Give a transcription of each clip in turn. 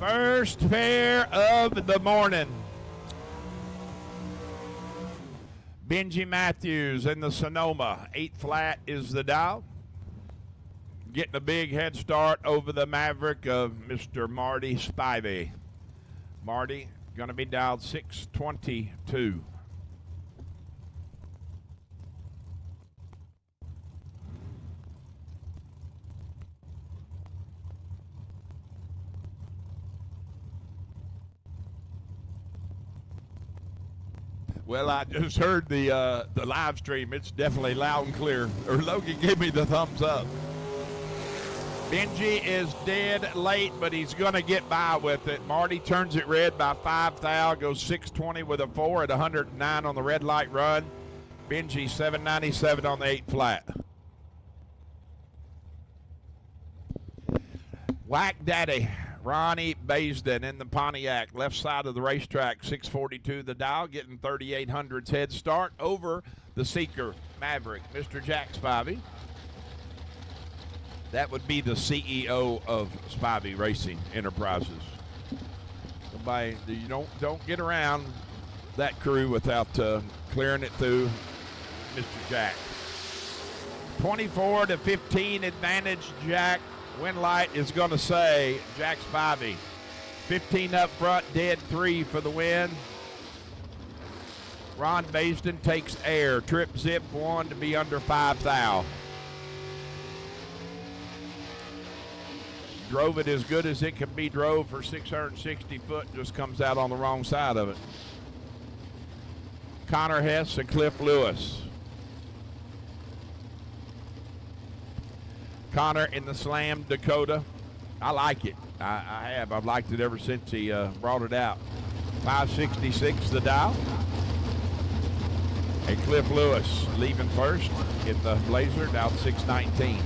First pair of the morning. Benji Matthews in the Sonoma. 8 flat is the dial. Getting a big head start over the Maverick of Mr. Marty Spivey. Marty going to be dialed 622. Well, I just heard the live stream. It's definitely loud and clear. Or Logan gave me the thumbs up. Benji is dead late, but he's going to get by with it. Marty turns it red by 5 thou, goes 620 with a 4 at 109 on the red light run. Benji 797 on the 8 flat. Whack Daddy. Ronnie Baisden in the Pontiac, left side of the racetrack, 642 the dial, getting 3,800's head start over the Seeker Maverick, Mr. Jack Spivey. That would be the CEO of Spivey Racing Enterprises. Somebody, you don't get around that crew without clearing it through Mr. Jack. 24-15 advantage, Jack. Win light is going to say Jack Spivey. 15 up front, dead 3 for the win. Ron Baisden takes air. Trip zip 1 to be under 5 thou. Drove it as good as it could be drove for 660 foot. Just comes out on the wrong side of it. Connor Hess and Cliff Lewis. Connor in the Slam Dakota. I like it. I have. I've liked it ever since he brought it out. 566 the dial. And Cliff Lewis leaving first in the Blazer, down 619.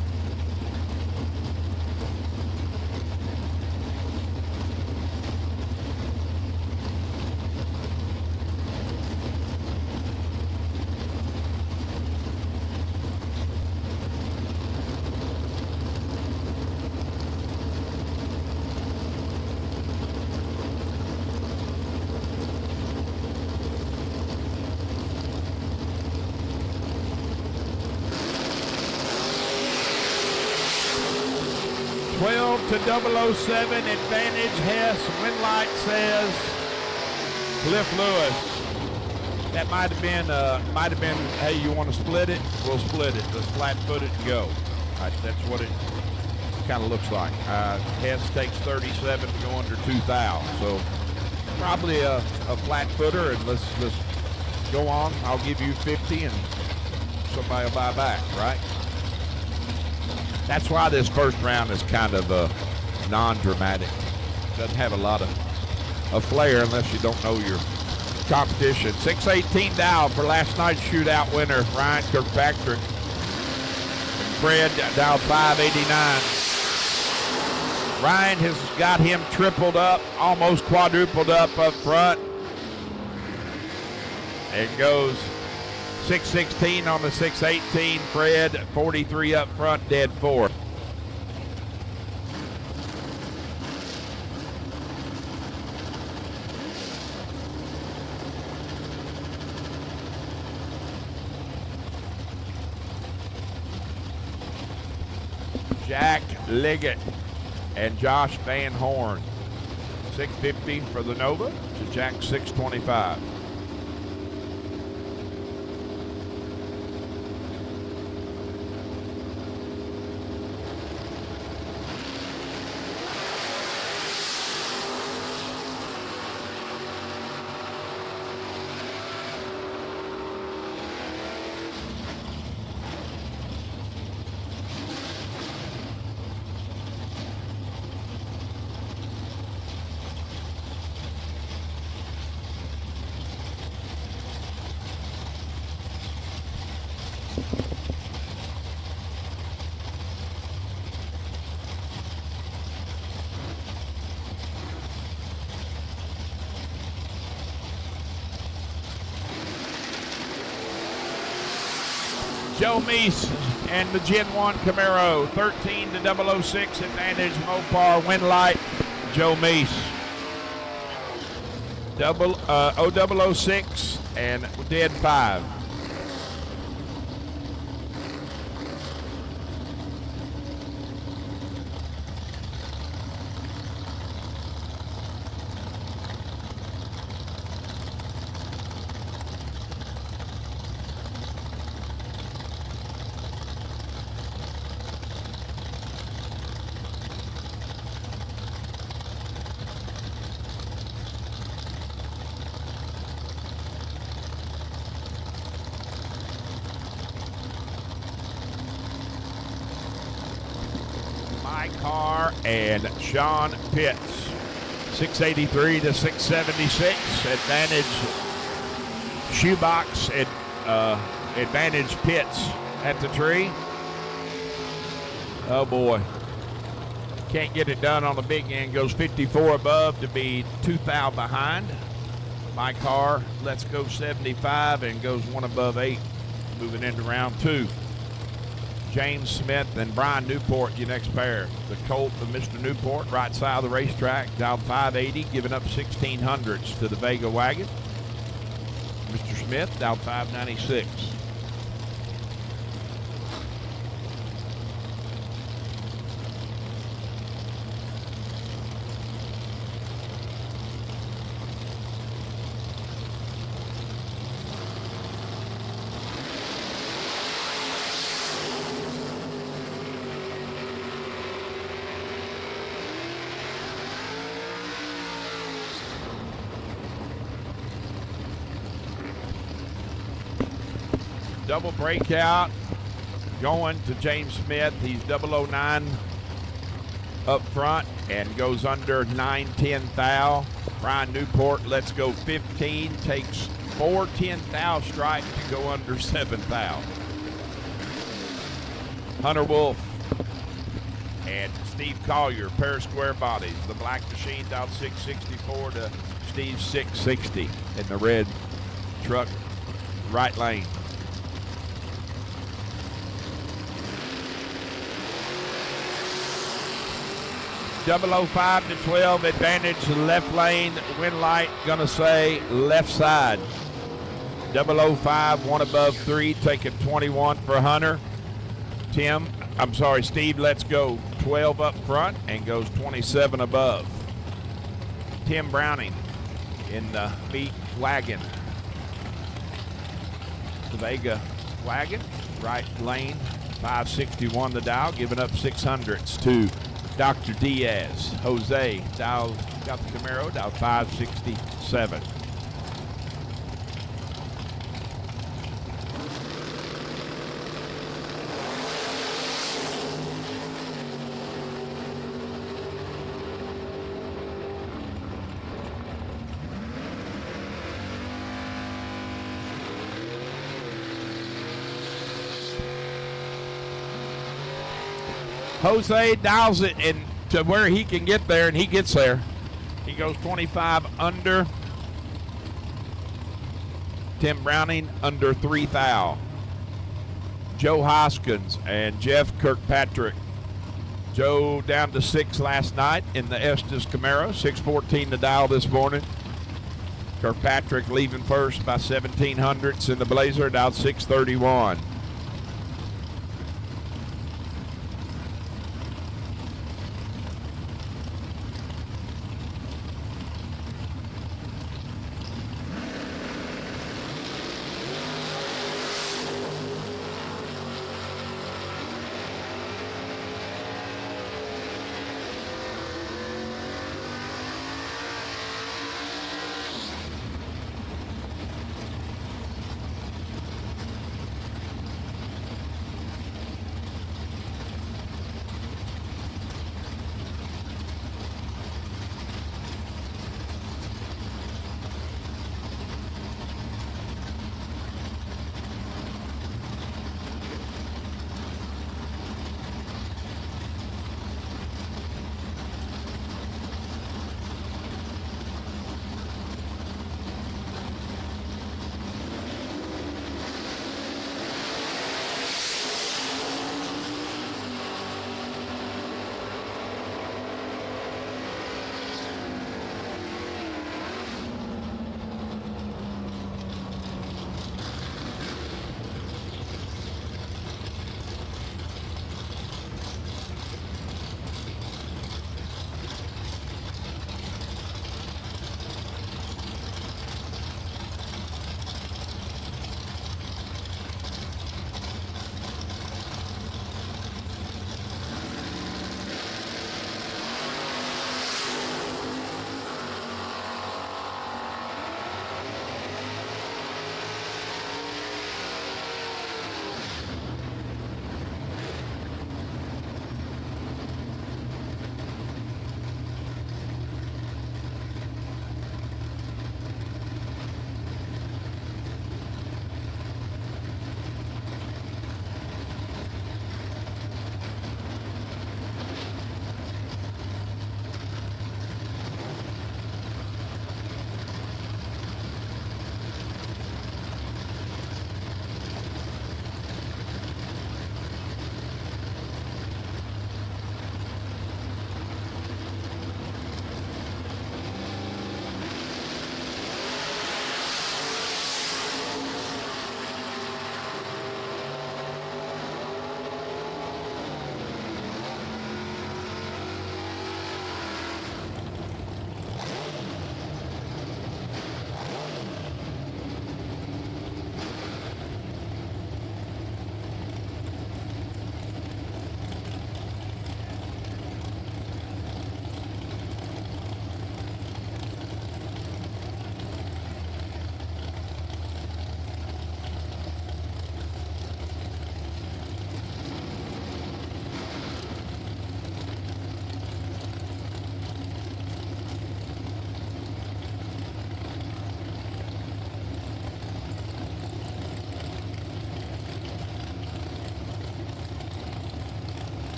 To 007 advantage Hess. Win light says Cliff Lewis. That might have been. Hey, you want to split it? We'll split it. Let's flat foot it and go. That's what it kind of looks like. Hess takes 37 to go under 2 thou. So probably a flat footer, and let's go on. I'll give you 50 and somebody will buy back, right? That's why this first round is kind of non-dramatic. Doesn't have a lot of flair unless you don't know your competition. 618 down for last night's shootout winner, Ryan Kirkpatrick. Fred down 589. Ryan has got him tripled up, almost quadrupled up front. It goes 616 on the 618. Fred 43 up front, dead 4. Jack Liggett and Josh Van Horn. 650 for the Nova to Jack 625. Joe Meese and the Gen 1 Camaro, 13 to 006 advantage. Mopar win light Joe Meese. 0006 and dead 5. Car and Sean Pitts, 683 to 676. Advantage shoebox and advantage Pitts at the tree. Oh boy, can't get it done on the big end. Goes 54 above to be 2 thou behind. My car lets go 75 and goes 1 above 8, moving into round 2. James Smith and Brian Newport, your next pair. The Colt of Mr. Newport, right side of the racetrack, dialed 580, giving up 1600s to the Vega wagon. Mr. Smith, dialed 596. Double breakout going to James Smith. He's 009 up front and goes under 9-10 thou. Brian Newport lets go 15, takes 4 10 thou strikes to go under 7 thou. Hunter Wolf and Steve Collier, pair of square bodies. The black machine down 664 to Steve 660 in the red truck right lane. 005 to 12, advantage left lane, wind light, gonna say left side. 005, 1 above 3, taking 21 for Hunter. Steve lets go 12 up front and goes 27 above. Tim Browning in the meat wagon. The Vega wagon, right lane, 561 the dial, giving up 600s to Dr. Diaz. Jose got the Camaro, dialed 567. Jose dials it in to where he can get there, and he gets there. He goes 25 under. Tim Browning under 3 thou. Joe Hoskins and Jeff Kirkpatrick. Joe down to 6 last night in the Estes Camaro, 614 to dial this morning. Kirkpatrick leaving first by 1700ths in the Blazer, dialed 631.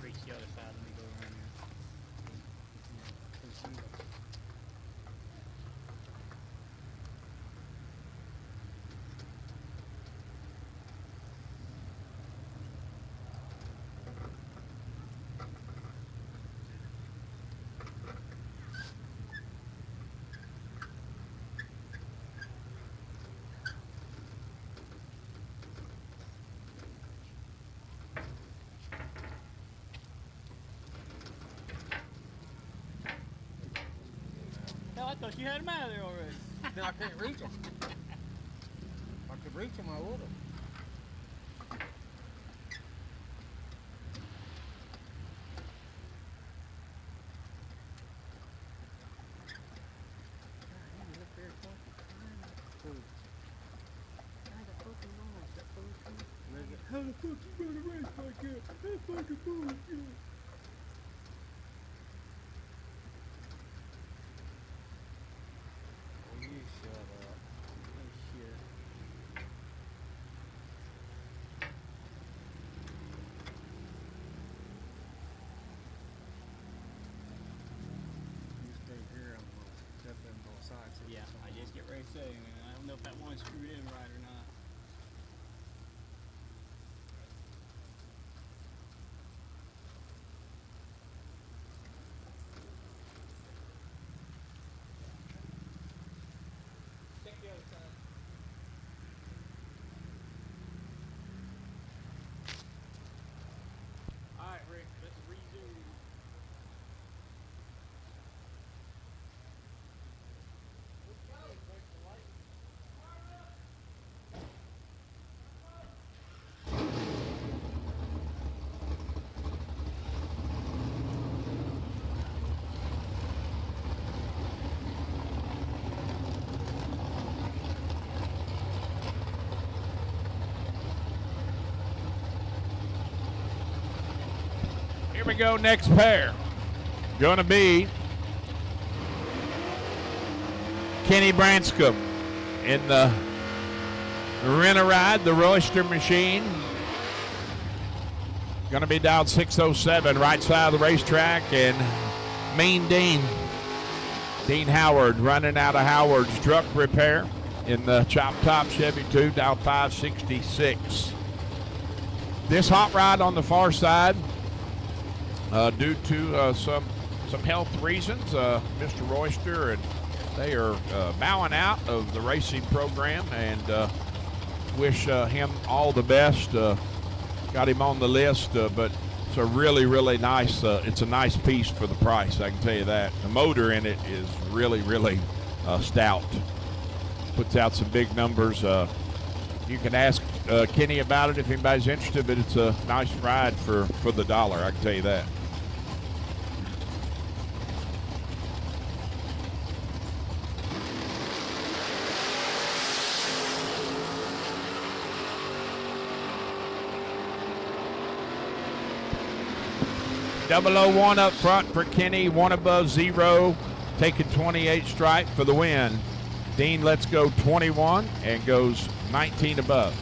reach the other side. Let me go around here. Hell, I thought you had him out of there already. No, I couldn't reach him. If I could reach him, I would have. How the fuck you gonna race like that? That's fucking bullshit. Oh, you shut up. Oh shit. You stay here, I'm gonna step in both sides. Yeah, I just get ready to say, man. I don't know if that one's screwed in right or not. Check the other side. All right, Rick, let's resume. Here we go, next pair. Gonna be Kenny Branscombe in the Rent-A-Ride, the Royster machine. Gonna be down 607, right side of the racetrack, and Mean Dean Howard running out of Howard's truck repair in the Chop Top Chevy 2, down 566. This hot rod on the far side, due to some health reasons, Mr. Royster, and they are bowing out of the racing program, and wish him all the best. Got him on the list, but it's a really, really nice, it's a nice piece for the price, I can tell you that. The motor in it is really, really stout. Puts out some big numbers. You can ask Kenny about it if anybody's interested, but it's a nice ride for the dollar, I can tell you that. .001 up front for Kenny, one above zero, taking 28 stripe for the win. Dean lets go 21 and goes 19 above.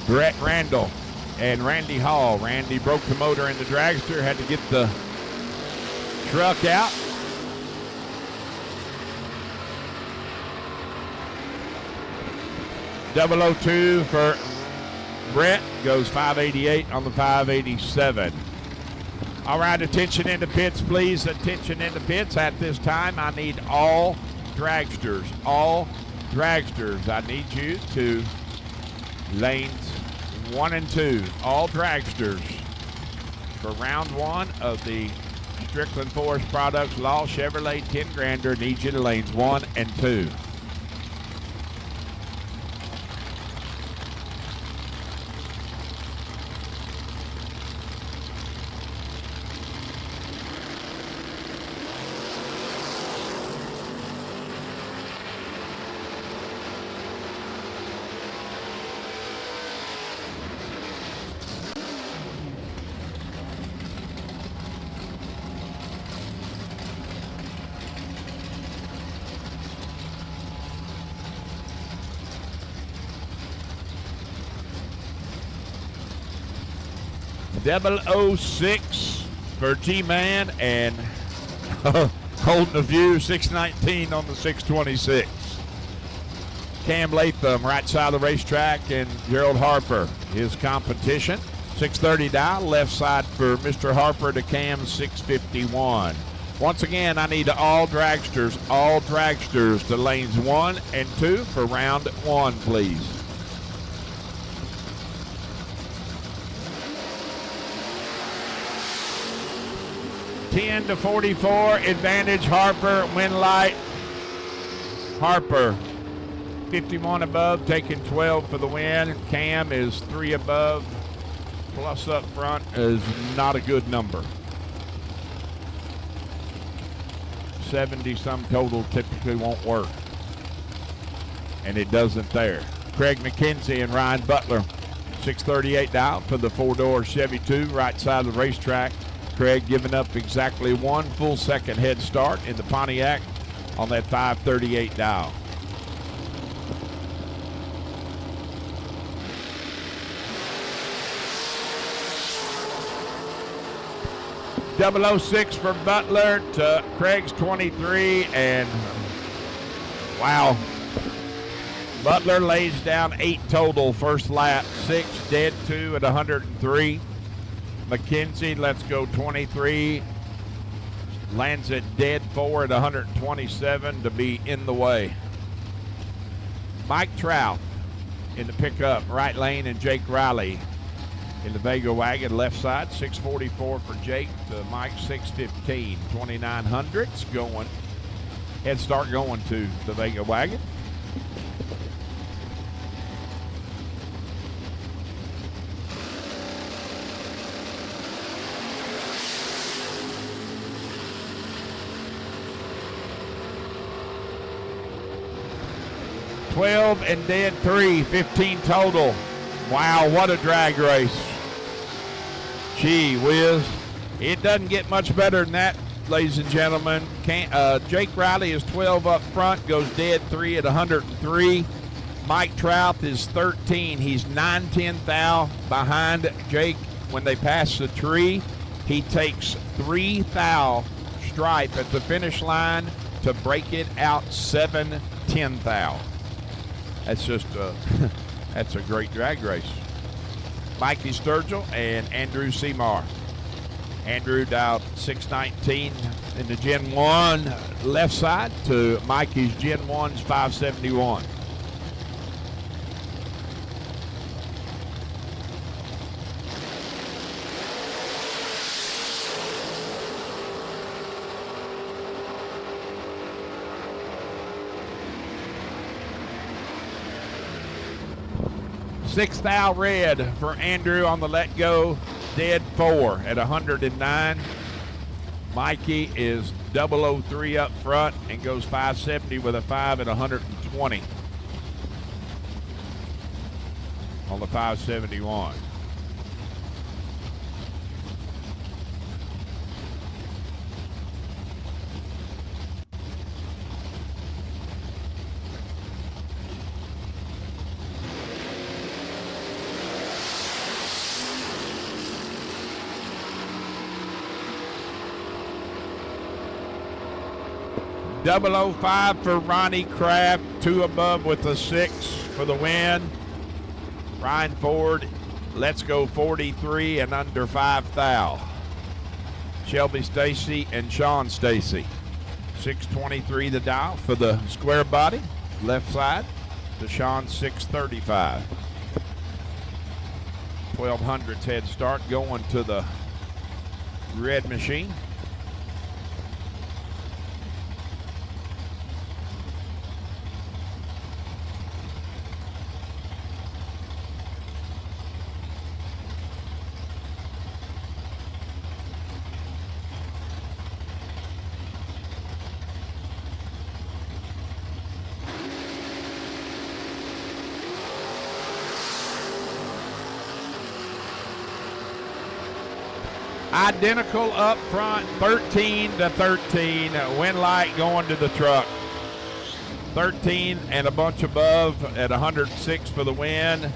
Brett Randall and Randy Hall. Randy broke the motor in the dragster, had to get the truck out. .002 for Brett, goes 588 on the 587. All right, attention in the pits, please. Attention in the pits. At this time, I need all dragsters. All dragsters. I need you to lanes 1 and 2. All dragsters for round 1 of the Strickland Forest Products Law Chevrolet 10 Grander. Need you to lanes 1 and 2. 006 for G-Man and holding the view, 619 on the 626. Cam Latham, right side of the racetrack, and Gerald Harper, his competition. 630 dial, left side for Mr. Harper to Cam, 651. Once again, I need all dragsters to lanes 1 and 2 for round 1, please. $10 to $44, advantage Harper, win light. Harper, 51 above, taking 12 for the win. Cam is 3 above, plus up front is not a good number. 70-some total typically won't work, and it doesn't there. Craig McKenzie and Ryan Butler, 638 dial for the 4-door Chevy 2, right side of the racetrack. Craig giving up exactly 1 full second head start in the Pontiac on that 538 dial. .006 for Butler to Craig's 23, and wow. Butler lays down 8 total first lap, 6 dead 2 at 103. McKenzie lets go 23, lands at dead 4 at 127 to be in the way. Mike Trout in the pickup, right lane, and Jake Riley in the Vega wagon, left side, 644 for Jake to Mike, 615. 2900s going, head start going to the Vega wagon. $12 and dead 3, 15 total. Wow, what a drag race. Gee whiz. It doesn't get much better than that, ladies and gentlemen. Jake Riley is 12 up front, goes dead 3 at 103. Mike Trout is 13. He's 9/10 thou behind Jake when they pass the tree. He takes 3 thou stripe at the finish line to break it out 7/10 thou. That's just that's a great drag race. Mikey Sturgill and Andrew Seymour. Andrew dialed 619 in the Gen 1 left side to Mikey's Gen 1's 571. Sixth thou red for Andrew on the let go, dead 4 at 109. Mikey is 003 up front and goes 570 with a 5 at 120 on the 571. .005 for Ronnie Kraft, 2 above with a 6 for the win. Ryan Ford, let's go 43 and under 5 thou. Shelby Stacy and Sean Stacy. 623 the dial for the square body, left side to Sean, 635. 1200's head start going to the red machine. Identical up front, 13 to 13. Win light going to the truck. 13 and a bunch above at 106 for the win.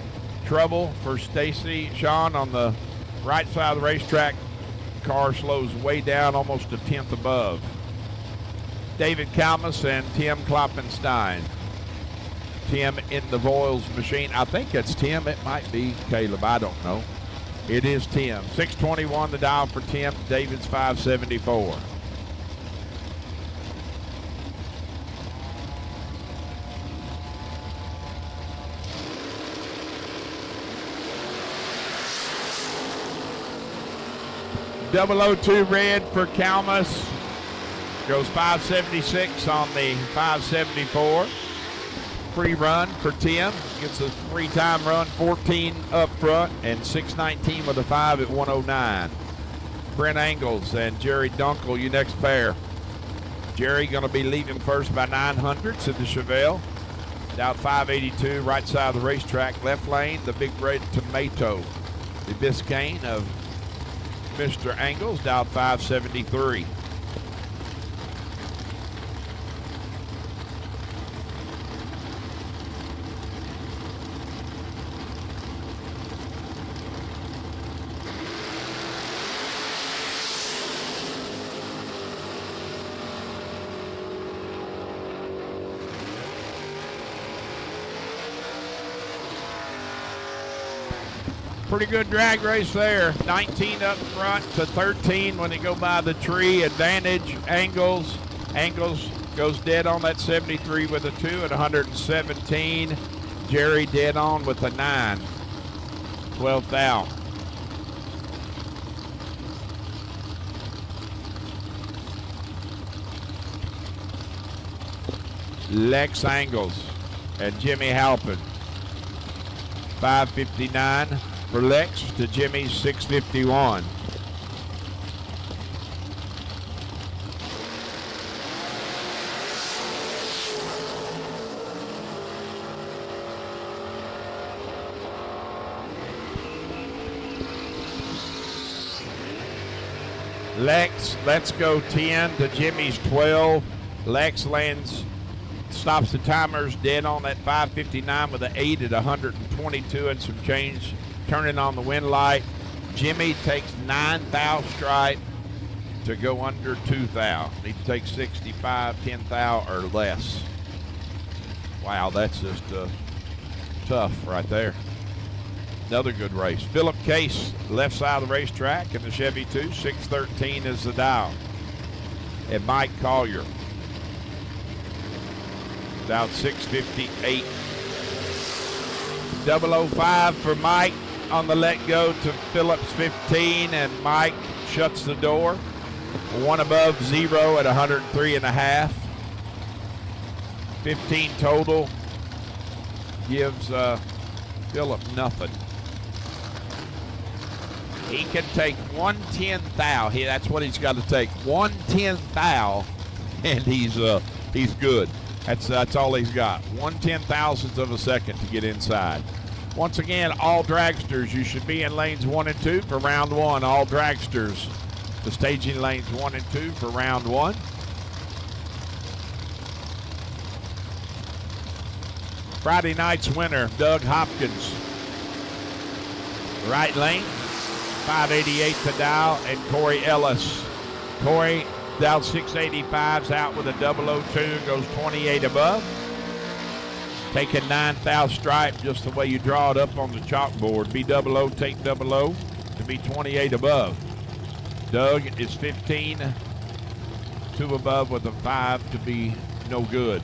Trouble for Stacy. Sean on the Right side of the racetrack, car slows way down, almost a tenth above. David Kalmus and Tim Kloppenstein. Tim in the Voiles machine. I think it's Tim. It might be Caleb. I don't know. It is Tim. 621 the dial for Tim. David's 574. .002 red for Kalmus. Goes 576 on the 574. Free run for Tim. Gets a three-time run, 14 up front, and 619 with a 5 at 109. Brent Angles and Jerry Dunkel, you next pair. Jerry going to be leaving first by 900 to the Chevelle. Down 582, right side of the racetrack, left lane, the big red tomato. The Biscayne of Mr. Angles, down 573. Pretty good drag race there. 19 up front to 13 when they go by the tree. Advantage, Angles. Angles goes dead on that 73 with a 2 at 117. Jerry dead on with a 9. 12th out. Lex Angles and Jimmy Halpin. 559 for Lex to Jimmy's 651. Lex, let's go 10 to Jimmy's 12. Lex lands, stops the timers dead on that 559 with an 8 at 122 and some change, turning on the wind light. Jimmy takes 9 thou stripe to go under 2 thou. Need to take 65, 10 thou or less. Wow, that's just tough right there. Another good race. Philip Case, left side of the racetrack in the Chevy 2, 613 is the dial. And Mike Collier, down 658. 005 for Mike on the let go to Phillips 15, and Mike shuts the door. 1 above 0 at 103.5. 15 total gives Phillip nothing. He can take 1/10 thou. That's what he's got to take. 1/10 thou, and he's good. That's all he's got. 1/10,000th of a second to get inside. Once again, all dragsters, you should be in lanes 1 and 2 for round 1. All dragsters, the staging lanes 1 and 2 for round 1. Friday night's winner, Doug Hopkins. Right lane, 588 to dial, and Corey Ellis. Corey down 685's out with a 002, goes 28 above. Taking 9 thou stripe just the way you draw it up on the chalkboard. Be 00, take 00 to be 28 above. Doug is 15, 2 above with a 5 to be no good.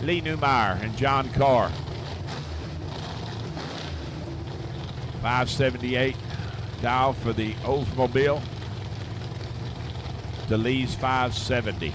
Lee Newmeyer and John Carr. 578 dial for the Oldsmobile. The Lee's 570.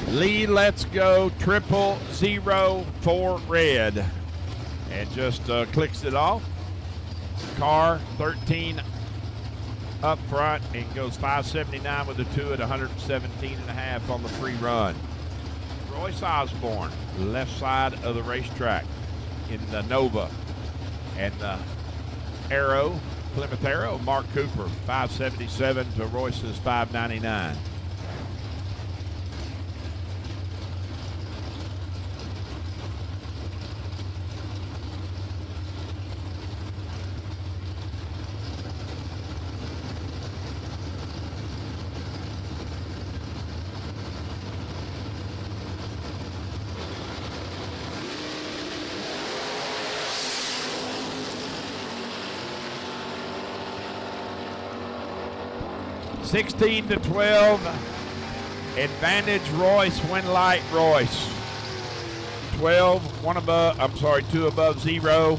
Lee, let's go 000 for red. And just clicks it off. Carr, 13 up front and goes 579 with a 2 at 117.5 on the free run. Royce Osborne, left side of the racetrack in the Nova. And the Arrow, Plymouth Arrow, Mark Cooper, 577 to Royce's 599. $16 to $12. Advantage Royce, win light Royce. 2 above 0.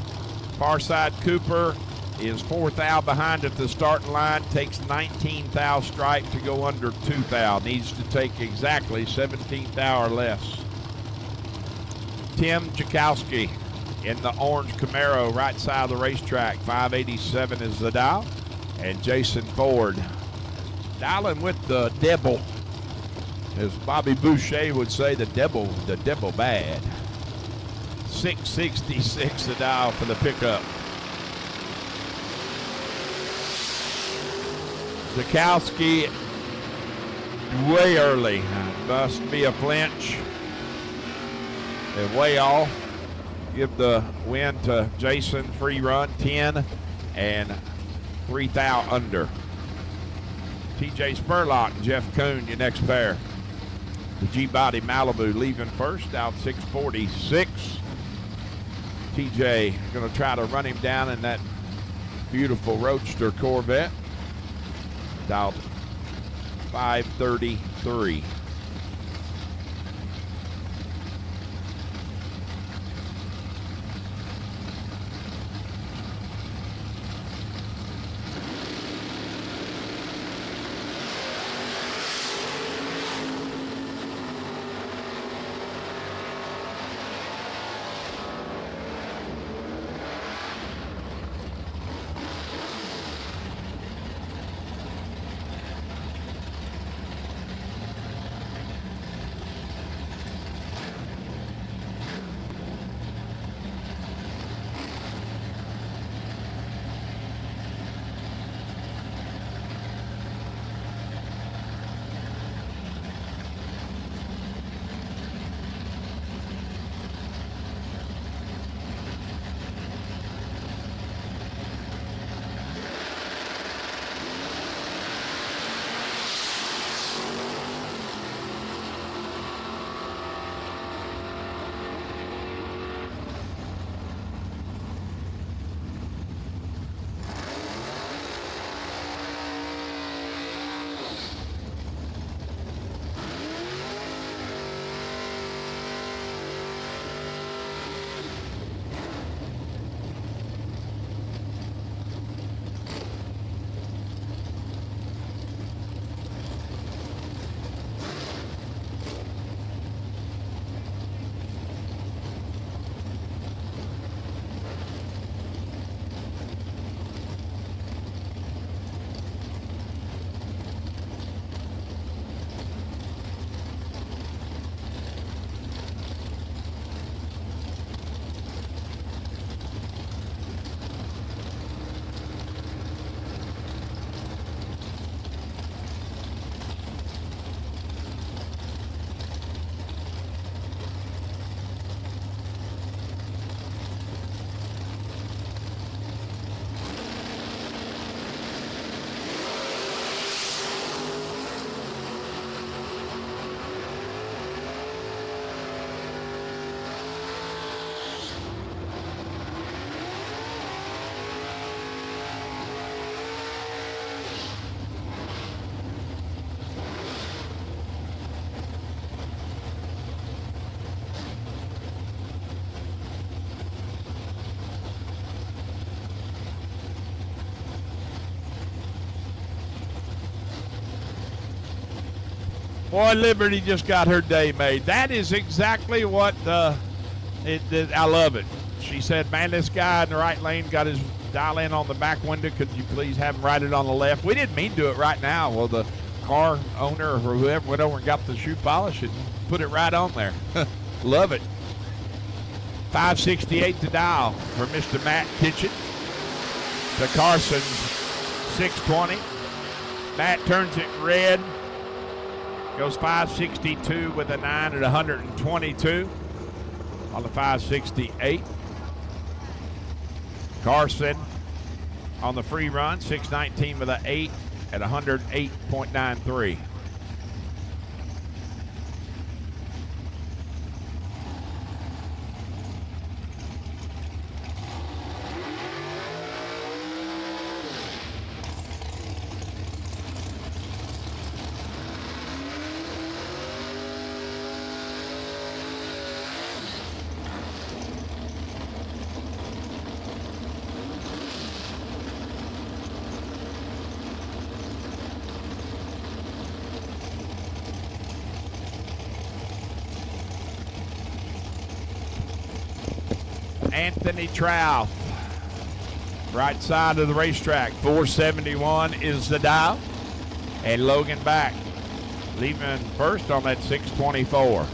Far side Cooper is 4th thou behind at the starting line. Takes 19 thou strike to go under 2 thou. Needs to take exactly 17 thou or less. Tim Jakowski in the orange Camaro, right side of the racetrack. 587 is the dial. And Jason Ford dialing with the devil. As Bobby Boucher would say, the devil bad. 666 the dial for the pickup. Zakowski way early. Must be a flinch. And way off. Give the win to Jason. Free run 10 and 3 thou under. TJ Spurlock and Jeff Kuhn, your next pair. The G-Body Malibu leaving first, out 646. TJ going to try to run him down in that beautiful Roadster Corvette. Dialed 533. Boy, Liberty just got her day made. That is exactly what I love it. She said, man, this guy in the right lane got his dial in on the back window. Could you please have him write it on the left? We didn't mean to do it right now. Well, the car owner or whoever went over and got the shoe polish and put it right on there. Love it. 568 to dial for Mr. Matt Kitchen. To Carson's 620. Matt turns it red. Goes 562 with a 9 at 122 on the 568. Carson on the free run, 619 with an 8 at 108.93. Anthony Trout, right side of the racetrack, 471 is the dial. And Logan back, leaving first on that 624.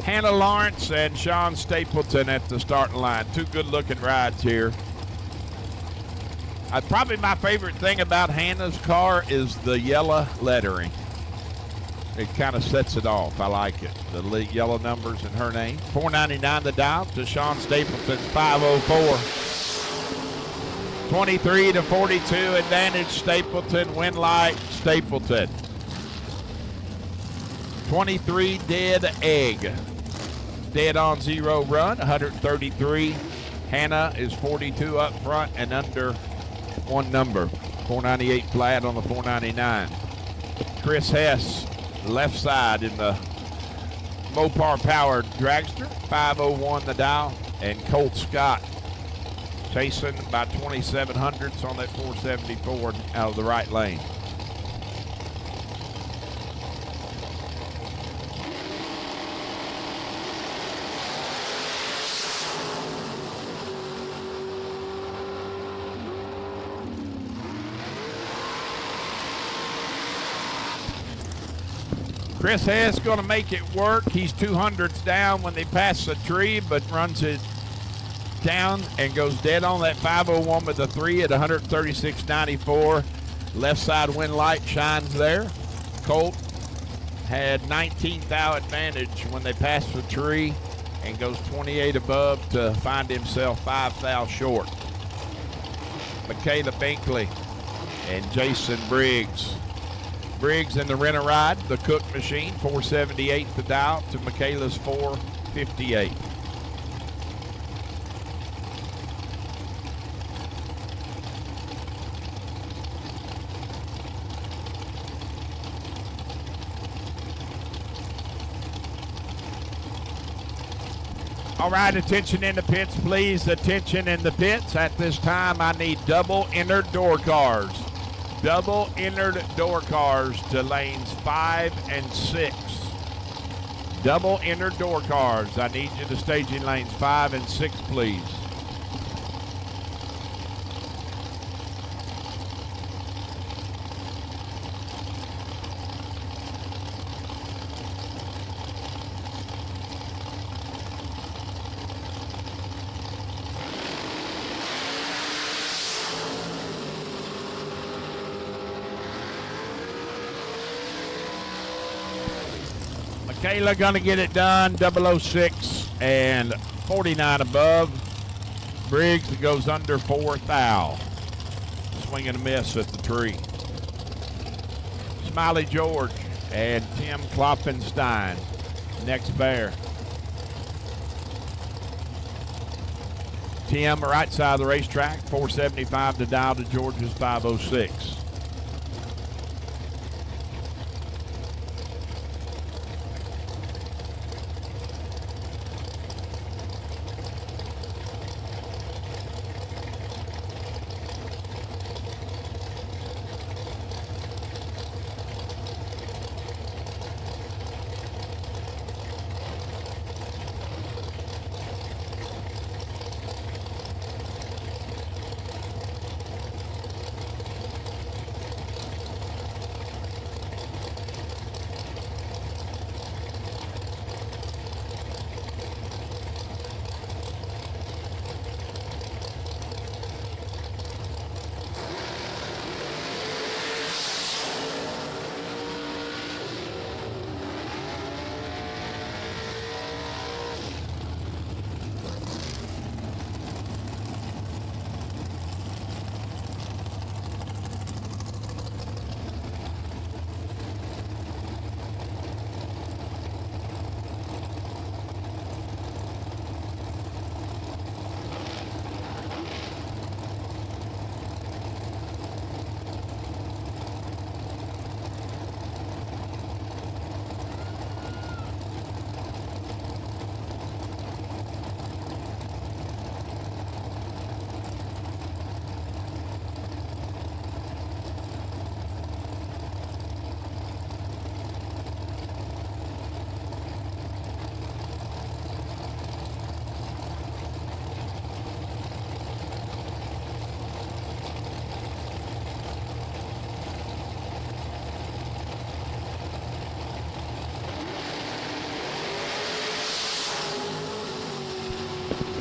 Hannah Lawrence and Sean Stapleton at the starting line. Two good-looking rides here. Probably my favorite thing about Hannah's car is the yellow lettering. It kind of sets it off. I like it. The yellow numbers in her name. $4.99 the dial to Sean Stapleton's 504. 23 to 42 advantage Stapleton. Win light Stapleton. 23 dead egg. Dead on zero run, 133. Hannah is 42 up front and under one number. 498 flat on the 499. Chris Hess, left side in the Mopar powered dragster, 501 the dial. And Colt Scott chasing by 2700s on that 474 out of the right lane. Chris Hess going to make it work. He's 200s down when they pass the tree, but runs it down and goes dead on that 501 with the 3 at 136.94. Left side wind light shines there. Colt had 19th thou advantage when they passed the tree and goes 28 above to find himself 5 thou short. Michaela Binkley and Jason Briggs. Briggs in the rent-a-ride, the Cook machine, 478 the dial to Michaela's 458. All right, attention in the pits, please. Attention in the pits. At this time, I need double entered door cars. Double entered door cars to lanes 5 and 6. Double entered door cars. I need you to staging lanes 5 and 6, please. Kayla gonna get it done, 006 and 49 above. Briggs goes under 4 thou. Swing and a miss at the tree. Smiley George and Tim Klopfenstein. Next bear. Tim, right side of the racetrack, 475 to dial to George's 506.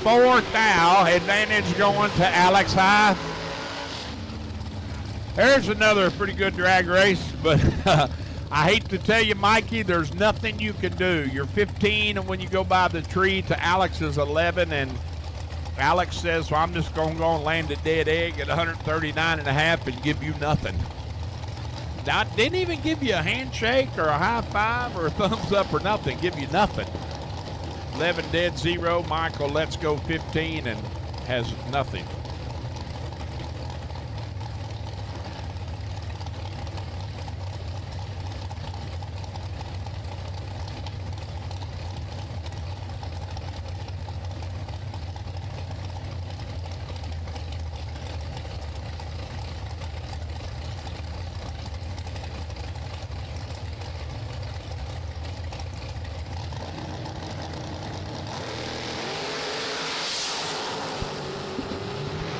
Fourth thou, advantage going to Alex High. There's another pretty good drag race, but I hate to tell you, Mikey, there's nothing you can do. You're 15, and when you go by the tree to Alex's 11, and Alex says, well, I'm just going to go and land a dead egg at 139 and a half and give you nothing. I didn't even give you a handshake or a high five or a thumbs up or nothing. Give you nothing. 11 dead 0. Michael lets go 15 and has nothing.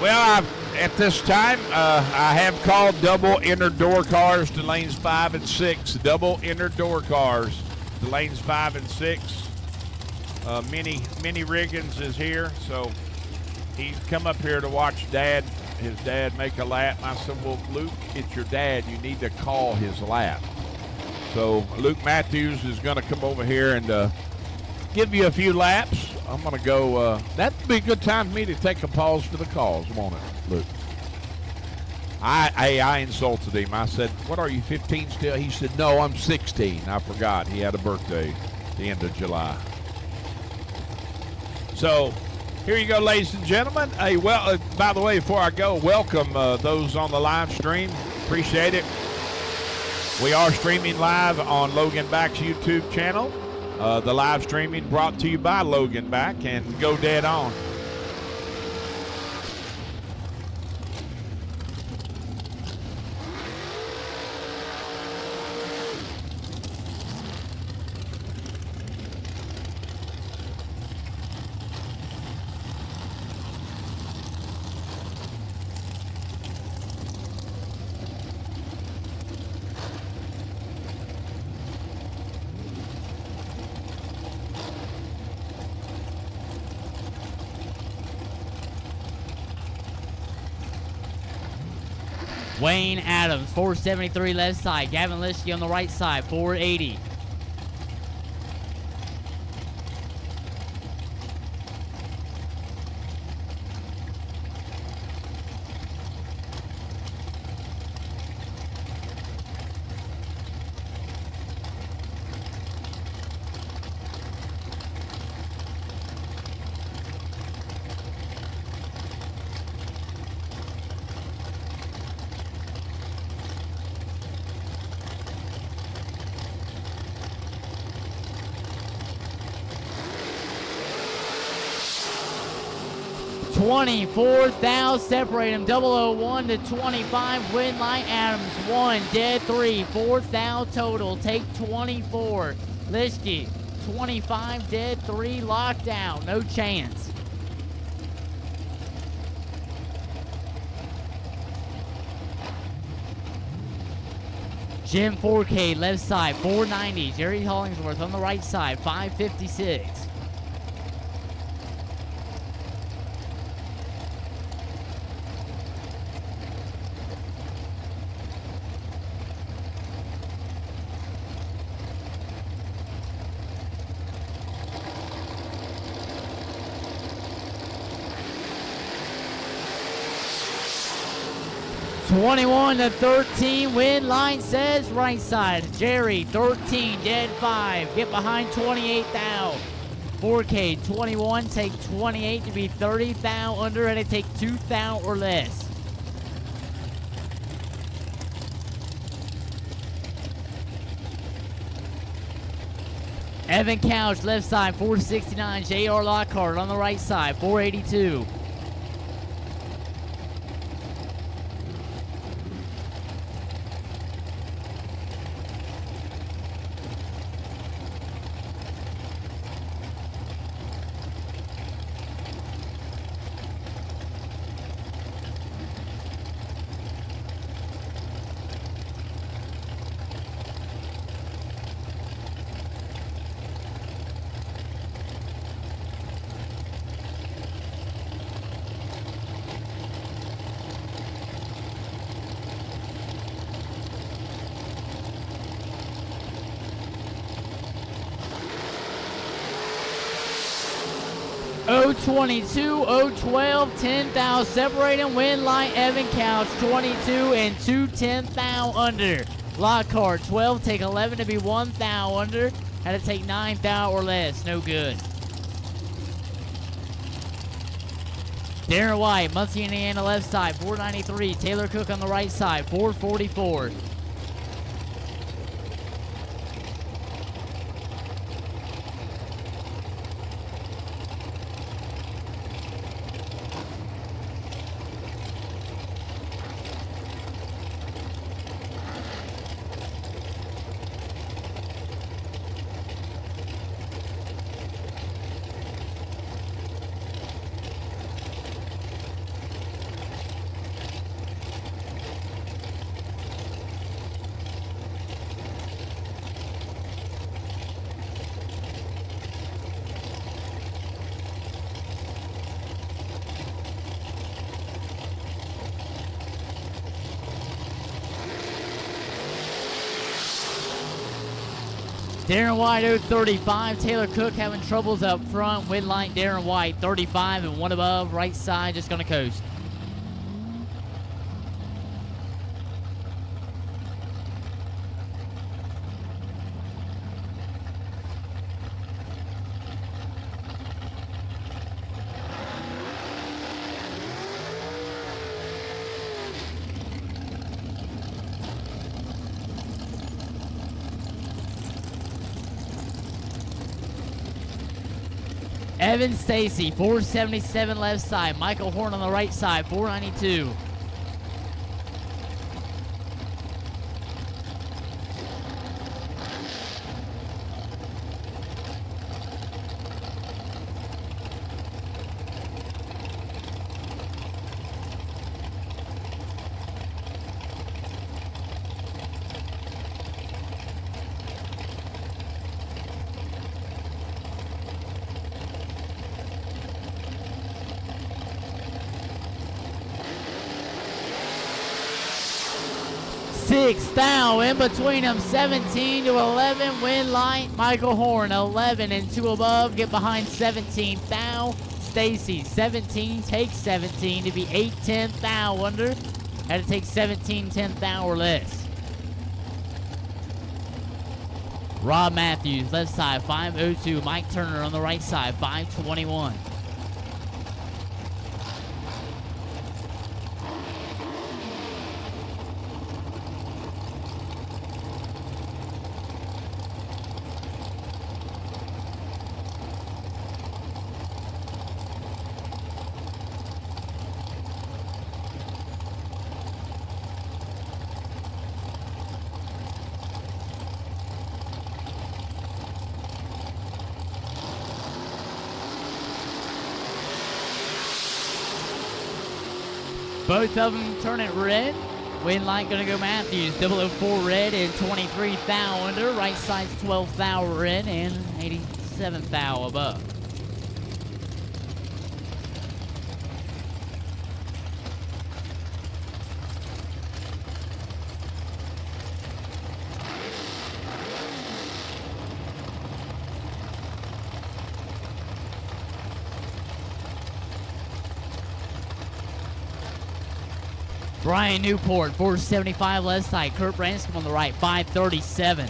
Well, at this time, I have called double inner door cars to lanes 5 and 6. Double inner door cars to lanes 5 and 6. Minnie Riggins is here, so he's come up here to watch his dad make a lap. I said, well, Luke, it's your dad. You need to call his lap. So Luke Matthews is going to come over here and give you a few laps. I'm going to go. That'd be a good time for me to take a pause to the calls, won't it, Luke? I insulted him. I said, what are you, 15 still? He said, no, I'm 16. I forgot. He had a birthday at the end of July. So here you go, ladies and gentlemen. Hey, well, by the way, before I go, welcome those on the live stream. Appreciate it. We are streaming live on Logan Back's YouTube channel. The live streaming brought to you by Logan Back and Go Dead On. Wayne Adams, 473 left side. Gavin Lischke on the right side, 480. $24,000 separate him. 001 to 25. Win line Adams 1, dead 3. $4,000 total. Take 24. Lischke 25, dead 3. Locked out. No chance. Jim 4K left side 490. Jerry Hollingsworth on the right side 556. $21 to 13, win line says right side. Jerry, 13, dead 5. Get behind 28,000. 4K, 21, take 28 to be 30,000 under, and it take 2,000 or less. Evan Couch, left side, 469. JR Lockhart on the right side, 482. $022, $012, 10,000 separating. Win line Evan Couch 22 and 210,000 under. Lockhart 12, take 11 to be 1,000 under. Had to take 9,000 or less, no good. Darren White, Muncie, Indiana left side 493. Taylor Cook on the right side 444. Darren White, 035. Taylor Cook having troubles up front. Win line Darren White, 35 and one above. Right side, just going to coast. Evan Stacy, 477 left side. Michael Horn on the right side, 492. Sixth thou in between them, 17 to 11. Win light, Michael Horn, 11 and 2 above. Get behind 17 thou. Stacy, 17, take 17 to be 8-10 thou under. Had to take 17, 10 thou or less. Rob Matthews, left side, 502. Mike Turner on the right side, 521. Both of them turn it red. Win light gonna go Matthews. 004 red and 23 thou under. Right side's 12 thou red and 87 thou above. Brian Newport, 475 left side. Kurt Branscombe on the right, 537.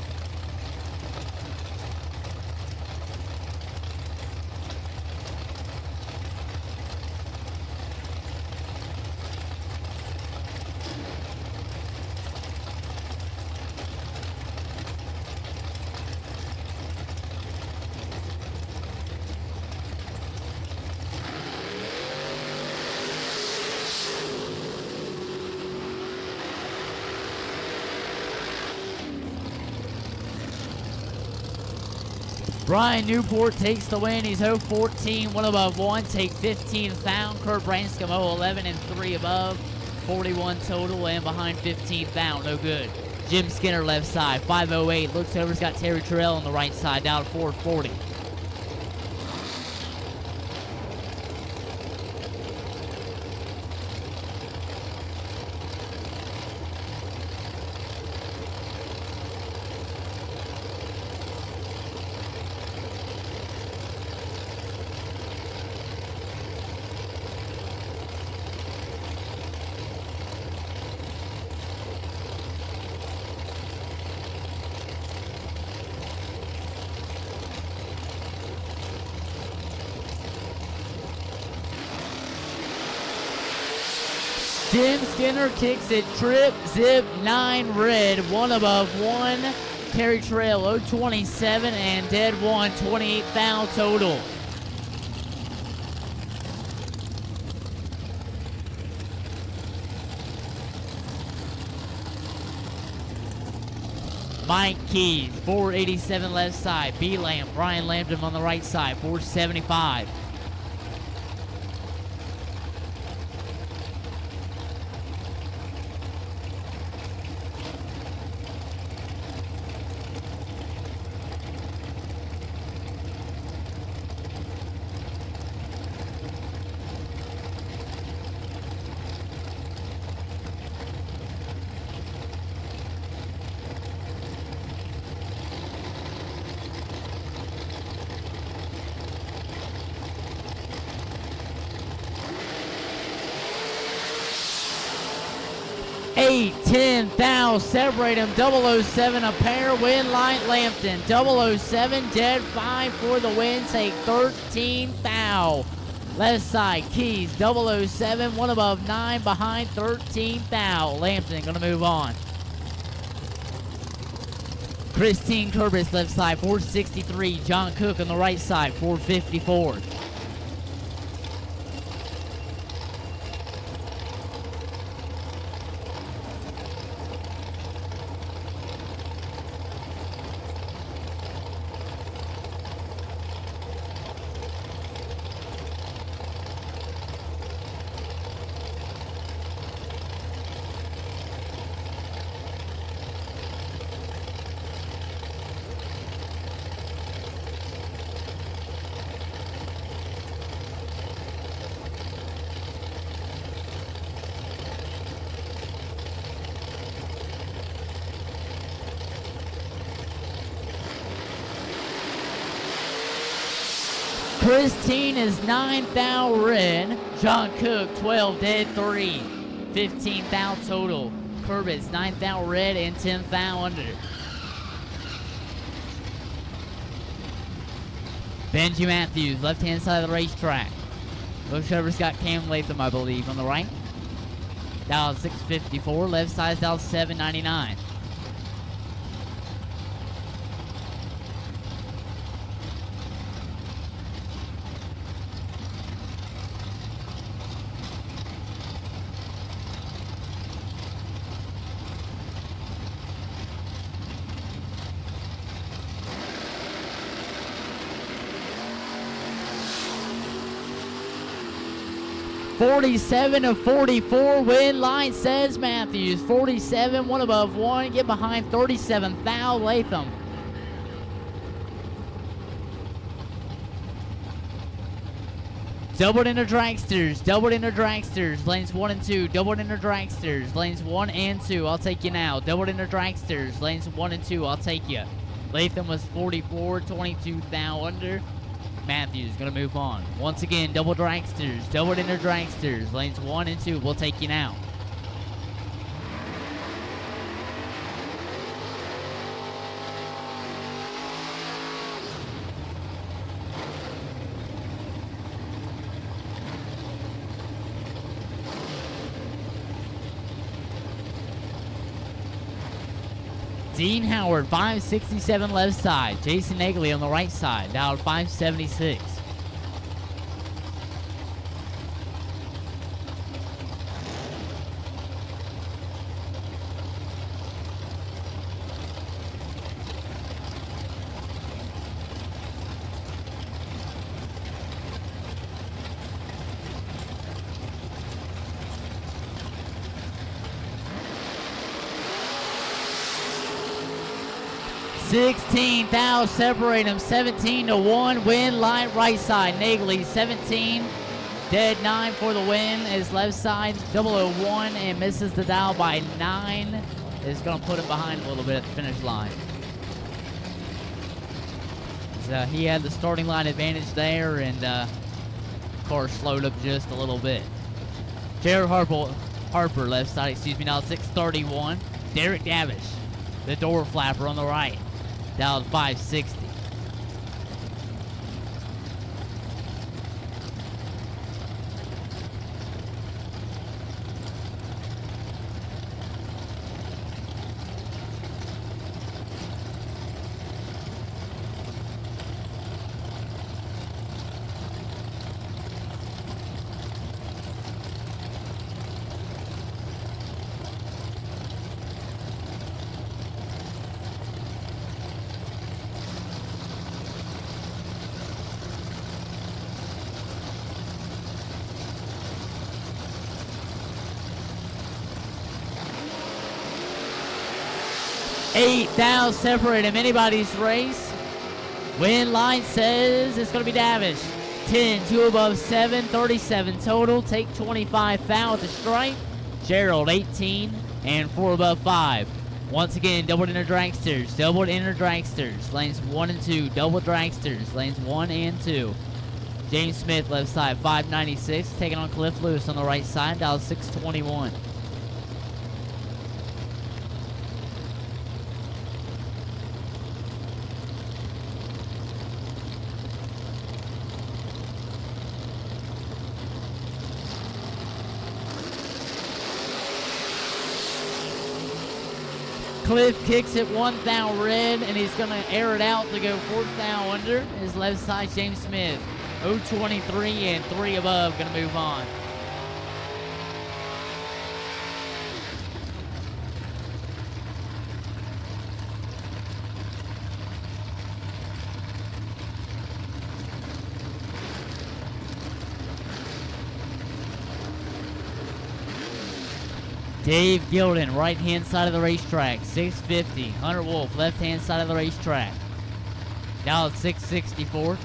Brian Newport takes the win. He's 0-14, 1 above 1. Take 15 thou. Kurt Branscombe 0-11 and 3 above. 41 total and behind 15 thou. No good. Jim Skinner left side, 508. Looks over, he's got Terry Terrell on the right side, down to 440. Jim Skinner kicks it, trip, zip, 9 red, 1 above 1. Terry Trail 027 and dead 1, 28 thou total. Mike Keys, 487 left side. B Lamb, Brian Lambton on the right side, 475. Eight, 10 thou, separate them, 007 a pair, win light Lampton, 007 dead 5 for the win, take 13 thou. Left side, Keys, 007, 1 above 9, behind 13 thou. Lampton gonna move on. Christine Curbis left side, 463, John Cook on the right side, 454. Christine is 9th thou red. John Cook, 12, dead 3. 15th thou total. Curbett's 9th thou red and 10th thou under. Benji Matthews, left-hand side of the racetrack. Bushover's got Cam Latham, I believe, on the right. Down 654, left side down 799. .47 of 44, win line says Matthews. 47, one above one, get behind 37, thou Latham. Doubled inner dragsters, lanes 1 and 2, doubled inner dragsters, lanes 1 and 2, I'll take you now. Doubled inner dragsters, lanes 1 and 2, I'll take you. Latham was 44, 22 thou under. Matthews gonna move on. Once again, double dragsters, doubled inner dragsters, lanes 1 and 2, we'll take you now. Dean Howard, 567 left side. Jason Egley on the right side, down 576. Thou separate them, 17-1, win line right side. Nagley 17, dead 9 for the win. His left side 001 and misses the dial by 9. Is going to put him behind a little bit at the finish line. So he had the starting line advantage there, and of course slowed up just a little bit. Jared Harper left side, now 631. Derek Davish, the door flapper on the right. Down 560. Thou separate him. Anybody's race. Win line says it's going to be Davish. 10, 2 above 7, 37 total. Take 25 foul at the stripe. Gerald 18 and 4 above 5. Once again, doubled inner dragsters. Lanes 1 and 2. Double dragsters. Lanes 1 and 2. James Smith left side 596. Taking on Cliff Lewis on the right side. Dial 621. Cliff kicks it 1 thou red, and he's going to air it out to go 4 thou under. His left side, James Smith. 023 and 3 above, going to move on. Dave Gilden, right-hand side of the racetrack, 650. Hunter Wolf, left-hand side of the racetrack. Now at 664.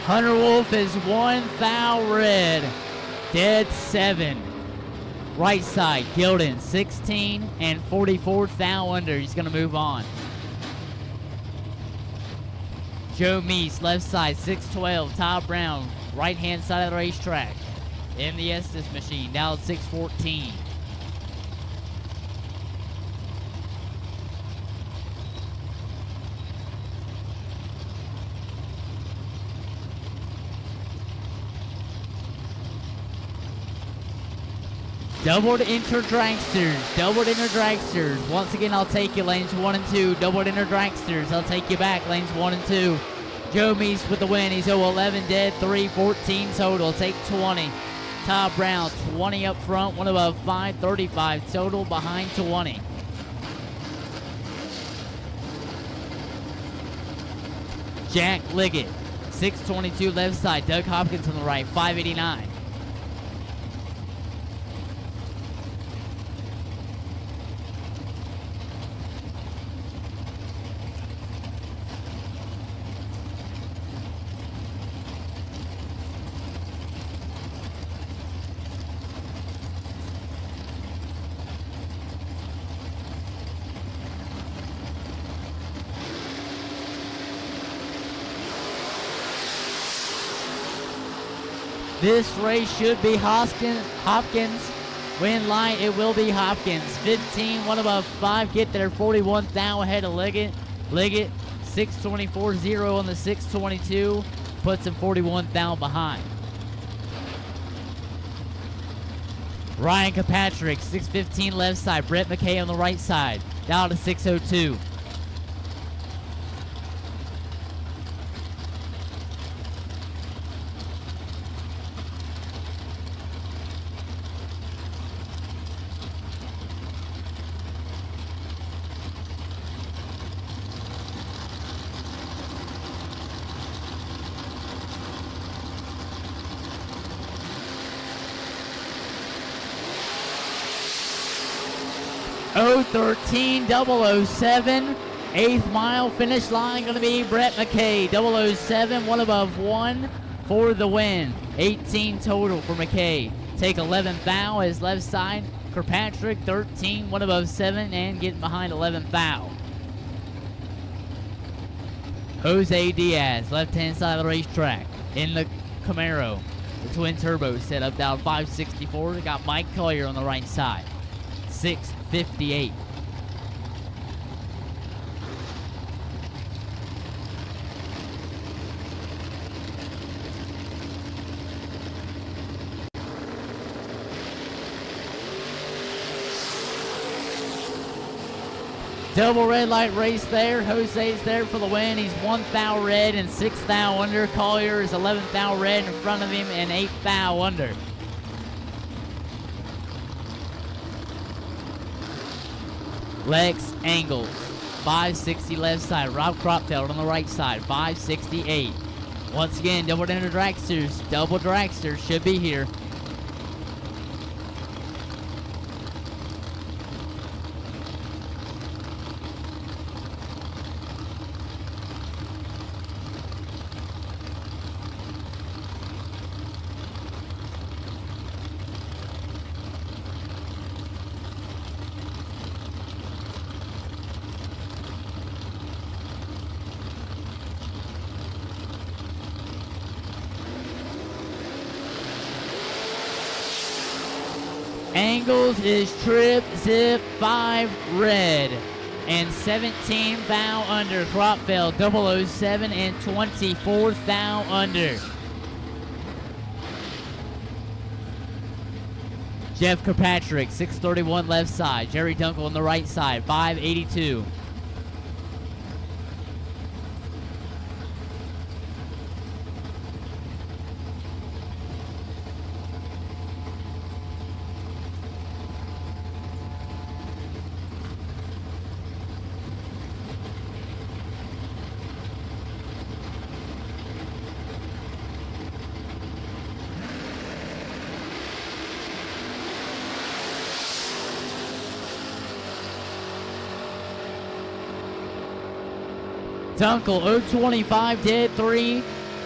Hunter Wolf is 1 foul red. Dead 7. Right side, Gilden 16 and 44 foul under. He's going to move on. Joe Meese, left side, 612. Todd Brown, right hand side of the racetrack. In the Estes machine, now at 614. Doubled inter dragsters. Once again, I'll take you lanes 1 and 2. Doubled inter dragsters. I'll take you back lanes 1 and 2. Joe Meese with the win. He's 0-11 dead, 3-14 total. Take 20. Todd Brown, 20 up front, one above 5, 35 total, behind 20. Jack Liggett, 622 left side. Doug Hopkins on the right, 589. This race should be Hopkins. Win line, it will be Hopkins. 15, one above 5. Get there, 41 thou ahead of Liggett. Liggett, 624.0 on the 622. Puts him 41 thou behind. Ryan Kirkpatrick, 615 left side. Brett McKay on the right side. Down to 602. .013, 007, 8th mile finish line going to be Brett McKay. 007, one above 1 for the win. 18 total for McKay. Take 11 foul as left side. Kirkpatrick 13, one above 7, and getting behind 11 foul. Jose Diaz, left hand side of the racetrack in the Camaro. The twin turbo set up down 564. They got Mike Collier on the right side. 658. Double red light race there. Jose's there for the win. He's 1 foul red and 6 foul under. Collier is 11 foul red in front of him and 8 foul under. Lex Angles, 560 left side. Rob Cropfeld on the right side, 568. Once again, double inter dragsters. Double dragsters should be here. Angles is trip zip 5 red and 17 foul under. Cropfeld 007 and 24 foul under. Jeff Kirkpatrick 631 left side. Jerry Dunkel on the right side 582. Dunkel, 025, dead 3.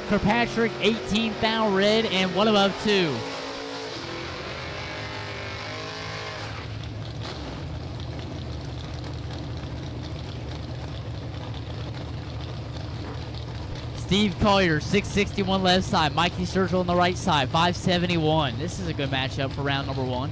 Kirkpatrick, 18th thou red, and one above 2. Steve Collier, 661 left side. Mikey Sturgill on the right side, 571. This is a good matchup for round number 1.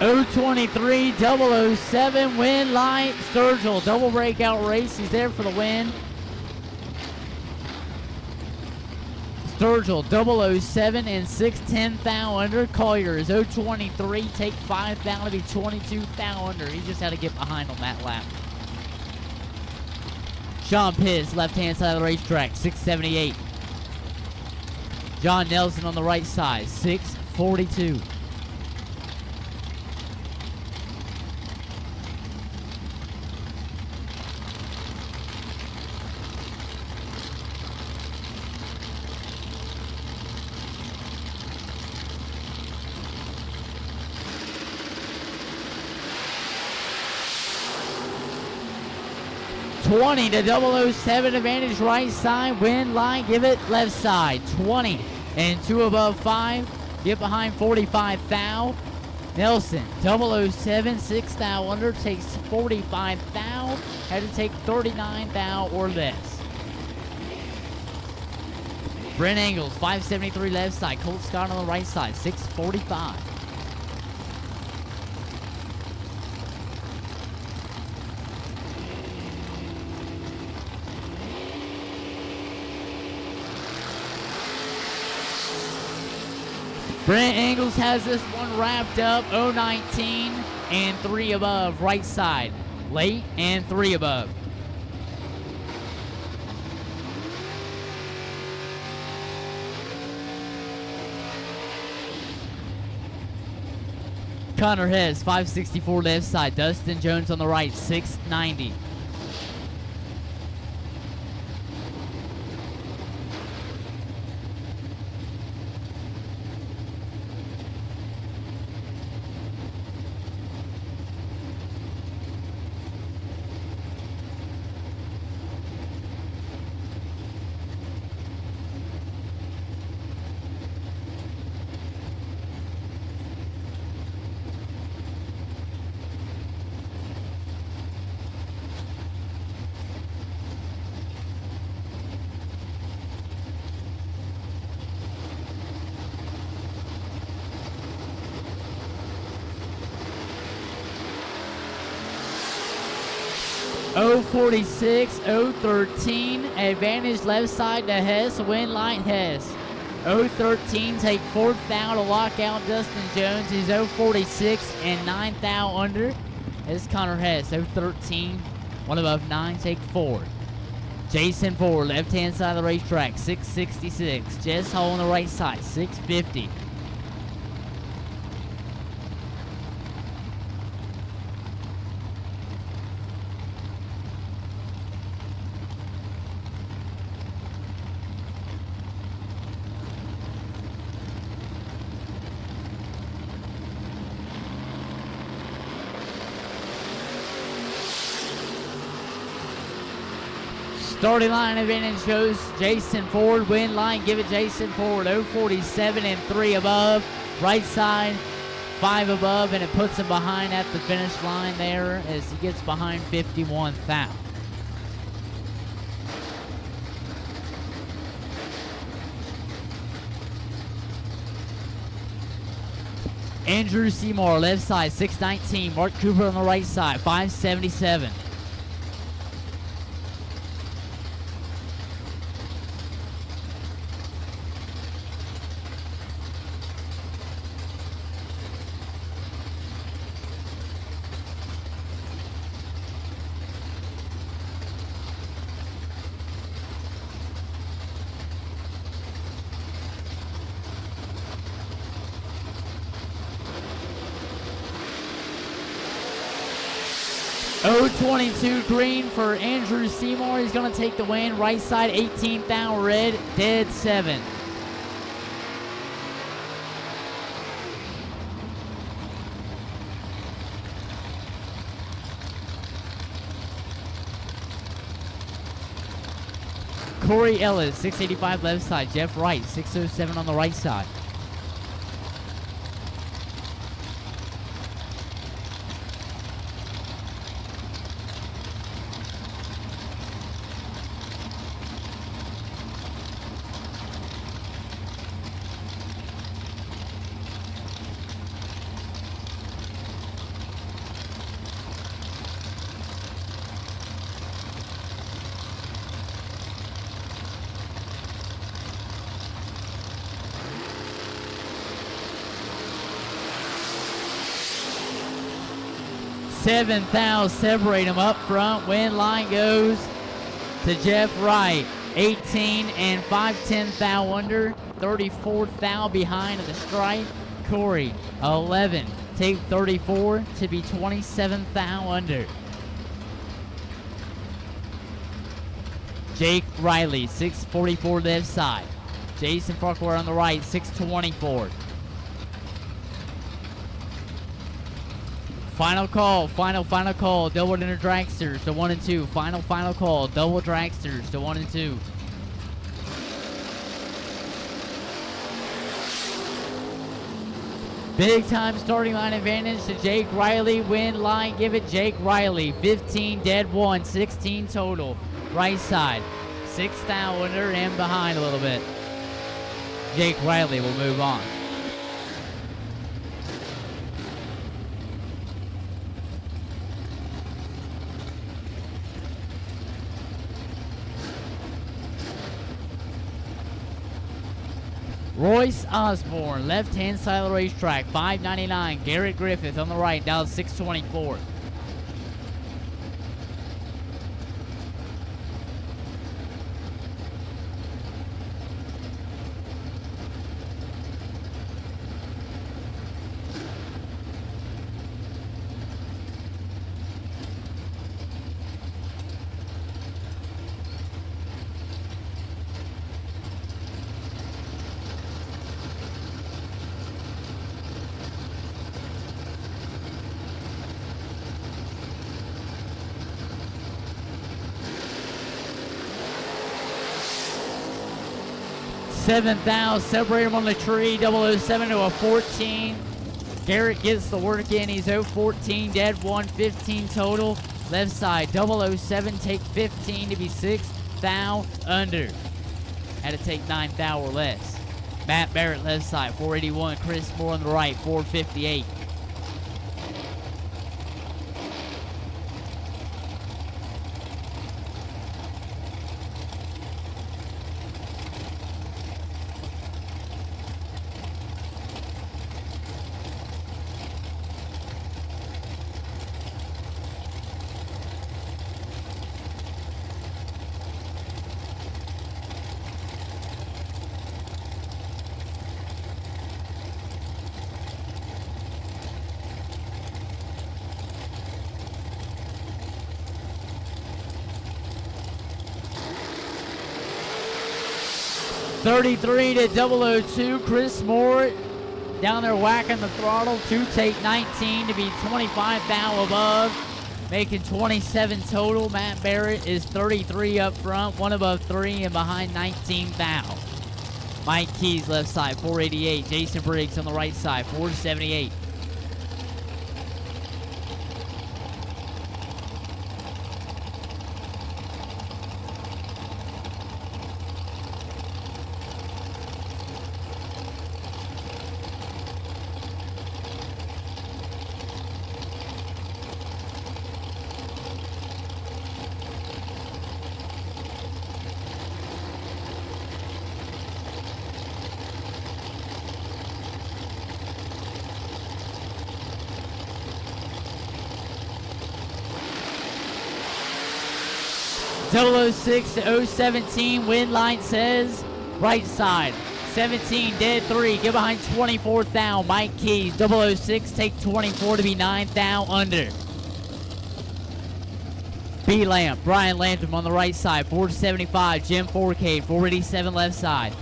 .023, 007, win light, Sturgill, double breakout race, he's there for the win. Sturgill, 007 and 6/10 thou under. Collier is 023, take 5 thou to be 22 thou under. He just had to get behind on that lap. Sean Piz, left-hand side of the racetrack, 678. John Nelson on the right side, 642. $20 to 007, advantage right side, win line, give it left side, 20 and 2 above 5, get behind 45 thou. Nelson, 007, 6 thou under, takes 45 thou, had to take 39 thou or less. Brent Engels, 573 left side, Colt Scott on the right side, 645. Brent Engels has this one wrapped up, 019 and 3 above, right side. Late and 3 above. Connor Hess, 564 left side. Dustin Jones on the right, 690. .046, .013, advantage left side to Hess, win light Hess. .013, take 4th thou to lock out Dustin Jones. He's .046 and 9 thou under. This is Connor Hess, .013, 1 above 9, take 4. Jason Ford, left-hand side of the racetrack, 666. Jess Hall on the right side, 650. Starting line advantage goes Jason Ford. Win line, give it Jason Ford. 047 and 3 above. Right side, 5 above, and it puts him behind at the finish line there as he gets behind 51 thou. Andrew Seymour, left side, 619. Mark Cooper on the right side, 577. 022 green for Andrew Seymour. He's going to take the win. Right side, 18 thou red, dead 7. Corey Ellis, 685 left side. Jeff Wright, 607 on the right side. Seventh thou separate them up front. Win line goes to Jeff Wright. 18 and 5/10 thou under. 34th thou behind of the stripe. Corey 11. Take 34 to be 27th thou under. Jake Riley 644 left side. Jason Farquhar on the right 624. Final call, final call, double dinner dragsters to 1 and 2. Final call, double dragsters to 1 and 2. Big time starting line advantage to Jake Riley. Win line, give it Jake Riley. 15 dead 1, 16 total. Right side, 6 thou under and behind a little bit. Jake Riley will move on. Royce Osborne, left-hand side of the racetrack, 599. Garrett Griffith on the right, down 624. Seventh thou, separate him on the tree, 007 to a 14. Garrett gets the work in, he's 014, dead 1, 15 total. Left side, 007, take 15 to be 6 thou under. Had to take 9 thou or less. Matt Barrett left side, 481. Chris Moore on the right, 458. $33 to 002. Chris Moore down there whacking the throttle. 2 take 19 to be 25 thou above, making 27 total. Matt Barrett is 33 up front, 1 above 3 and behind 19 thou. Mike Keys left side, 488. Jason Briggs on the right side, 478. .006 to 017, win line says right side. 17, dead 3, get behind 24 thou. Mike Keys, 006, take 24 to be 9 thou under. B Lamp, Brian Latham on the right side, 475. Jim Fourcade, 487 left side.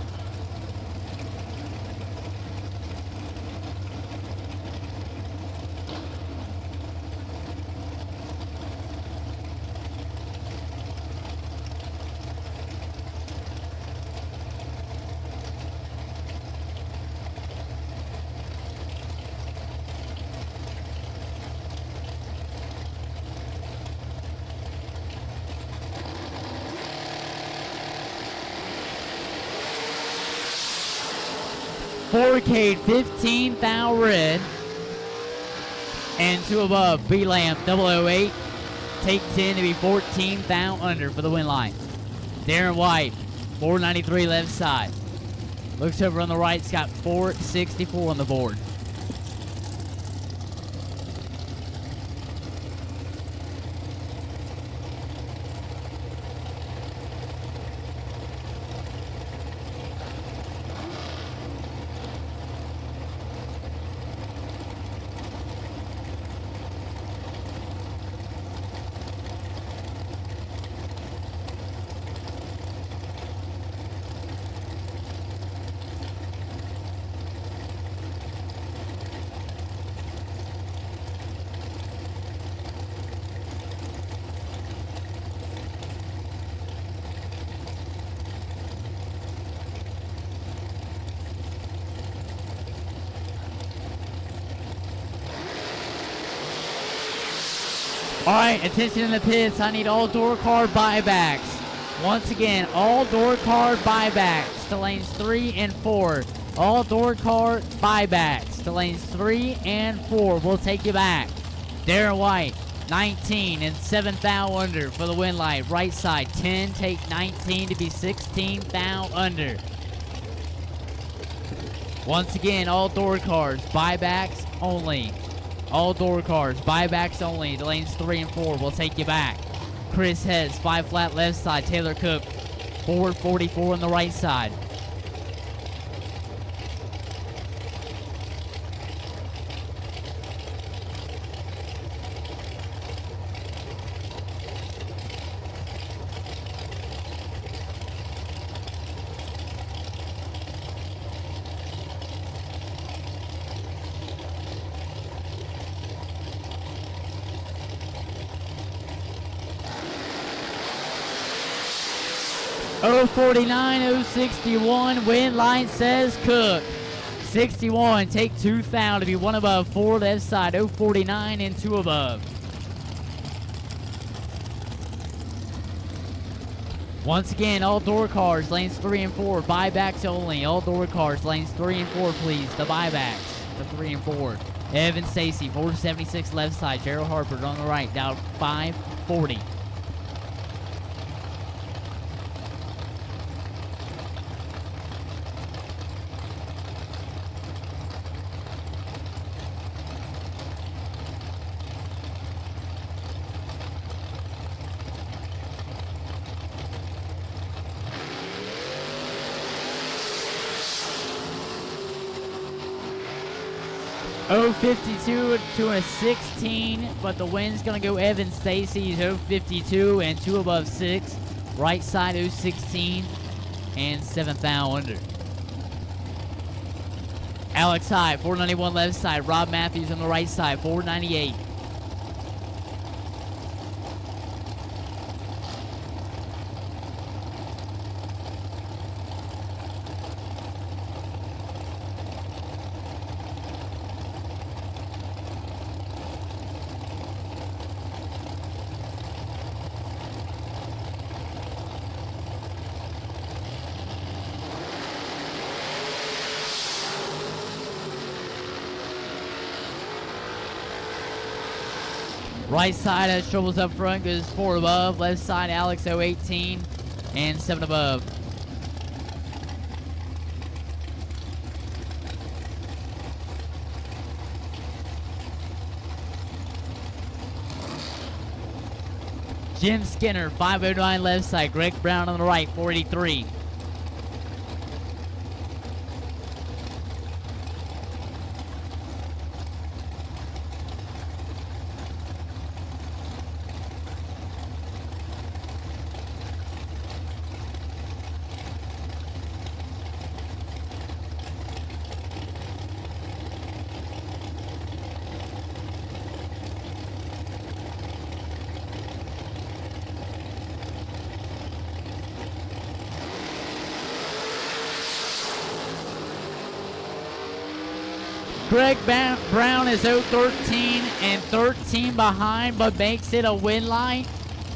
Fourcade, 15 thou red. And 2 above, B Lamp, 008. Take 10 to be 14 thou under for the win line. Darren White, 493 left side. Looks over on the right, it's got 464 on the board. All right, attention in the pits. I need all door card buybacks. Once again, all door card buybacks to lanes 3 and 4. All door card buybacks to lanes 3 and 4. We'll take you back. Darren White, 19 and 7 thou under for the win line. Right side, 10, take 19 to be 16 thou under. Once again, all door cards, buybacks only. All door cards, buybacks only. The lanes 3 and 4 will take you back. Chris Hes, 5 flat left side. Taylor Cook, 444 on the right side. .049, 061, win line says Cook. 61, take 2 thou to be 1 above, 4 left side, 049 and 2 above. Once again, all door cards, lanes 3 and 4, buybacks only. All door cards, lanes 3 and 4, please. The buybacks, the 3 and 4. Evan Stacy, 476 left side. Gerald Harper on the right, down 540. .052 to a 16, but the win's gonna go Evan Stacy. He's .052 and 2 above 6. Right side .016 and 7 thou under. Alex High, 491 left side. Rob Matthews on the right side, 498. Right side has troubles up front, goes 4 above. Left side, Alex 018 and 7 above. Jim Skinner, 509 left side. Greg Brown on the right, 483. Greg Brown is 0-13 and 13 behind, but makes it a win line.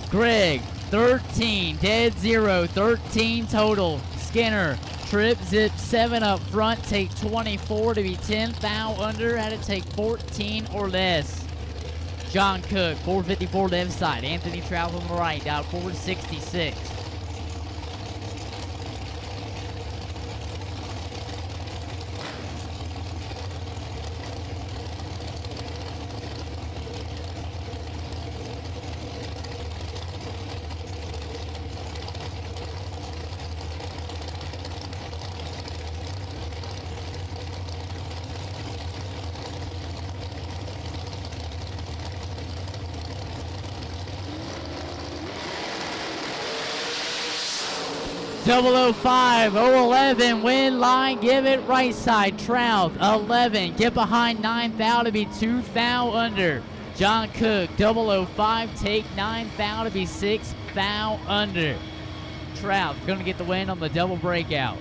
Greg, 13, dead 0, 13 total. Skinner, trip, zip, 7 up front, take 24 to be 10 thou under, had to take 14 or less. John Cook, 454 left side. Anthony Trout on the right, down 466. Double 05, 011, win line, give it right side. Trout, 11, get behind 9 thou to be 2 thou under. John Cook, 005, take 9 thou to be 6 thou under. Trout gonna get the win on the double breakout.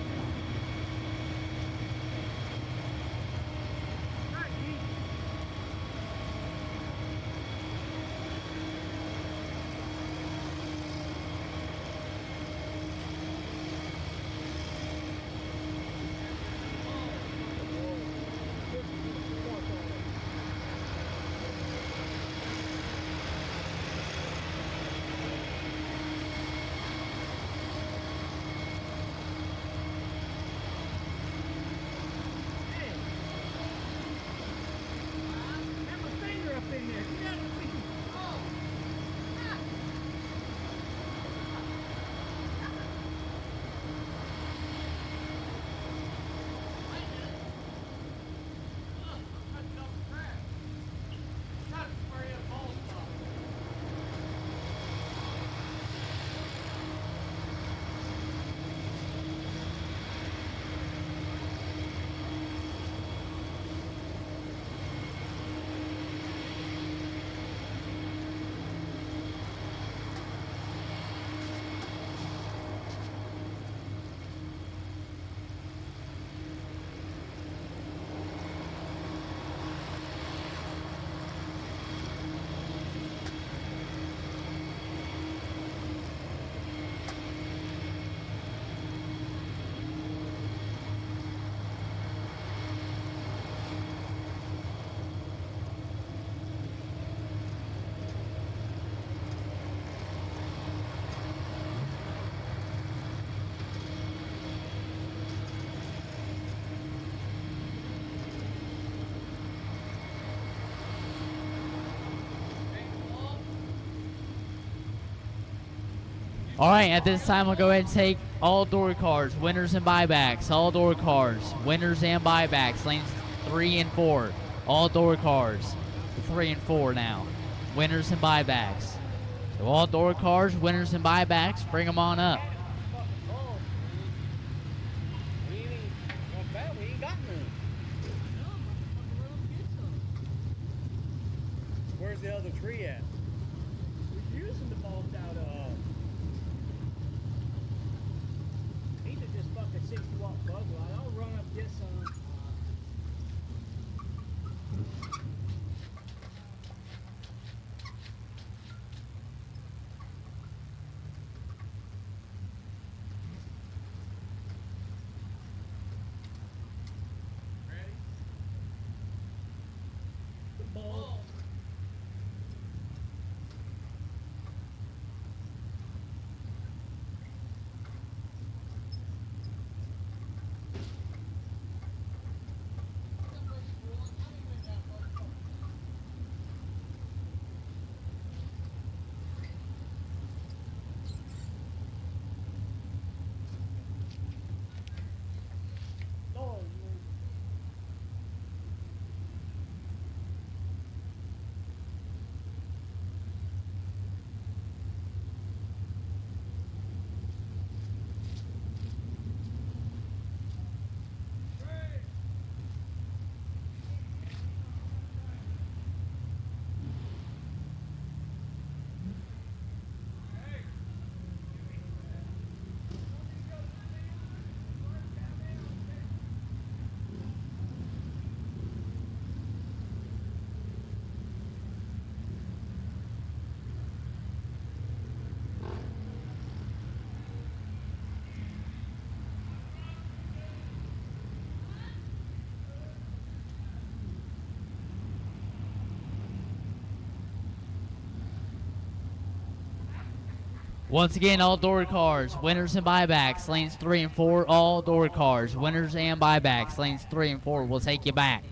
All right, at this time, we'll go ahead and take all door cards, winners and buybacks. All door cards, winners and buybacks. Lanes 3 and 4. All door cards, 3 and 4 now. Winners and buybacks. So all door cards, winners and buybacks. Bring them on up. We ain't got none. Where's the other tree at? We're using the bulbs out of. These are just fucking 60-watt bug light. I'll run up this on. Once again, all door cars, winners and buybacks, lanes 3 and 4, all door cars, winners and buybacks, lanes 3 and 4. We'll take you back.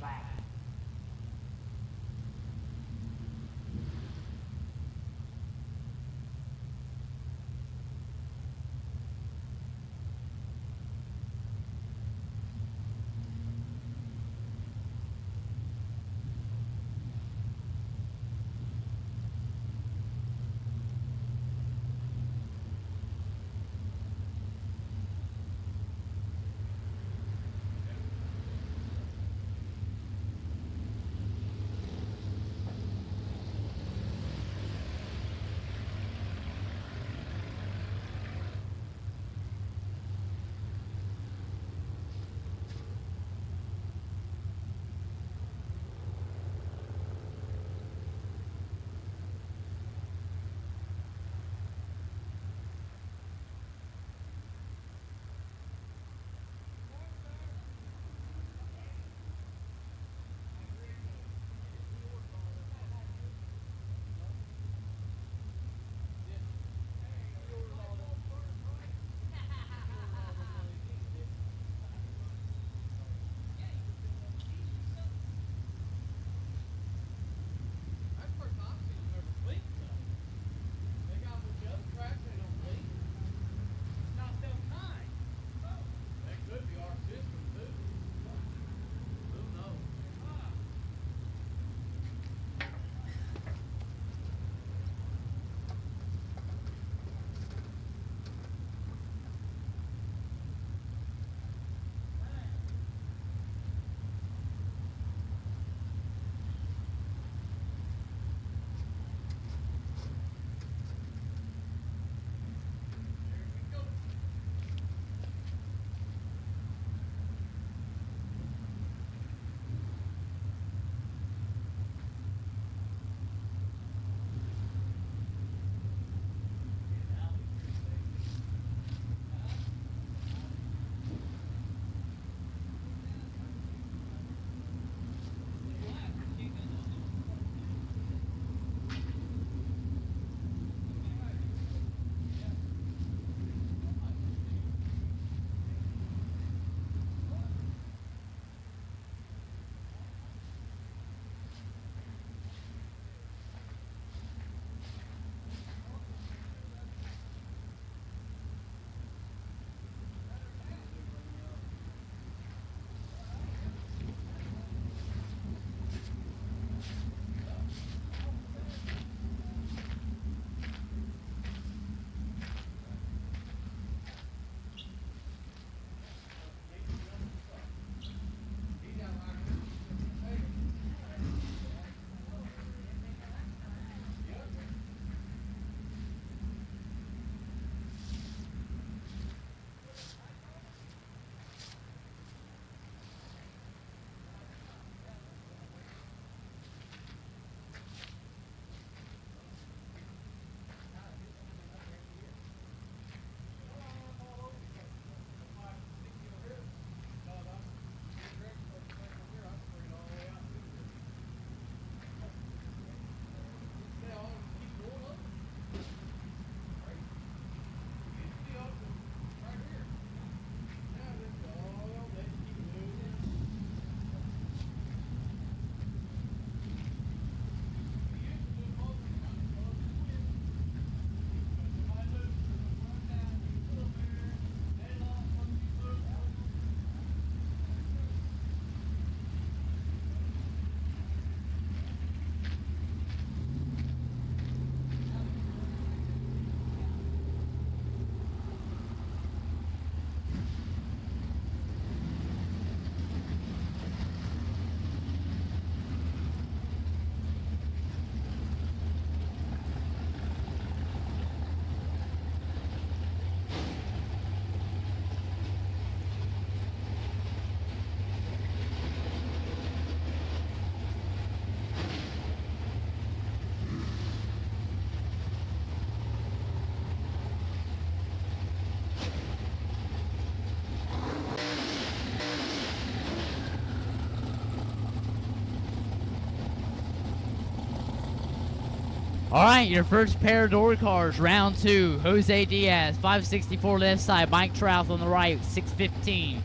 All right, your first pair of door cars, round 2. Jose Diaz, 564 left side. Mike Trouth on the right, 615.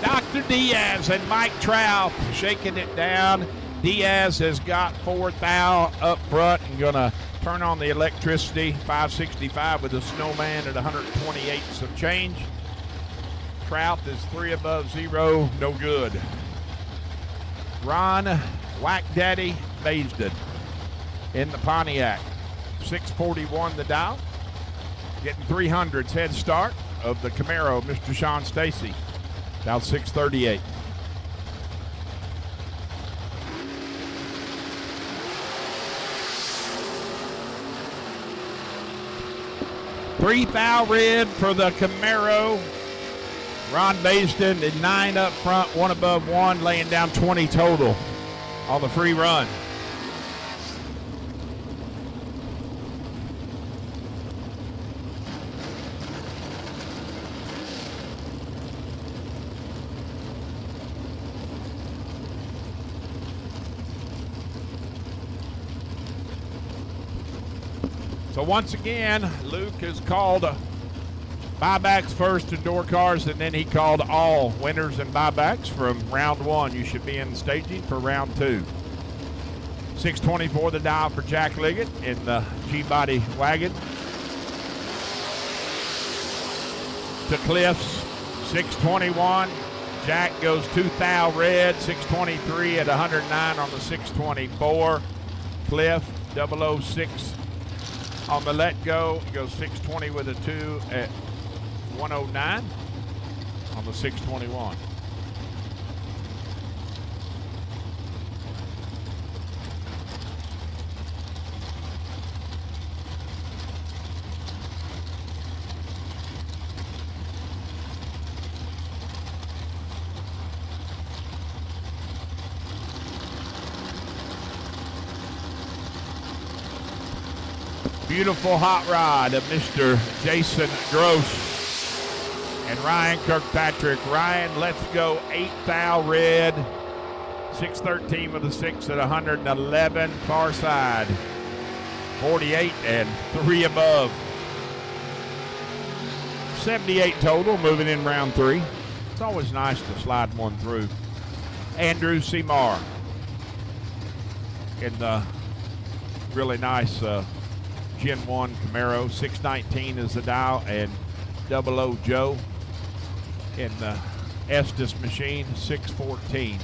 Dr. Diaz and Mike Trouth shaking it down. Diaz has got 4th thou up front and gonna turn on the electricity. 565 with a snowman at 128 of change. Trouth is 3 above 0, no good. Ron Whack Daddy Maisden in the Pontiac. 641 the dial. Getting 300s head start of the Camaro, Mr. Sean Stacy. Now 638. Three thou red for the Camaro. Ron Maisden at 9 up front, 1 above 1, laying down 20 total on the free run. So once again, Luke has called buybacks first and door cars, and then he called all winners and buybacks from round 1. You should be in the staging for round 2. 624 the dial for Jack Liggett in the G-Body wagon. To Cliff's 621. Jack goes 2 thou red, 623 at 109 on the 624. Cliff 006 on the let go. He goes 620 with a 2 at 109 on the 621. Beautiful hot rod of Mr. Jason Gross and Ryan Kirkpatrick. Ryan, let's go 8 thou red, 613 with a 6 at 111, far side, 48 and 3 above. 78 total, moving in round 3. It's always nice to slide one through. Andrew Seymour in the really nice Gen 1 Camaro. 619 is the dial, and 00 Joe in the Estes machine, 614.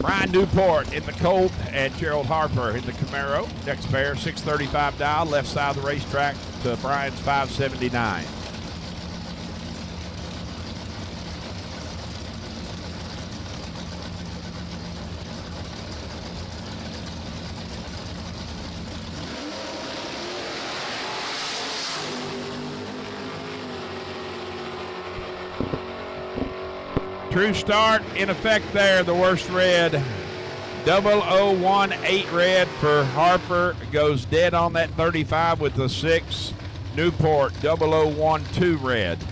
Brian Newport in the Colt and Gerald Harper in the Camaro. Next pair, 635 dial, left side of the racetrack to Brian's 579. True start in effect there, the worst red. 0018 red for Harper. Goes dead on that 35 with the 6. Newport 0012 red.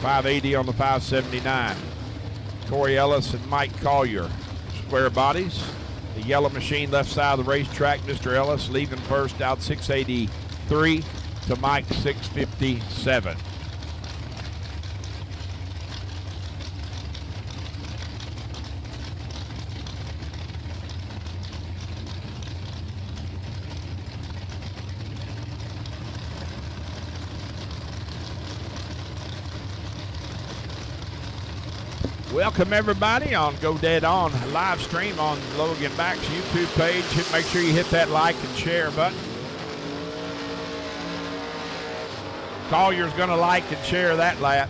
580 on the 579. Corey Ellis and Mike Collier. Square bodies. The yellow machine left side of the racetrack. Mr. Ellis leaving first out 683 to Mike 657. Welcome everybody on Go Dead On live stream on Logan Back's YouTube page. Make sure you hit that like and share button. Collier's going to like and share that lap.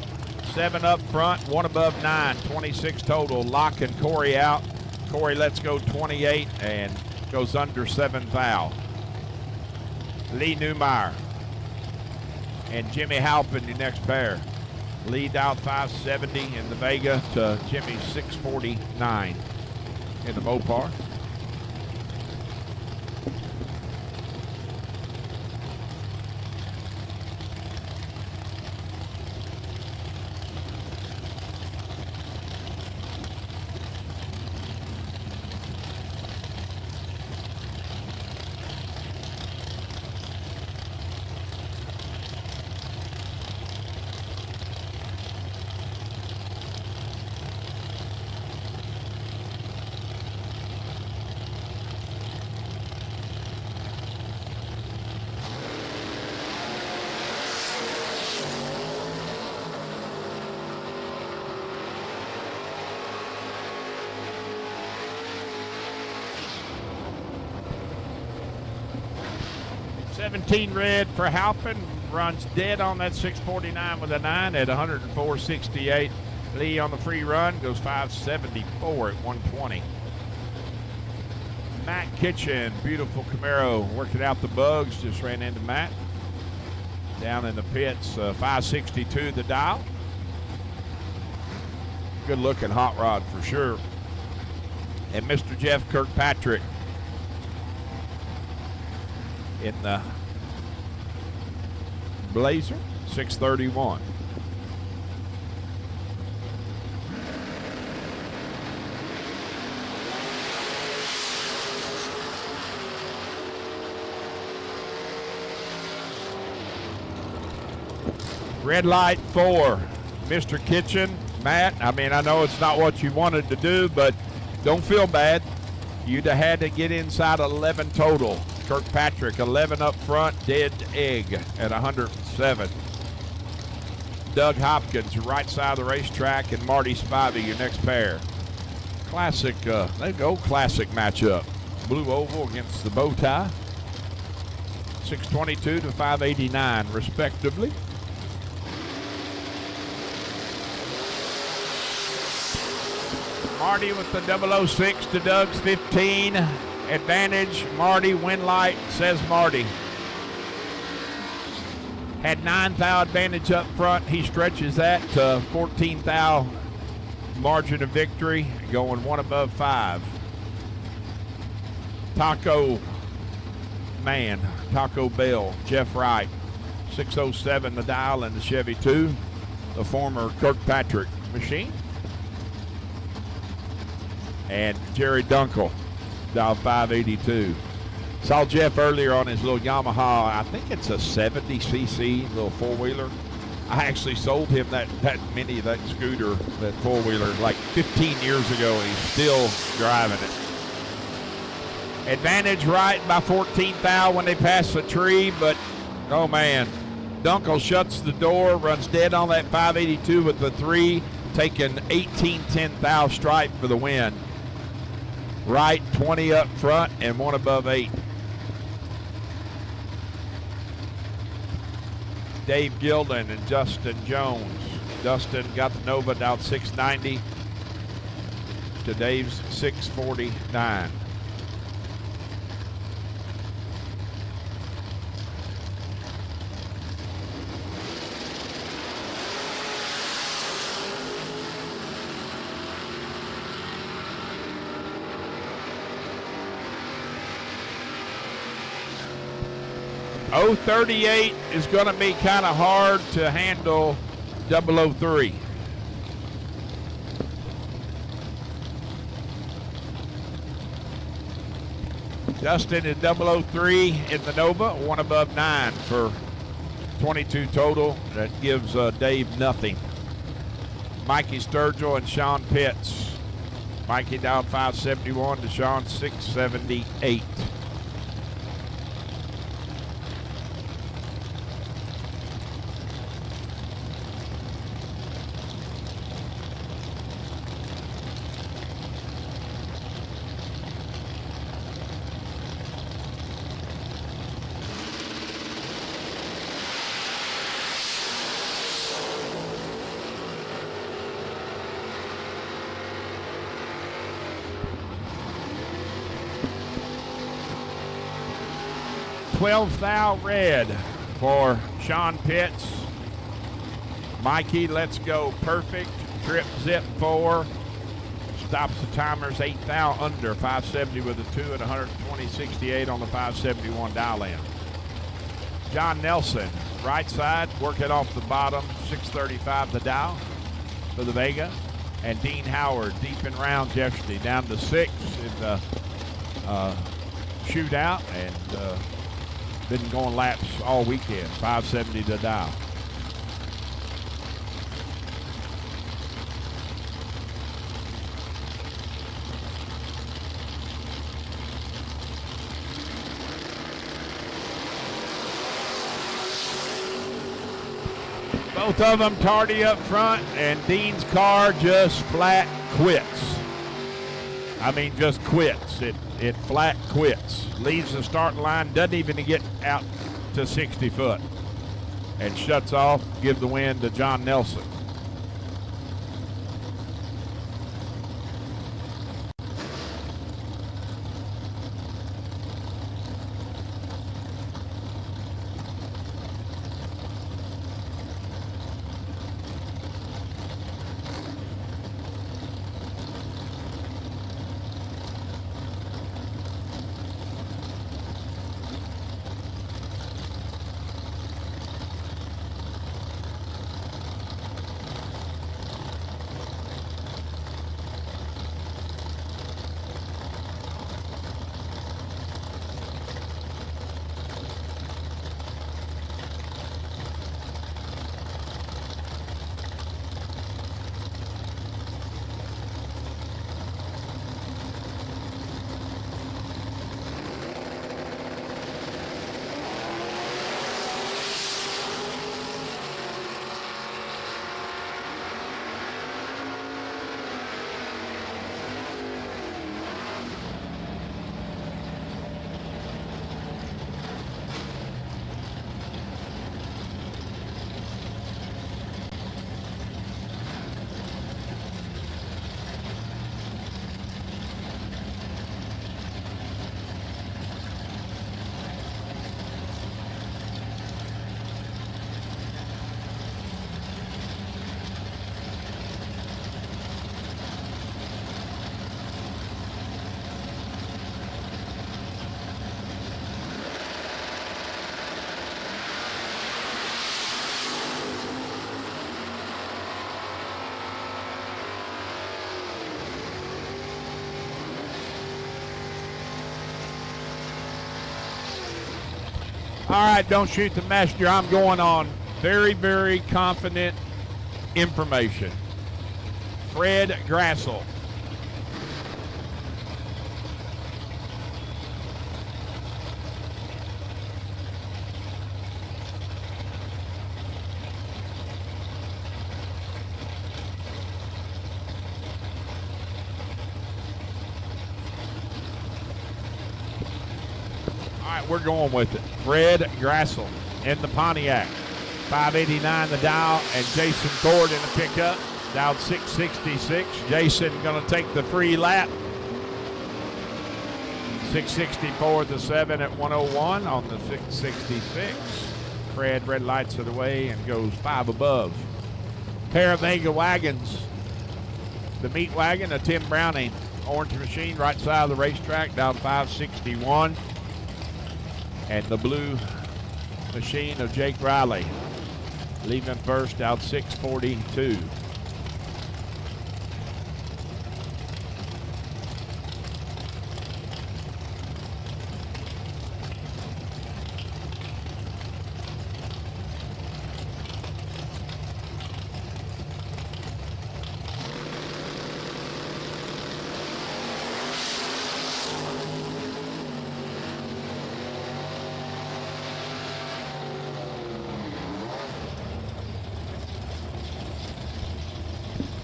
7 up front, 1 above 9, 26 total. Locking Corey out. Corey lets go 28 and goes under 7 thou. Lee Newmeyer and Jimmy Halpin, your next pair. Lead out 570 in the Vega to Jimmy 649 in the Mopar. Red for Halpin, runs dead on that 649 with a 9 at 104.68. Lee on the free run goes 574 at 120. Matt Kitchen, beautiful Camaro, working out the bugs, just ran into Matt. Down in the pits, 562 the dial. Good looking hot rod for sure. And Mr. Jeff Kirkpatrick in the Blazer, 631. Red light 4, Mr. Kitchen. Matt, I mean, I know it's not what you wanted to do, but don't feel bad. You'd have had to get inside 11 total. Kirkpatrick, 11 up front, dead egg at 107. Doug Hopkins, right side of the racetrack, and Marty Spivey, your next pair. Classic, they go classic matchup. Blue oval against the bow tie. 622 to 589, respectively. Marty with the 006 to Doug's 15. Advantage, Marty, win light, says Marty. Had 9 thou advantage up front. He stretches that to 14 thou margin of victory, going 1 above 5. Taco Man, Taco Bell, Jeff Wright, 607 the dial in the Chevy 2, the former Kirkpatrick machine. And Jerry Dunkel, dial 582. Saw Jeff earlier on his little Yamaha, I think it's a 70cc little four-wheeler. I actually sold him that mini, that scooter, that four-wheeler, like 15 years ago, and he's still driving it. Advantage right by 14 thou when they pass the tree, but, oh man, Dunkel shuts the door, runs dead on that 582 with the 3, taking 18-10 thou stripe for the win. Right, 20 up front and 1 above 8. Dave Gilden and Justin Jones. Dustin got the Nova down 690 to Dave's 649. 038 is going to be kind of hard to handle 003. Dustin is 003 in the Nova, one above 9 for 22 total. That gives Dave nothing. Mikey Sturgill and Sean Pitts. Mikey down 571 to Sean 678. $12,000 red for Sean Pitts. Mikey, let's go perfect. Trip zip 4. Stops the timers 8,000 under 570 with a 2 and 120.68 on the 571 dial in. John Nelson, right side, working off the bottom, 635 the dial for the Vega. And Dean Howard, deep in rounds yesterday, down to 6 in the shootout, and been going laps all weekend, 570 to dial. Both of them tardy up front, and Dean's car just flat quits. I mean, just quits. It flat quits. Leaves the starting line, doesn't even get out to 60 foot. And shuts off, give the win to John Nelson. All right, don't shoot the messenger. I'm going on very, very confident information. Fred Grassel. We're going with it. Fred Grassel in the Pontiac. 589 the dial, and Jason Ford in the pickup. Down 666. Jason going to take the free lap. 664 the 7 at 101 on the 666. Fred red lights of the way and goes 5 above. Pair of Vega wagons. The meat wagon, a Tim Browning orange machine, right side of the racetrack, down 561. And the blue machine of Jake Riley. Leaving first out 6:42.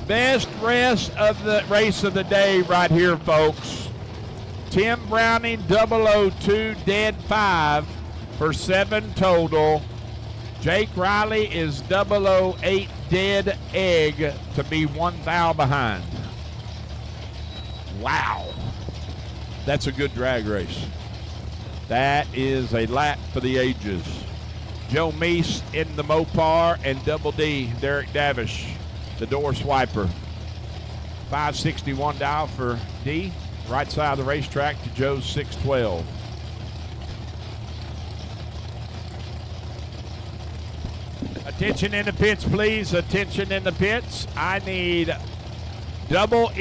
Best race of the day right here, folks. Tim Browning 002 dead 5 for 7 total. Jake Riley is 008 dead egg to be 1 thou behind. Wow. That's a good drag race. That is a lap for the ages. Joe Meese in the Mopar and Double D, Derek Davish, the door swiper. 561 dial for D. Right side of the racetrack to Joe's 612. Attention in the pits, please. Attention in the pits. I need buyback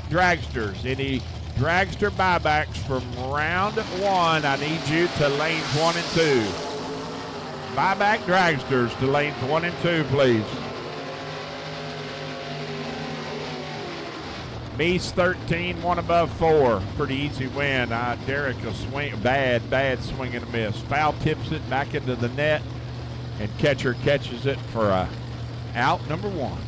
dragsters. Any dragster buybacks from round 1, I need you to lanes 1 and 2. Buyback dragsters to lanes 1 and 2, please. Meese 13, 1 above 4. Pretty easy win. Derek will swing, bad swing and a miss. Foul tips it back into the net, and catcher catches it for out number 1.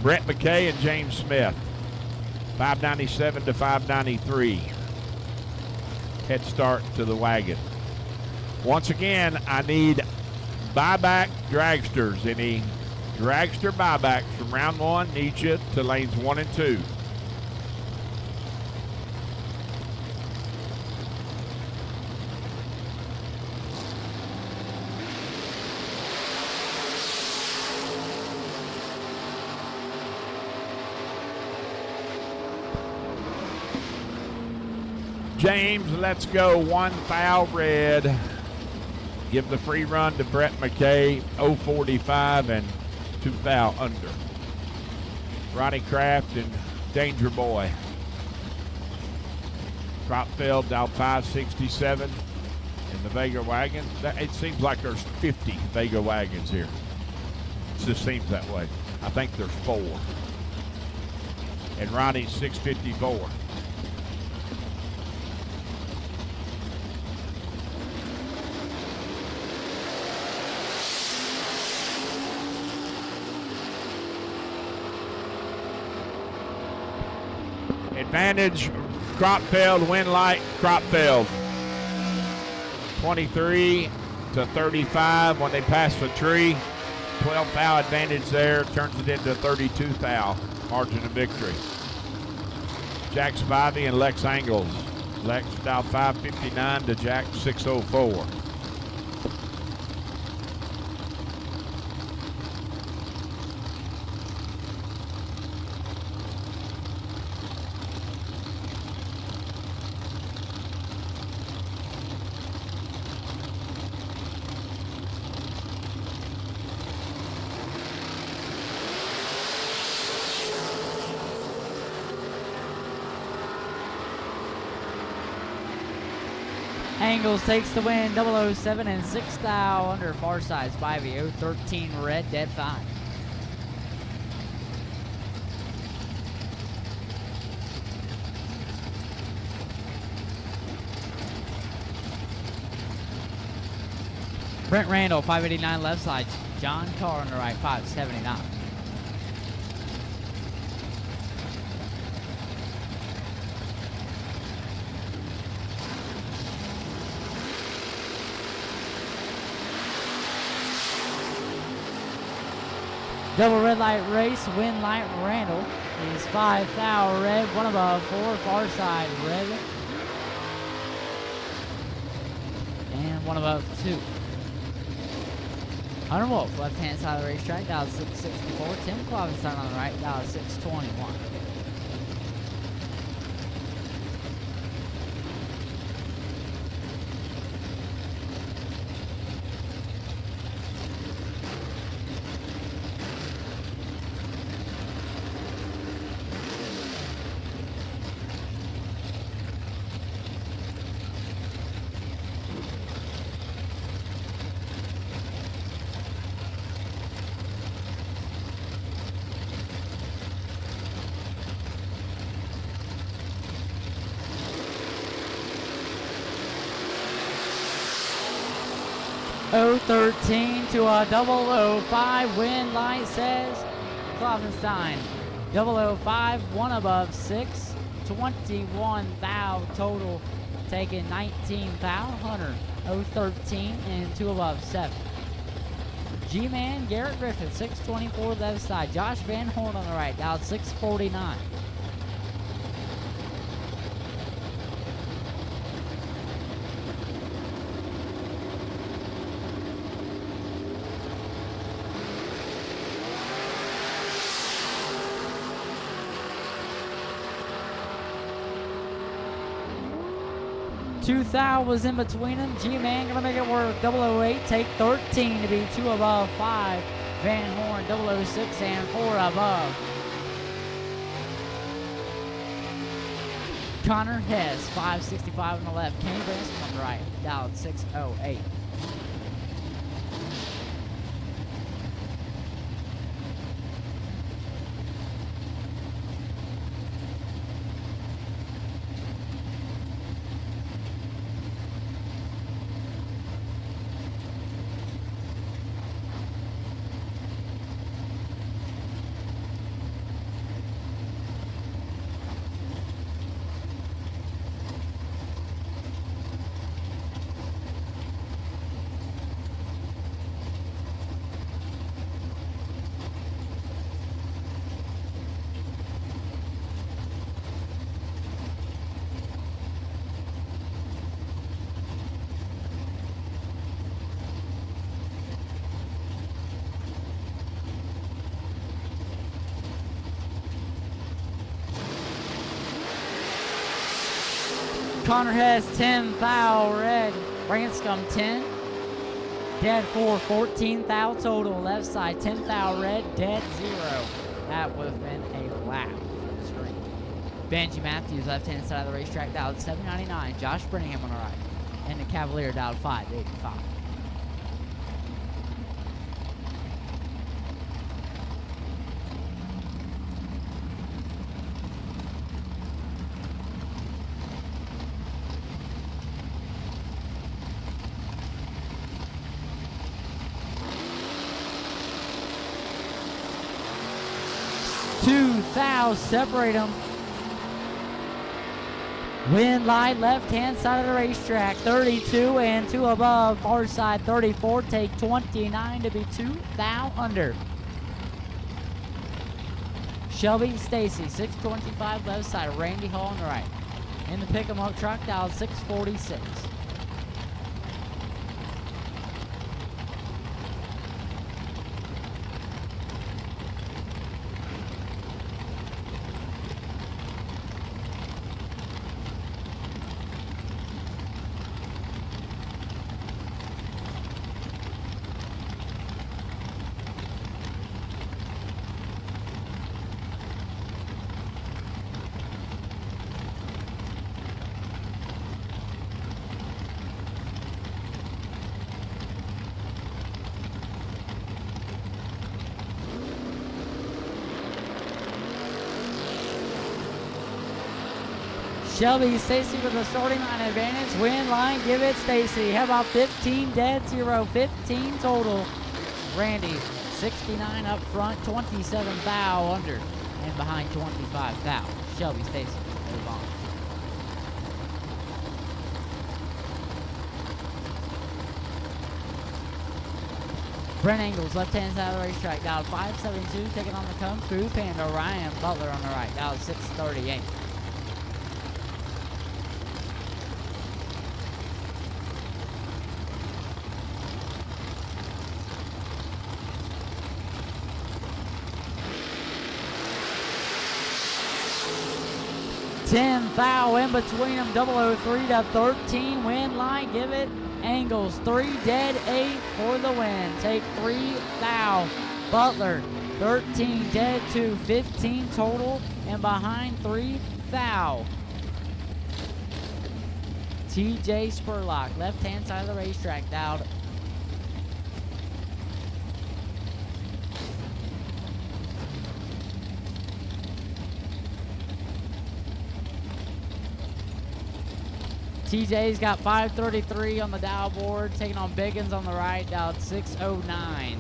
Brett McKay and James Smith. 597 to 593. Head start to the wagon. Once again, I need buyback dragsters. Any dragster buybacks from round 1, need you to lanes 1 and 2. James, let's go. 1 foul red. Give the free run to Brett McKay, 045 and 2 foul under. Ronnie Kraft and Danger Boy. Cropfield down 567 in the Vega wagon. It seems like there's 50 Vega wagons here. It just seems that way. I think there's 4. And Ronnie's 654. Advantage, Cropfield, win light, Cropfield. 23 to 35 when they pass the tree. 12 foul advantage there, turns it into 32 foul, margin of victory. Jack Spivey and Lex Angles. Lex dialed 559 to Jack 604. Angles takes the win, 007 and 6 thou under far side. Spivey, 013 red, dead 5. Brent Randall, 589 left side. John Carr on the right, 579. Double red light race, win light Randall is 5 thou red, 1 above 4, far side red, and 1 above 2. Hunter Wolf, left hand side of the racetrack, dial 664. Tim Clovenstein on the right, dial 621. 013 to a 005. Win light says Kloffenstein. 005, one above 6. 21 thou total. Taking 19 thou. Hunter 013 and 2 above 7. G-Man Garrett Griffith 624 left side. Josh Van Horn on the right. Down 649. Two thou was in between them. G-Man gonna make it work. 008 take 13 to be 2 above 5. Van Horn 006 and 4 above. Connor Hess 565 on the left. Kenny Benson on the right. Down 608. Connor Hess 10 thou red. Branscombe 10. Dead 4, 14 thou total. Left side 10 thou red. Dead 0. That would have been a lap for the screen. Benji Matthews left hand side of the racetrack down 799. Josh Brenningham on the right. And the Cavalier down 585. Thou separate them. Win light left hand side of the racetrack. 32 and 2 above. Far side 34. Take 29 to be 2 thou under. Shelby Stacy 625 left side. Randy Hall on the right. In the pick 'em up truck down 646. Shelby Stacy with the starting line advantage. Win line, give it Stacy. How about 15 dead, 0, 15 total. Randy, 69 up front, 27 thou under. And behind 25 thou. Shelby Stacy, move on. Brent Angles, left-hand side of the racetrack, down 572, taking on the Kung Fu Panda. Ryan Butler on the right, down 638. Ten thou in between them, 003 to 13. Win line, give it Angles. 3 dead, 8 for the win. Take 3 thou. Butler, 13 dead, 2, 15 total. And behind 3 thou. TJ Spurlock, left hand side of the racetrack, down. TJ's got 533 on the dial board, taking on Biggins on the right, dialed 609.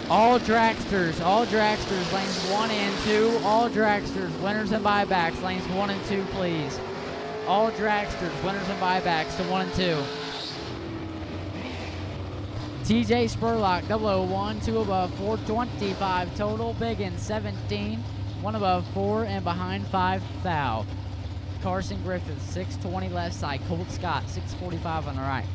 All dragsters, lanes 1 and 2. All dragsters, winners and buybacks, lanes 1 and 2, please. All dragsters, winners and buybacks to 1 and 2. TJ Spurlock, 001, 2 above 425 total. Biggins, 17, 1 above 4, and behind 5 thou. Carson Griffith, 620 left side. Colt Scott, 645 on the right.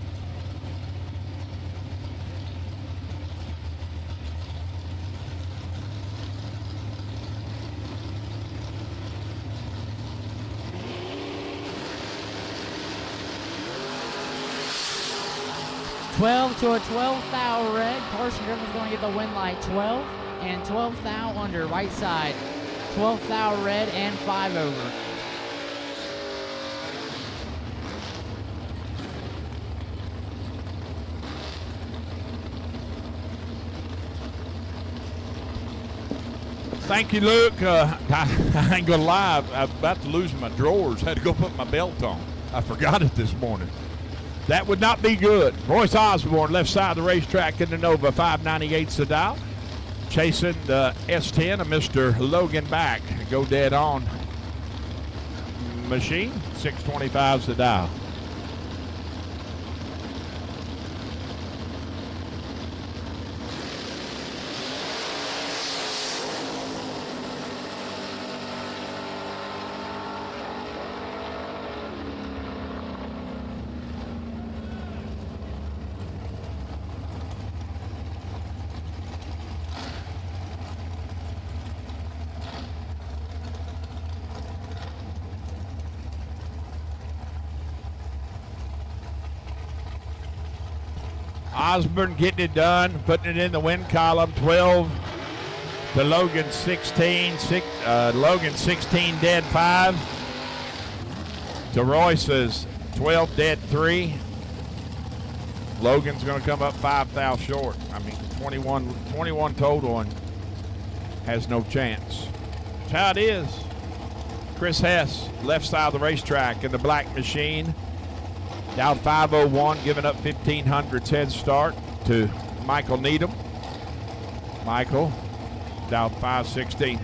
$12 to a 12 thou red. Carson Griffin's going to get the win light. 12 and 12 thou under right side. 12 thou red and 5 over. Thank you, Luke. I ain't gonna lie, I'm about to lose my drawers. Had to go put my belt on. I forgot it this morning. That would not be good. Royce Osborne, left side of the racetrack in the Nova, 598's the dial. Chasing the S10 of Mr. Logan Back. Go dead on machine, 625's the dial. Osborne getting it done, putting it in the win column. 12 to Logan 16. Logan 16 dead 5. To Royce's 12 dead 3. Logan's going to come up 5 thou short. I mean, 21 total and has no chance. That's how it is. Chris Hess, left side of the racetrack in the black machine. Down 501, giving up 1,500's head start to Michael Needham. Michael down 516.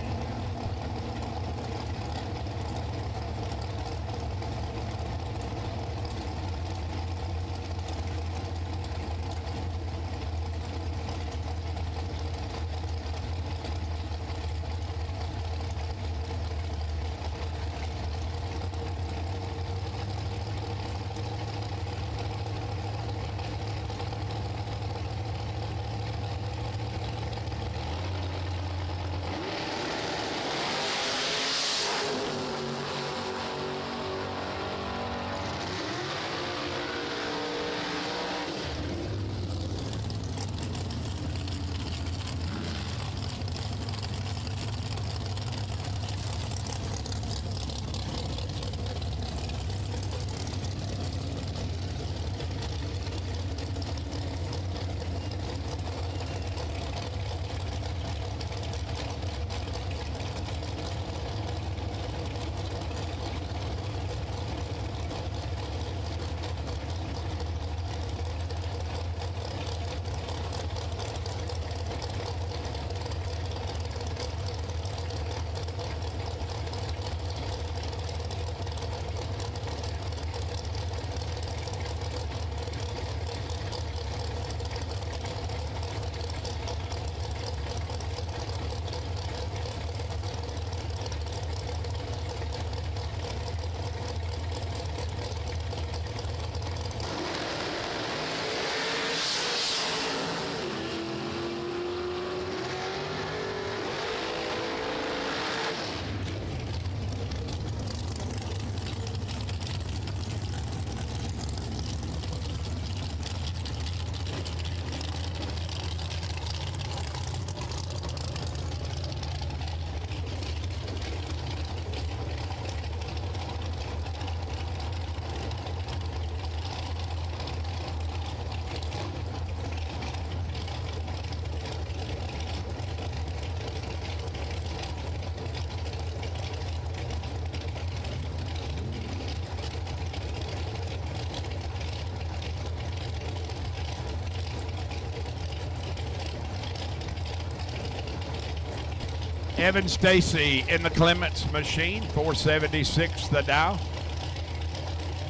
Evan Stacy in the Clements machine, 476 the Dow.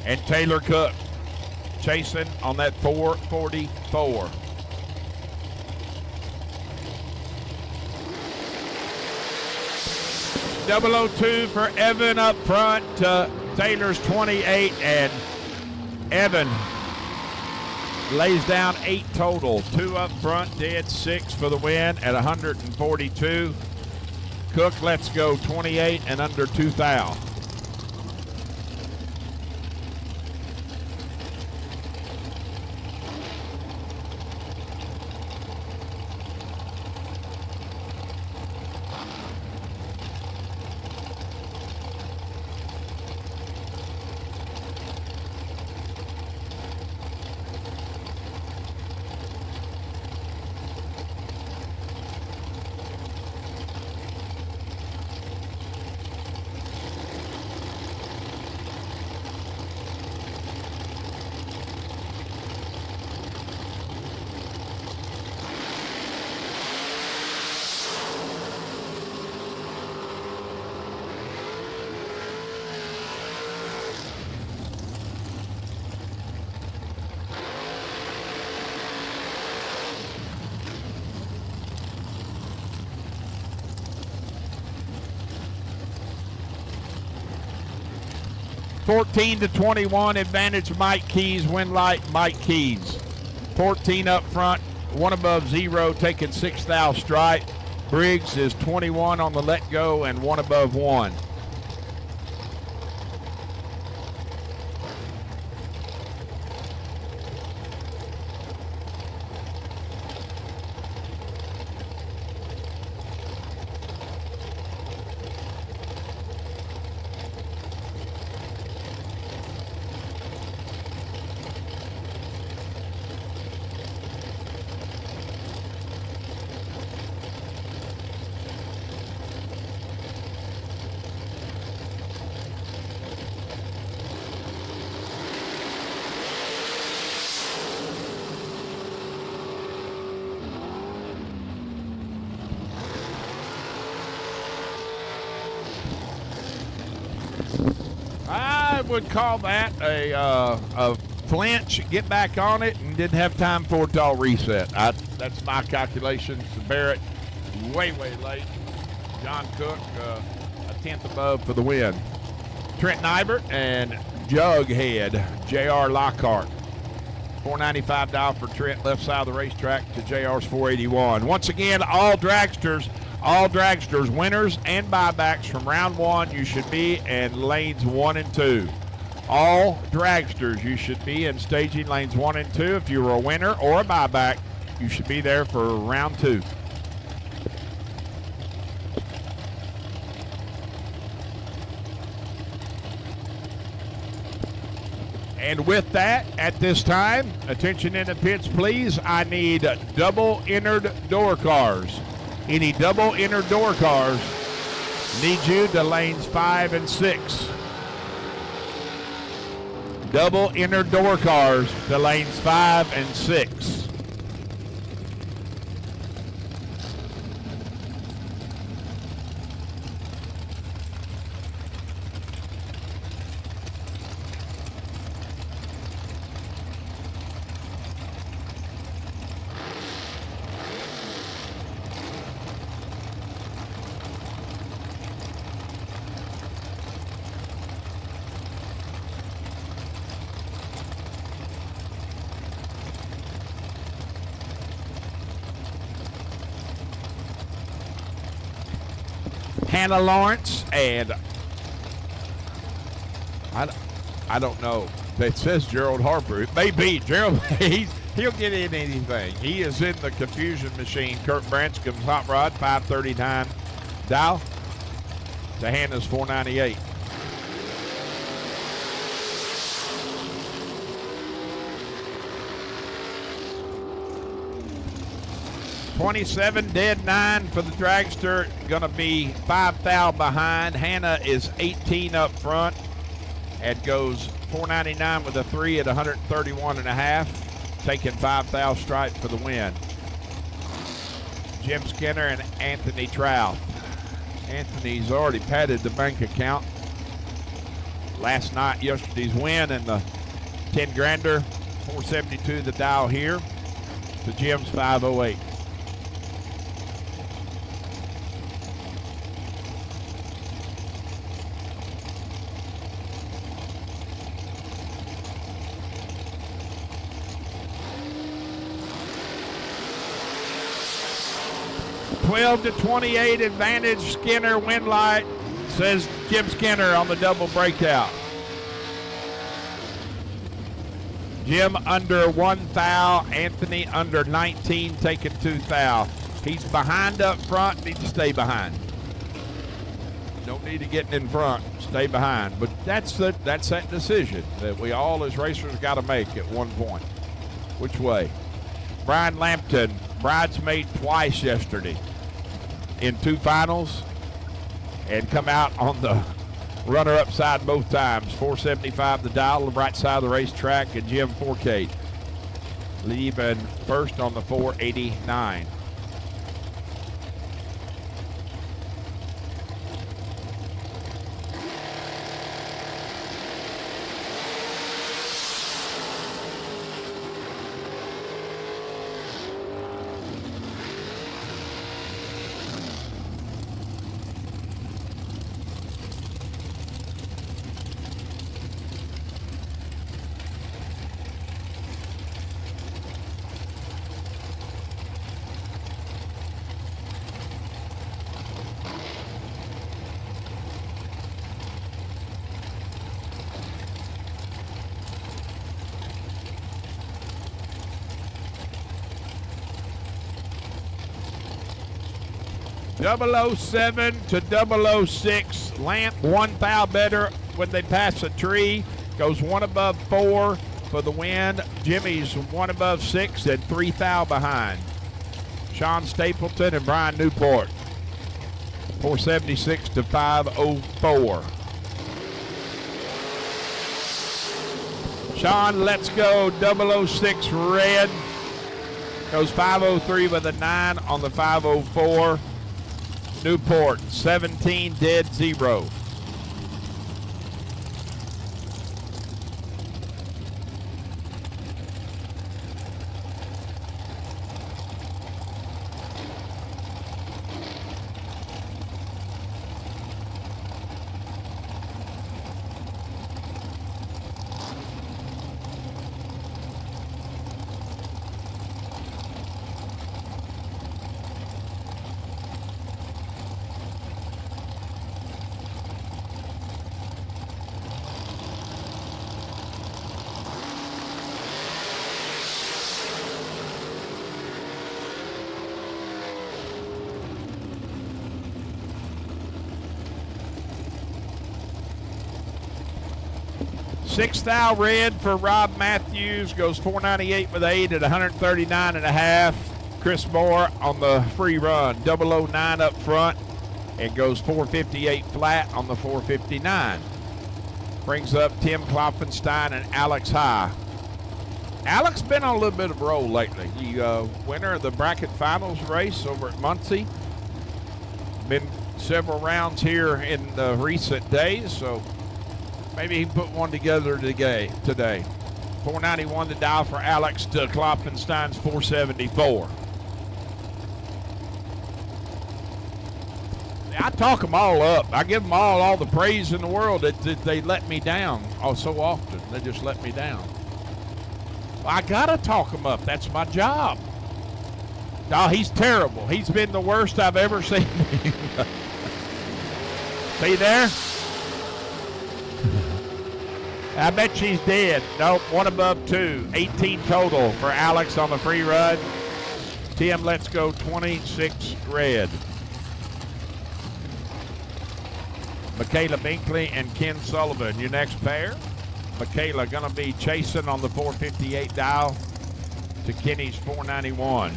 And Taylor Cook chasing on that 444. .002 for Evan up front. Taylor's 28, and Evan lays down 8 total. 2 up front, dead 6 for the win at 142. Cook lets go 28 and under 2 thou. (14-21) advantage Mike Keys, win light Mike Keys. 14 up front, 1 above 0, taking 6 thou strike. Briggs is 21 on the let go and 1 above 1. I would call that a flinch, get back on it, and didn't have time for it to all reset. That's my calculations. Barrett, way late. John Cook, a 10th above for the win. Trent Nybert and Jughead, J.R. Lockhart. 495 dial for Trent, left side of the racetrack to JR's 481. Once again, all dragsters, winners and buybacks from round 1, you should be in lanes 1 and 2. All dragsters, you should be in staging lanes 1 and 2. If you were a winner or a buyback, you should be there for round 2. And with that, at this time, attention in the pits, please. I need double entered door cars. Any double entered door cars, need you to lanes 5 and 6. Double entered door cars to lanes 5 and 6. Hannah Lawrence, and I don't know. It says Gerald Harper. It may be Gerald. He'll get in anything. He is in the confusion machine. Kurt Branscom's hot rod, 539 dial to Hannah's 498. $27 dead 9 for the dragster. Gonna be 5 thou behind. Hannah is 18 up front and goes 499 with a 3 at 131.5, taking 5 thou stripe for the win. Jim Skinner and Anthony Trout. Anthony's already padded the bank account. Last night, yesterday's win, and the 10 grander, 472 the dial here to Jim's 508. To 28 advantage. Skinner win light, says Jim Skinner on the double breakout. Jim under 1 thou, Anthony under 19, taking 2 thou. He's behind up front, needs to stay behind. Don't need to get in front, stay behind. But that's that decision that we all as racers got to make at one point. Which way? Brian Lampton, bridesmaid twice yesterday in 2 finals, and come out on the runner-up side both times. 475 the dial, the right side of the racetrack, and Jim 4K leaving first on the 489. .007 to 006. Lamp 1 thou better when they pass a tree. Goes 1 above 4 for the win. Jimmy's 1 above 6 and 3 thou behind. Sean Stapleton and Brian Newport. 476 to 504. Sean, let's go. 006 red. Goes 503 with a 9 on the 504. Newport, 17 dead 0. Six thou red for Rob Matthews, goes 498 with 8 at 139.5. Chris Moore on the free run, 009 up front, and goes 458 flat on the 459. Brings up Tim Klopfenstein and Alex High. Alex been on a little bit of a roll lately. He winner of the bracket finals race over at Muncie. Been several rounds here in the recent days, so maybe he put one together today. 491 to dial for Alex to Klopfenstein's 474. I talk them all up. I give them all the praise in the world that they let me down so often. They just let me down. Well, I got to talk them up. That's my job. No, he's terrible. He's been the worst I've ever seen him. See there? I bet she's dead. Nope, 1 above 2. 18 total for Alex on the free run. Tim, let's go 26 red. Michaela Binkley and Ken Sullivan, your next pair. Michaela gonna be chasing on the 458 dial to Kenny's 491.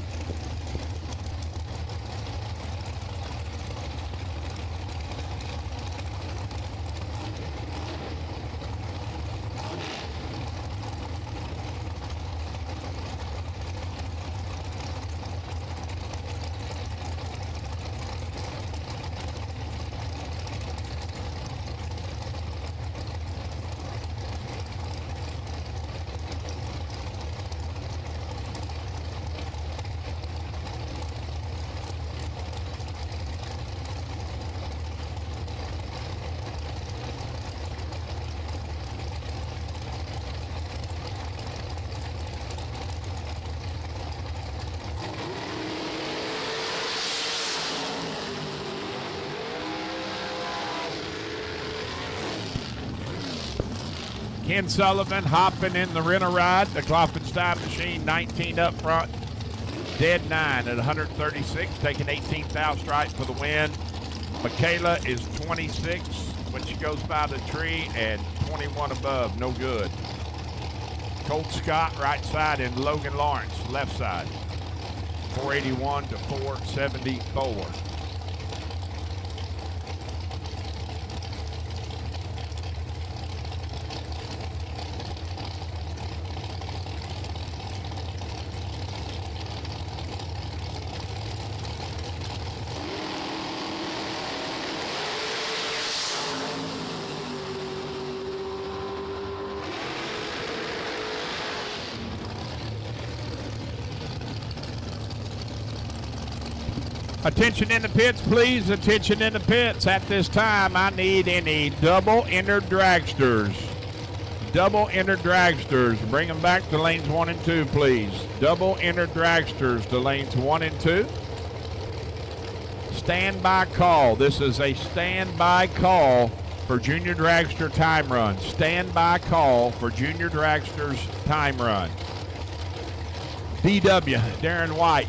Ken Sullivan hopping in the Renner ride. The Klopfenstein machine, 19 up front. Dead 9 at 136, taking 18th out stripe for the win. Michaela is 26 when she goes by the tree, and 21 above, no good. Colt Scott, right side, and Logan Lawrence, left side. 481 to 474. Attention in the pits, please. Attention in the pits. At this time, I need any double-entered dragsters. Double-entered dragsters. Bring them back to lanes 1 and 2, please. Double-entered dragsters to lanes 1 and 2. Standby call. This is a standby call for Junior Dragster time run. Standby call for Junior Dragster's time run. DW, Darren White.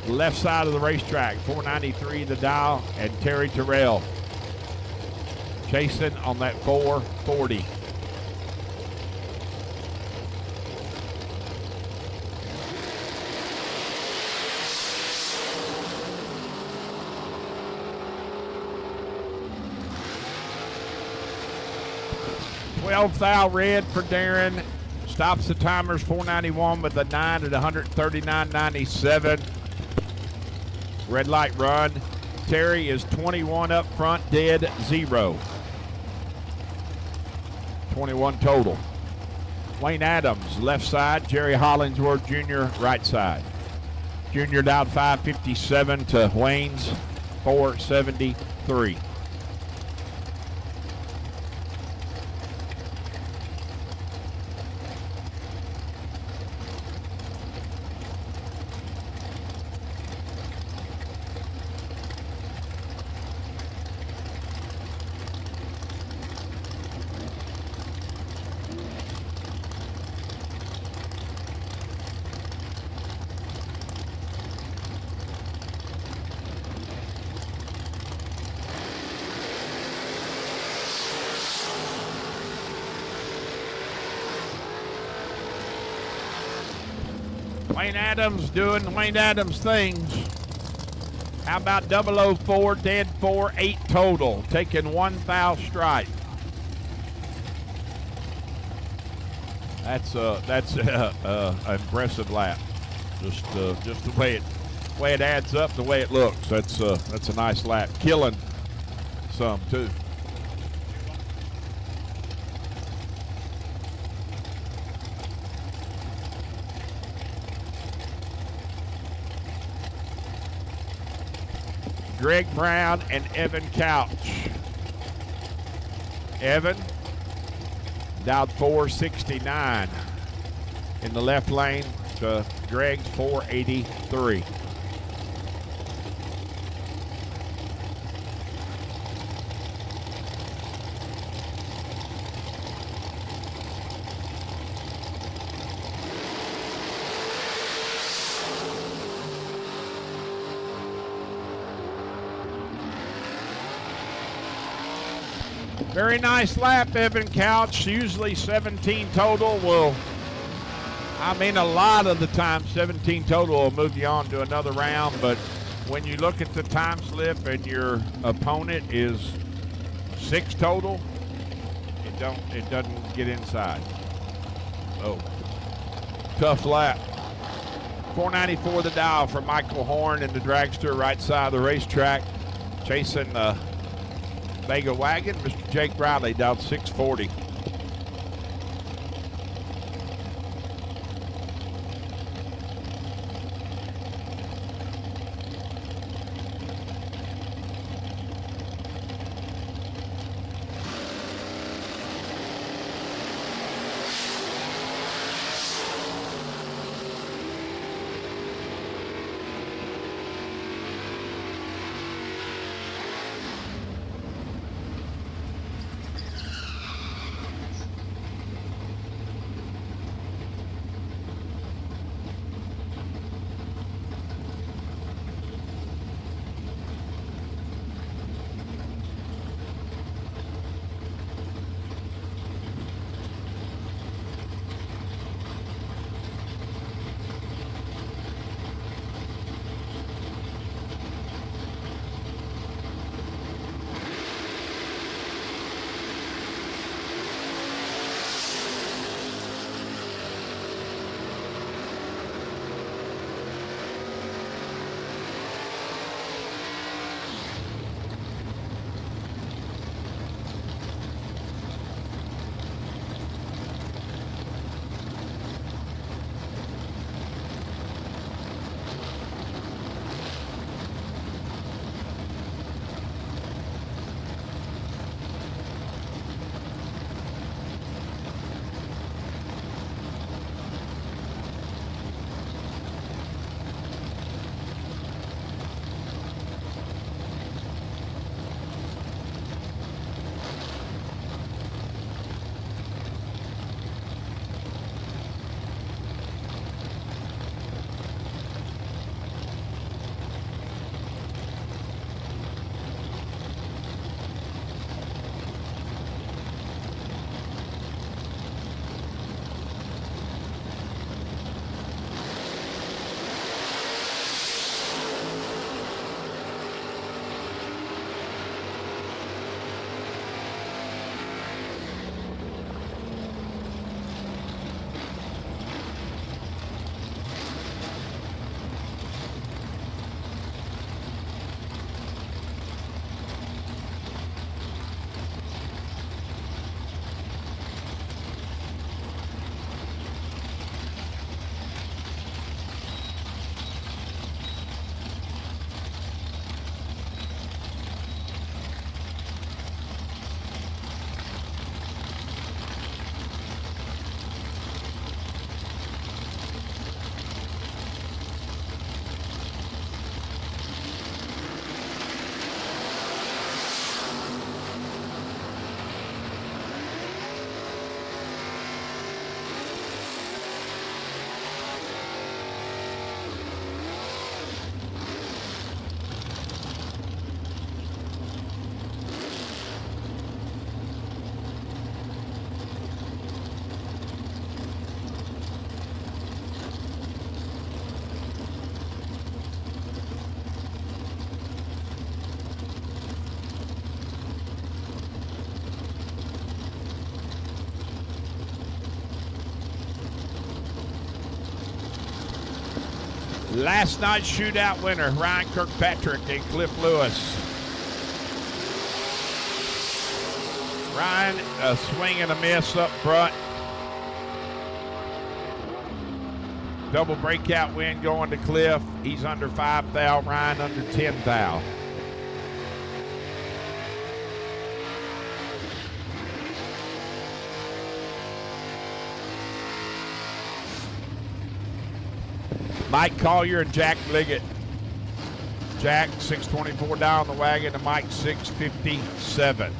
Left side of the racetrack, 493 the dial, and Terry Terrell chasing on that 440. $12,000 red for Darren. Stops the timers 491 with a 9 at 139.97. Red light run. Terry is 21 up front, dead 0. 21 total. Wayne Adams, left side. Jerry Hollingsworth Jr., right side. Junior down 557 to Wayne's 473. Wayne Adams doing Wayne Adams things. How about 004, dead 4, 8 total, taking 1 foul stripe. That's an impressive lap. Just the way it adds up, the way it looks. That's a nice lap. Killing some too. Greg Brown and Evan Couch. Evan dialed 469 in the left lane to Greg's 483. Very nice lap, Evan Couch. Usually 17 total will, a lot of the time 17 total will move you on to another round, but when you look at the time slip and your opponent is 6 total, it doesn't get inside. Oh, tough lap. 494 the dial for Michael Horn in the dragster, right side of the racetrack, chasing the Vega wagon. Mr. Jake Bradley down 640. Last night's shootout winner, Ryan Kirkpatrick and Cliff Lewis. Ryan, a swing and a miss up front. Double breakout win going to Cliff. He's under 5 thou. Ryan under 10 thou. Mike Collier and Jack Liggett. Jack 624 down the wagon to Mike 657.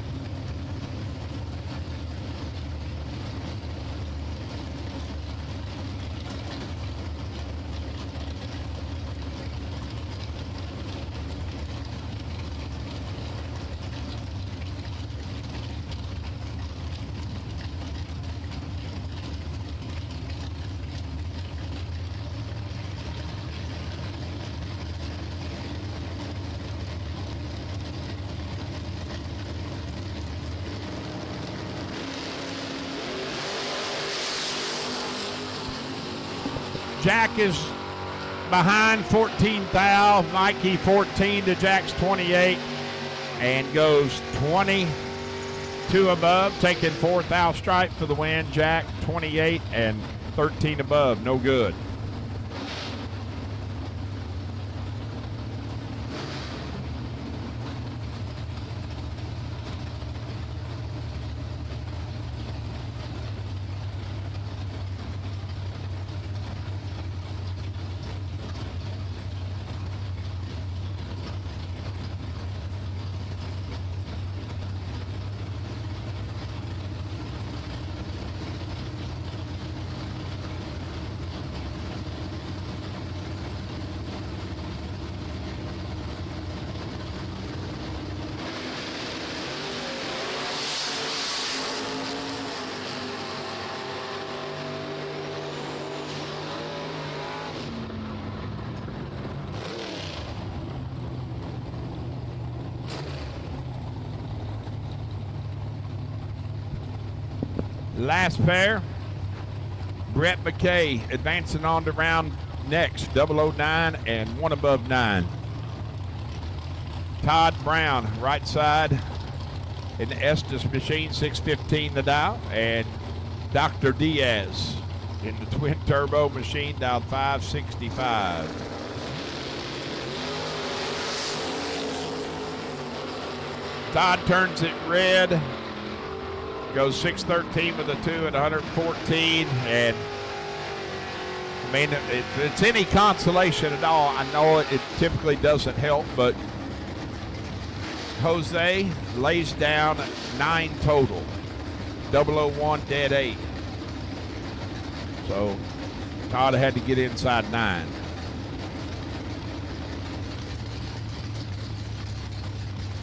Jack is behind 14 thou. Mikey 14 to Jack's 28 and goes 22 above, taking 4 thou stripe for the win. Jack 28 and 13 above, no good. Last pair, Brett McKay advancing on to round next, 009 and 1 above 9. Todd Brown, right side in the Estes machine, 615 the dial, and Dr. Diaz in the twin turbo machine, dial 565. Todd turns it red. Goes 613 with a 2 at 114, and I mean, if it's any consolation at all, I know it typically doesn't help, but Jose lays down 9 total, 001 dead 8. So Todd had to get inside 9.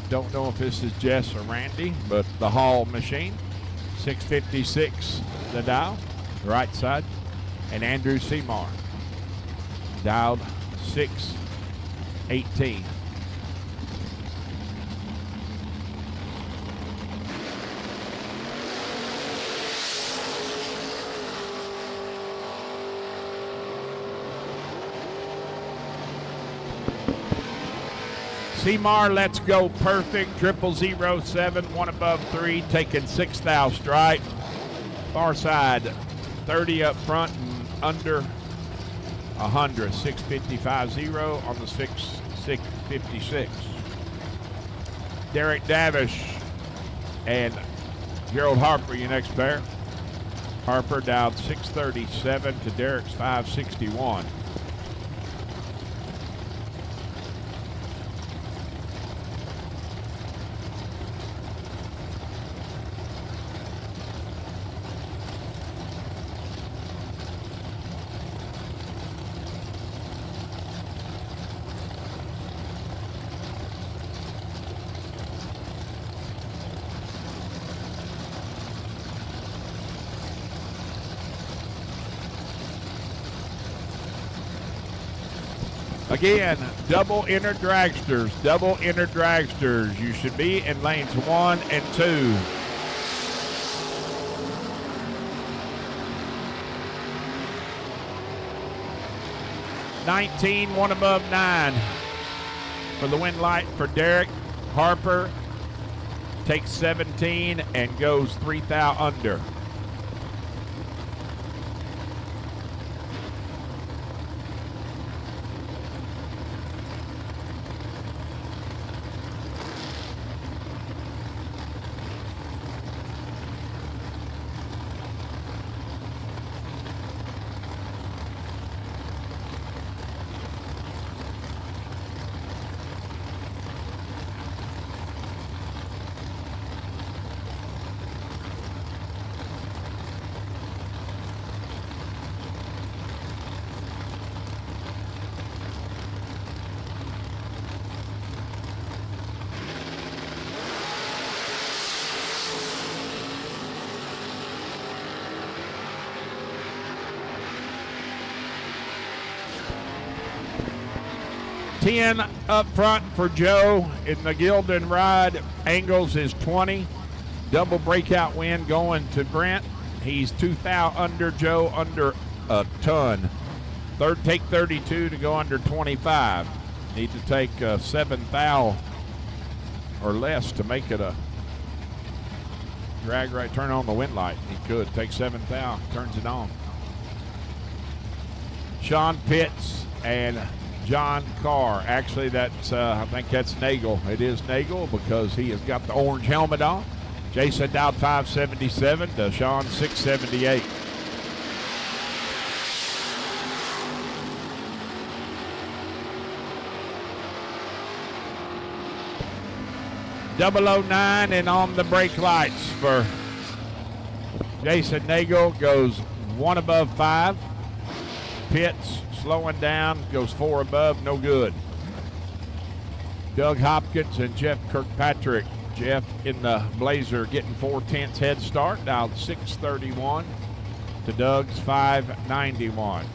Don't know if this is Jess or Randy, but the Hall machine. 656 the dial, right side, and Andrew Seymour dialed 618. Seymour, let's go perfect, 0007, 1 above 3, taking 6 thou stripe. Far side, 30 up front and under 100, 655.0 on the 656. Derek Davish and Gerald Harper, your next pair. Harper down 637 to Derek's 561. Again, double inner dragsters, double inner dragsters. You should be in lanes 1 and 2. 19, one above 9 for the win light for Derek. Harper takes 17 and goes 3 thou under. $10 up front for Joe in the Gildan ride. Angles is 20. Double breakout win going to Brent. He's 2 thou under. Joe under a ton. Take 32 to go under 25. Need to take 7 thou or less to make it a drag right. Turn on the wind light. He could take 7 thou. Turns it on. Sean Pitts and John Carr. Actually, that's I think that's Nagel. It is Nagel because he has got the orange helmet on. Jason Dowd 577 to Sean 678. .009 and on the brake lights for Jason Nagel goes 1 above 5. Pitts slowing down, goes 4 above, no good. Doug Hopkins and Jeff Kirkpatrick. Jeff in the Blazer getting 4/10 head start, dialed 631 to Doug's 591.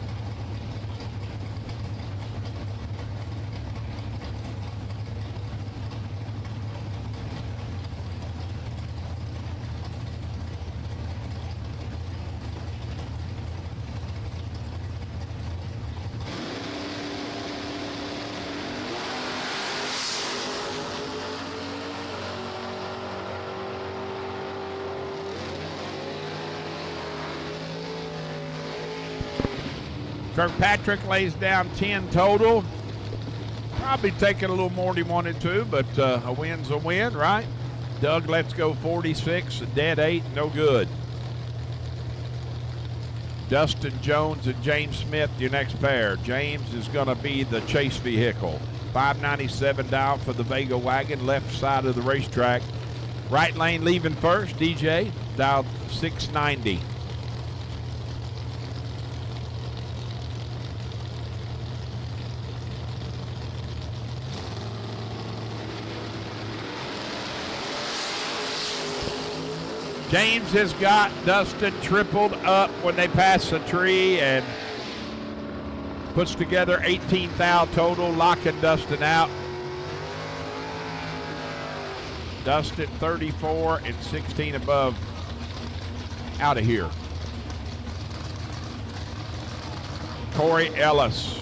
Kirkpatrick lays down 10 total. Probably taking a little more than he wanted to, but a win's a win, right? Doug lets go 46, a dead 8, no good. Dustin Jones and James Smith, your next pair. James is going to be the chase vehicle. 597 down for the Vega wagon, left side of the racetrack. Right lane leaving first, DJ, dialed 690. James has got Dustin tripled up when they pass the tree and puts together 18 thou total, locking Dustin out. Dustin 34 and 16 above, out of here. Corey Ellis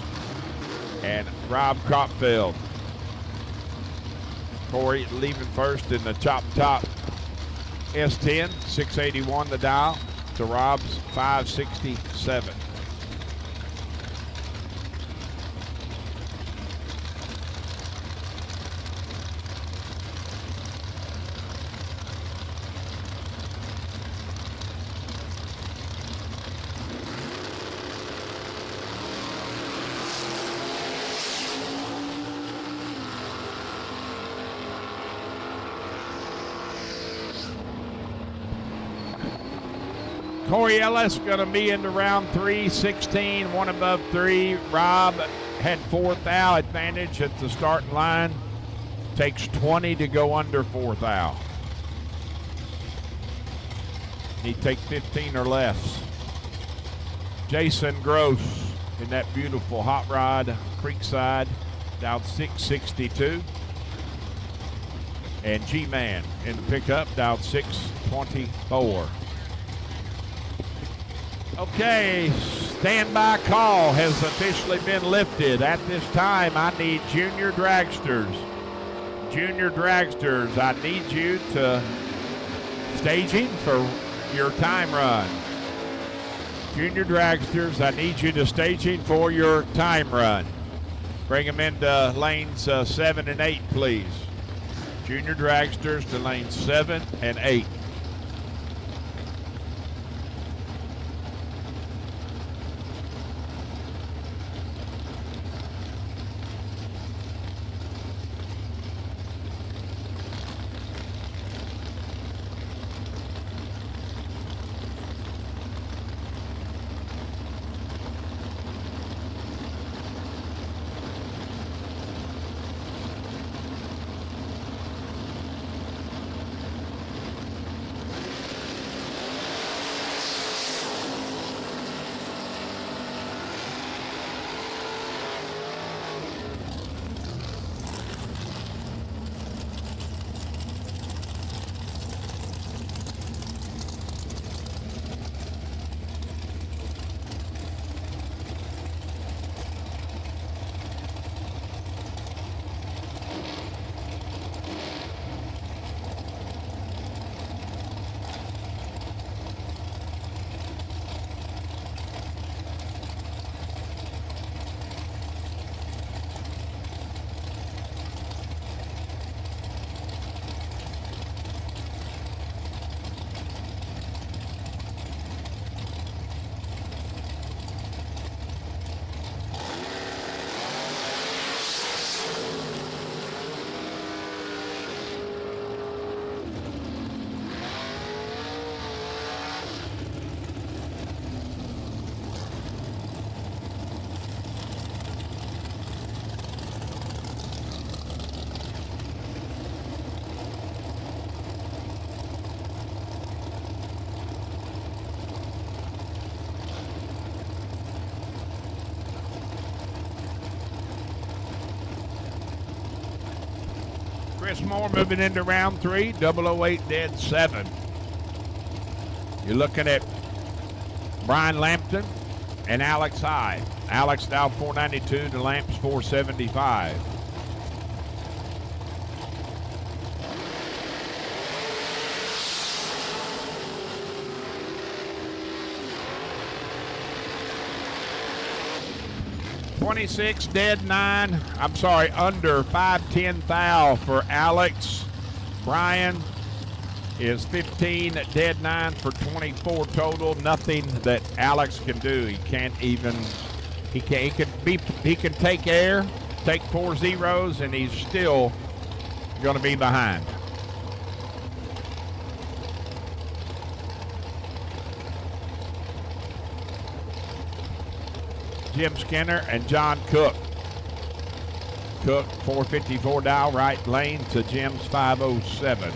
and Rob Cropfield. Corey leaving first in the top S10, 681 the dial to Rob's 567. Corey Ellis going to be into round 3, 16, 1 above 3. Rob had 4 thou advantage at the starting line. Takes 20 to go under 4 thou. He'd take 15 or less. Jason Gross in that beautiful hot rod Creekside, down 662. And G-Man in the pickup, down 624. Okay, standby call has officially been lifted. At this time, I need junior dragsters. Junior dragsters, I need you to staging for your time run. Junior dragsters, I need you to staging for your time run. Bring them into lanes 7 and 8, please. Junior dragsters to lanes 7 and 8. Chris Moore moving into round 3, 008 dead 7. You're looking at Brian Lampton and Alex Hyde. Alex down 492 to Lamps 475. .26 dead 9. I'm sorry, under 510 thou for Alex. Brian is 15 dead 9 for 24 total. Nothing that Alex can do. He can't even. He can take air, take 4 zeros, and he's still going to be behind. Jim Skinner and John Cook. Cook 454 dial right lane to Jim's 507.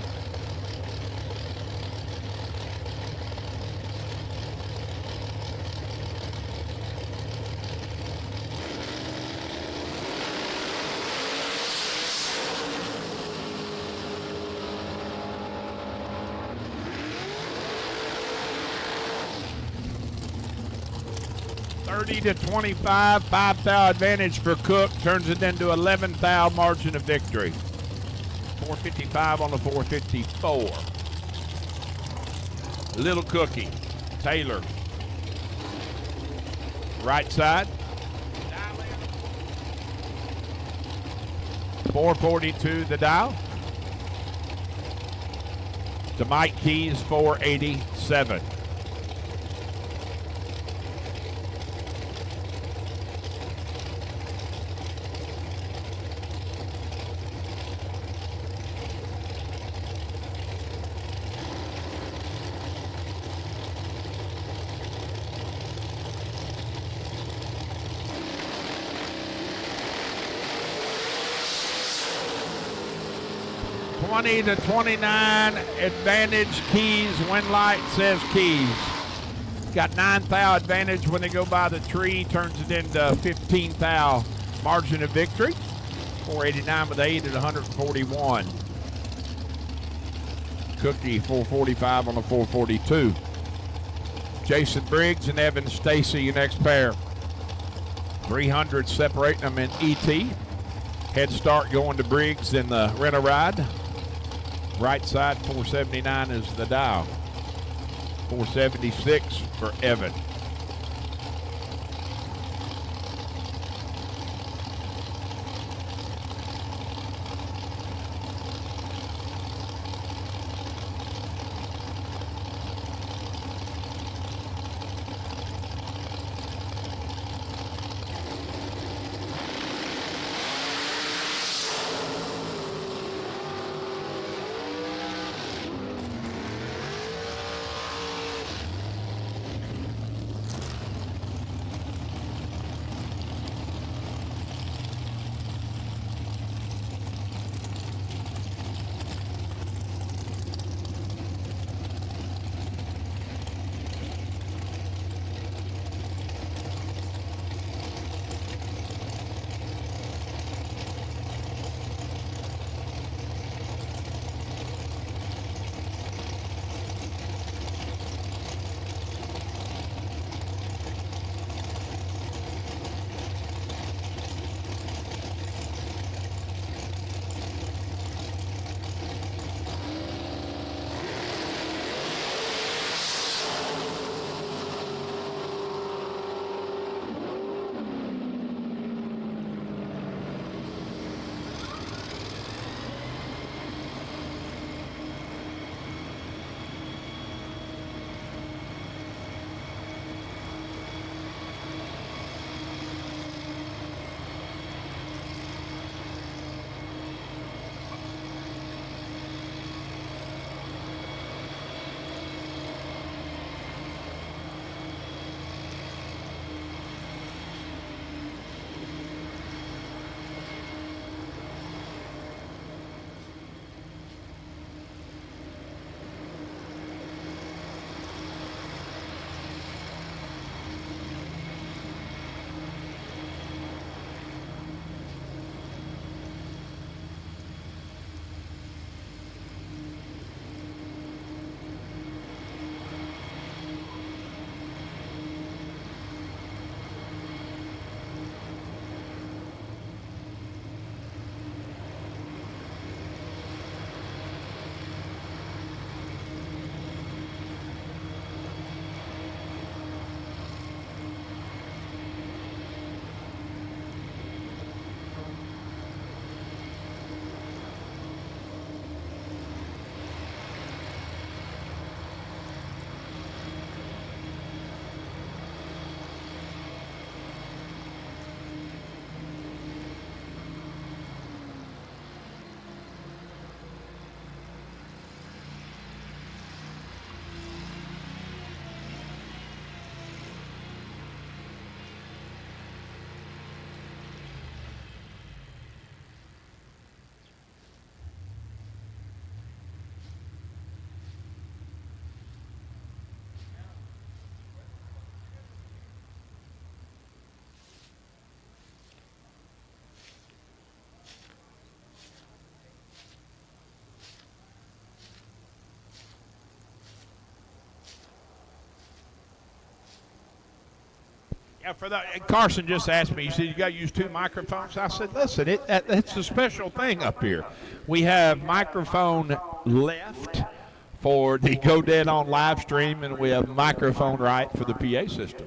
To 25, 5 thou advantage for Cook, turns it into 11 thou margin of victory. 455 on the 454. Little Cookie, Taylor. Right side. 442 the dial. To Mike Keys, 487. To 29 advantage Keys. Win light says Keys. Got 9 thou advantage when they go by the tree. Turns it into 15 thou margin of victory. 489 with 8 at 141. Cookie 445 on the 442. Jason Briggs and Evan Stacy, your next pair. 300 separating them in ET. Head start going to Briggs in the rent-a-ride. Right side, 479 is the dial. 476 for Evan. Yeah, for that, Carson just asked me, he said, you got to use 2 microphones? I said, listen, it's a special thing up here. We have microphone left for the Go Dead on live stream, and we have microphone right for the PA system.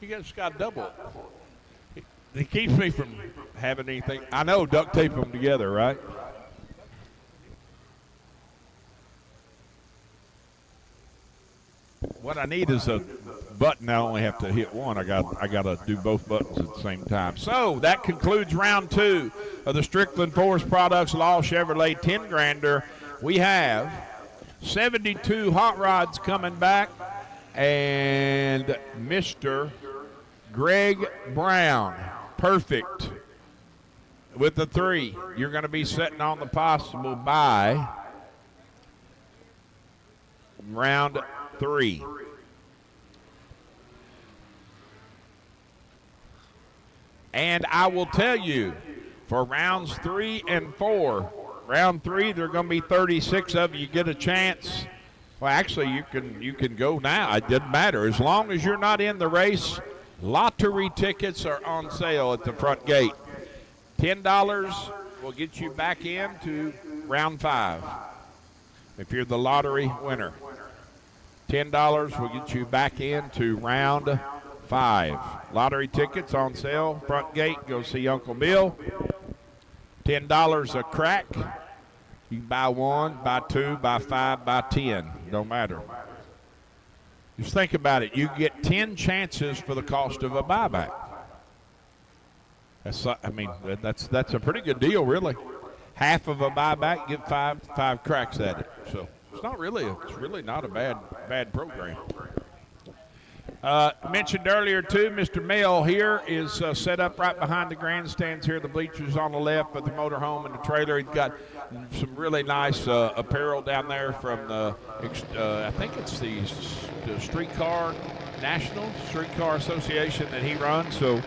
You guys got double. It keeps me from having anything. I know, duct tape them together, right? What I need is a button. I only have to hit one. I got to do both buttons at the same time. So that concludes round 2 of the Strickland Forest Products Law Chevrolet 10 grander. We have 72 hot rods coming back, and Mr. Greg Brown, perfect with the 3. You're going to be sitting on the possible buy round 3. And I will tell you, for rounds 3 and 4, round 3, there are going to be 36 of you get a chance. Well, actually, you can go now. It doesn't matter. As long as you're not in the race, lottery tickets are on sale at the front gate. $10 will get you back into round 5 if you're the lottery winner. $10 will get you back into round 5. Lottery tickets on sale, front gate. Go see Uncle Bill. $10 a crack. You can buy 1, buy 2, buy 5, buy 10. Don't matter. Just think about it. You get 10 chances for the cost of a buyback. That's a pretty good deal, really. Half of a buyback, get five cracks at it. So it's really not a bad program. Mentioned earlier too, Mr. Mail here is set up right behind the grandstands here. The bleachers on the left, but the motorhome and the trailer. He's got some really nice apparel down there from the I think it's the National Streetcar Association that he runs. So.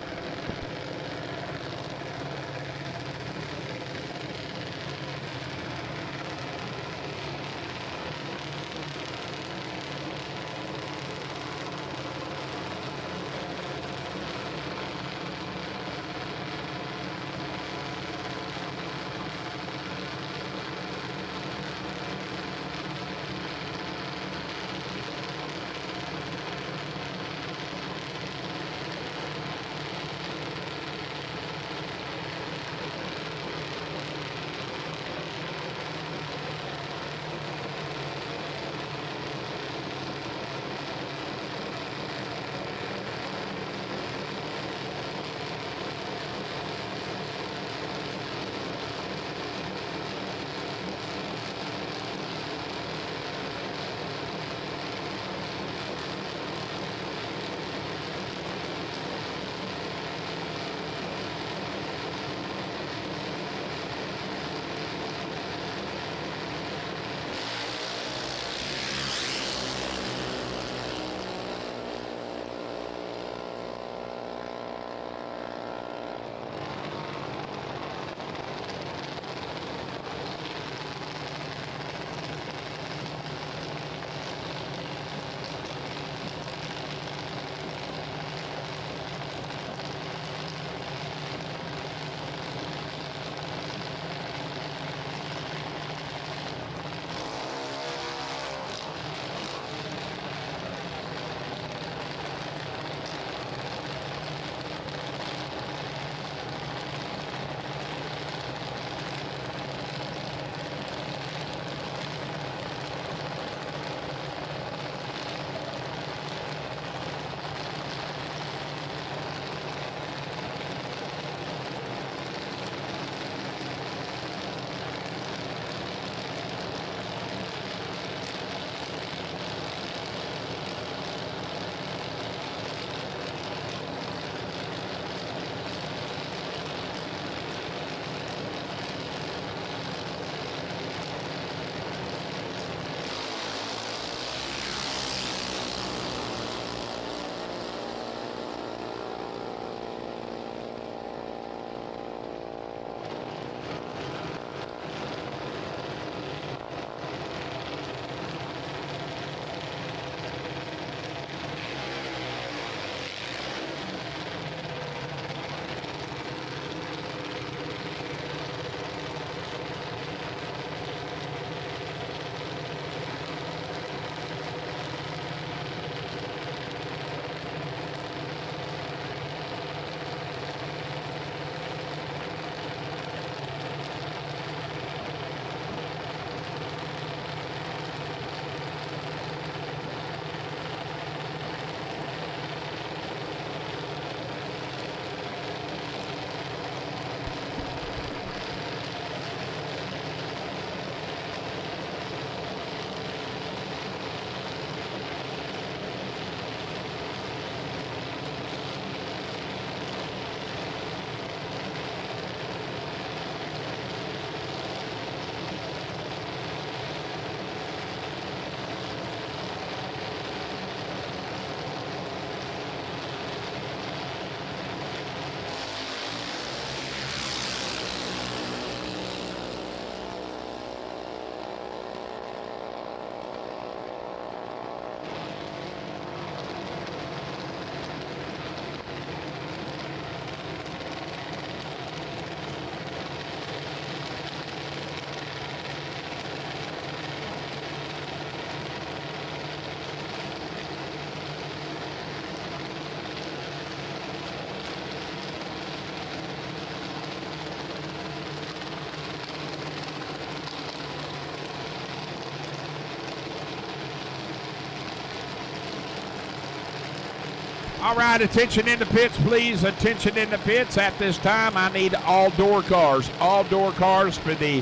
All right, attention in the pits, please. Attention in the pits. At this time, I need all door cars. All door cars for the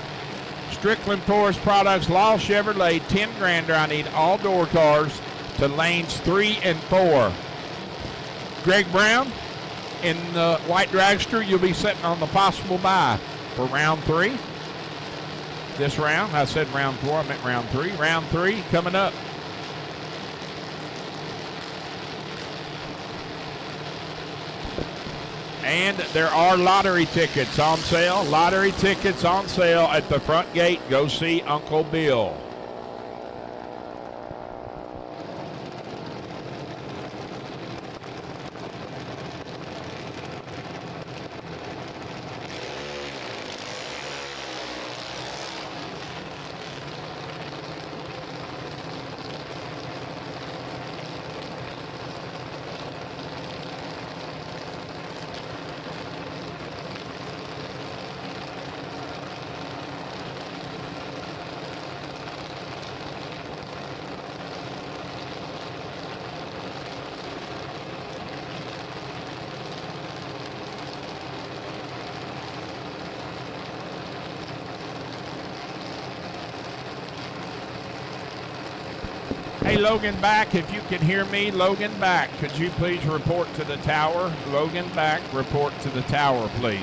Strickland Forest Products Law Chevrolet 10 grander. I need all door cars to lanes 3 and 4. Greg Brown in the white dragster, you'll be sitting on the possible bye for round 3. This round, I said round 4, I meant round 3. Round 3 coming up. And there are lottery tickets on sale. Lottery tickets on sale at the front gate. Go see Uncle Bill. Hey, Logan Back, if you can hear me, Logan Back, could you please report to the tower? Logan Back, report to the tower, please.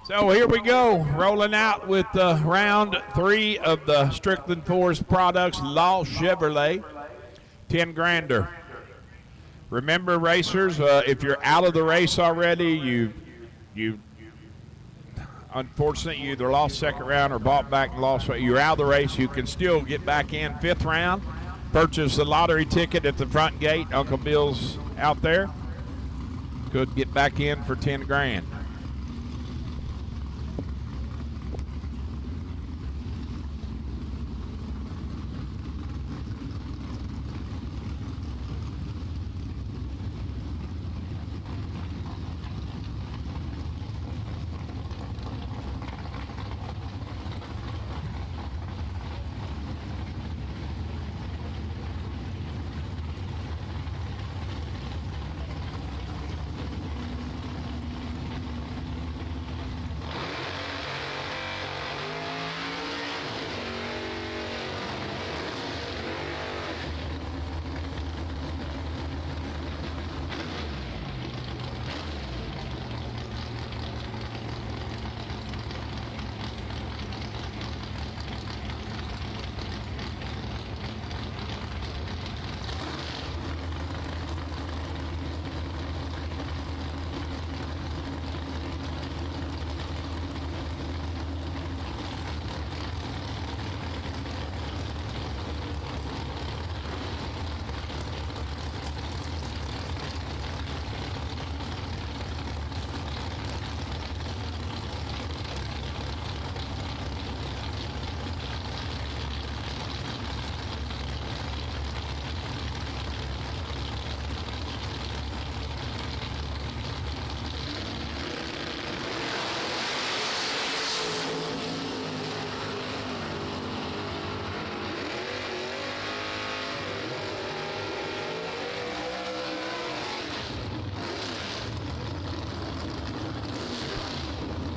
So here we go, rolling out with round 3 of the Strickland Forest Products Law Chevrolet 10 grander. Remember, racers, if you're out of the race already, you unfortunately you either lost second round or bought back and lost. You're out of the race. You can still get back in 5th round. Purchase the lottery ticket at the front gate. Uncle Bill's out there. Could get back in for 10 grand.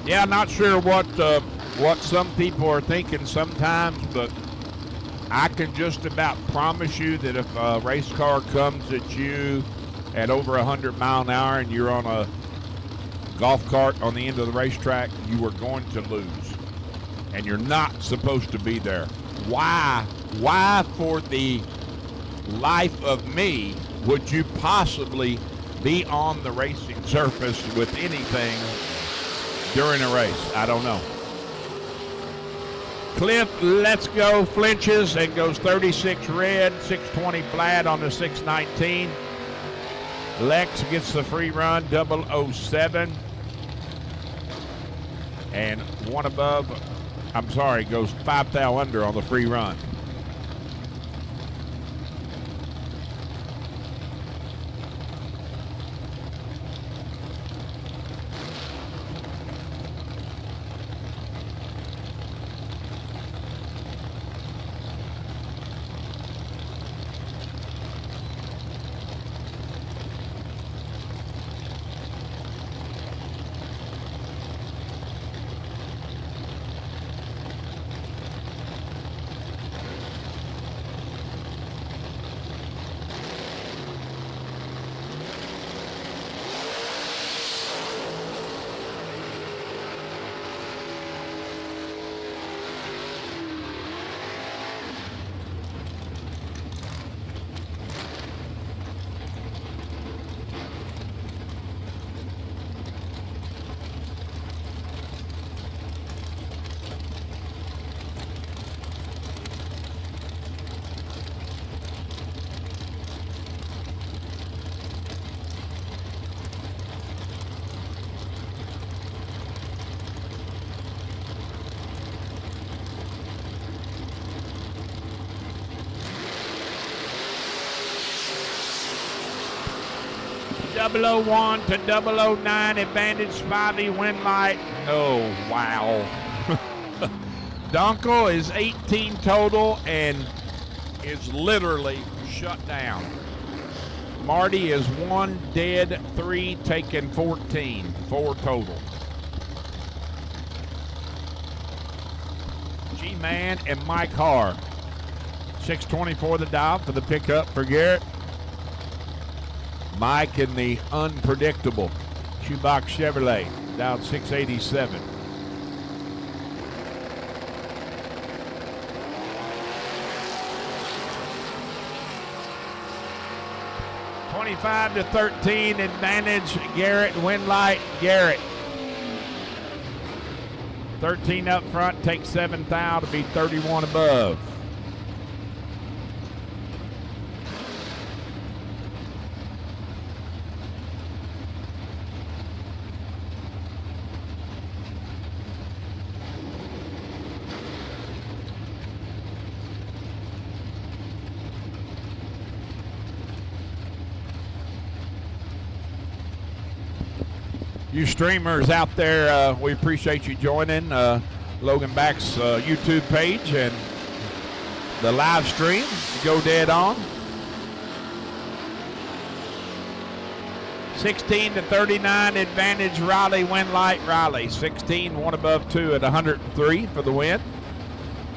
Yeah, not sure what some people are thinking sometimes, but I can just about promise you that if a race car comes at you at over 100 mile an hour and you're on a golf cart on the end of the racetrack, you are going to lose. And you're not supposed to be there. Why for the life of me would you possibly be on the racing surface with anything during a race? I don't know. Cliff, let's go, flinches and goes 36 red, 620 flat on the 619. Lex gets the free run, 007. And one above, goes 5 thou under on the free run. .001 to 009, advantage, Spivey, win light. Oh, wow. Dunkel is 18 total and is literally shut down. Marty is 1 dead, 3 taken, 14, 4 total. G-Man and Mike Harr. 624 the dial for the pickup for Garrett. Mike in the unpredictable Shoebox Chevrolet, down 687. 25-13 advantage. Garrett, Winlight, Garrett. 13 up front, takes 7 thou to be 31 above. You streamers out there, we appreciate you joining Logan Back's YouTube page and the live stream. Go dead on. 16-39 advantage Riley, Winlight, Riley. 16, 1 above 2 at 103 for the win.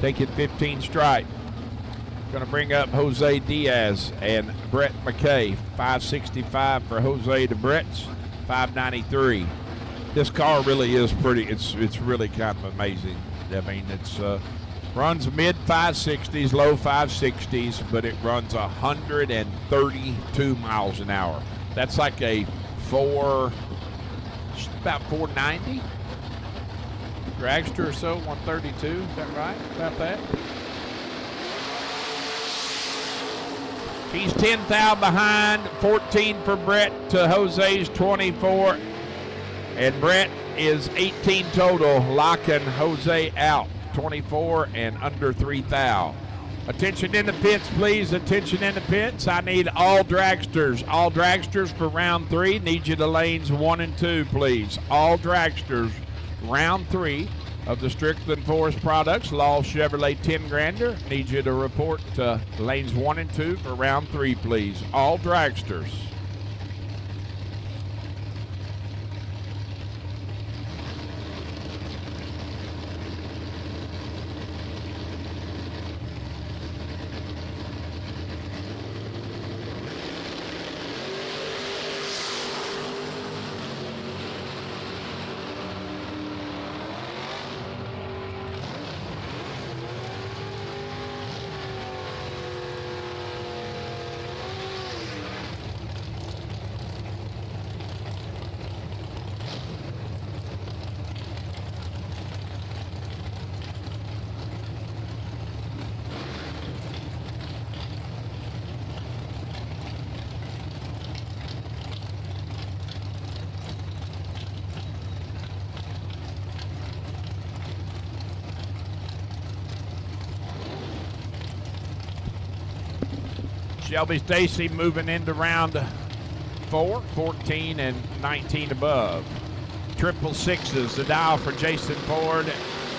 Taking 15 strike. Going to bring up Jose Diaz and Brett McKay. 565 for Jose to Brett's 593. This car really is pretty. It's really kind of amazing. I mean, it's runs mid 560s, low 560s, but it runs 132 miles an hour. That's like a about 490 dragster or so, 132. Is that right? About that. He's 10 thou behind, 14 for Brett to Jose's 24. And Brett is 18 total, locking Jose out, 24 and under 3 thou. Attention in the pits, please. Attention in the pits. I need all dragsters. All dragsters for round 3. Need you to lanes 1 and 2, please. All dragsters, round 3 of the Strickland Forest products. Law Chevrolet 10 grander. Need you to report to lanes 1 and 2 for round 3, please. All dragsters. Shelby Stacy moving into round 4, 14 and 19 above. Triple sixes, the dial for Jason Ford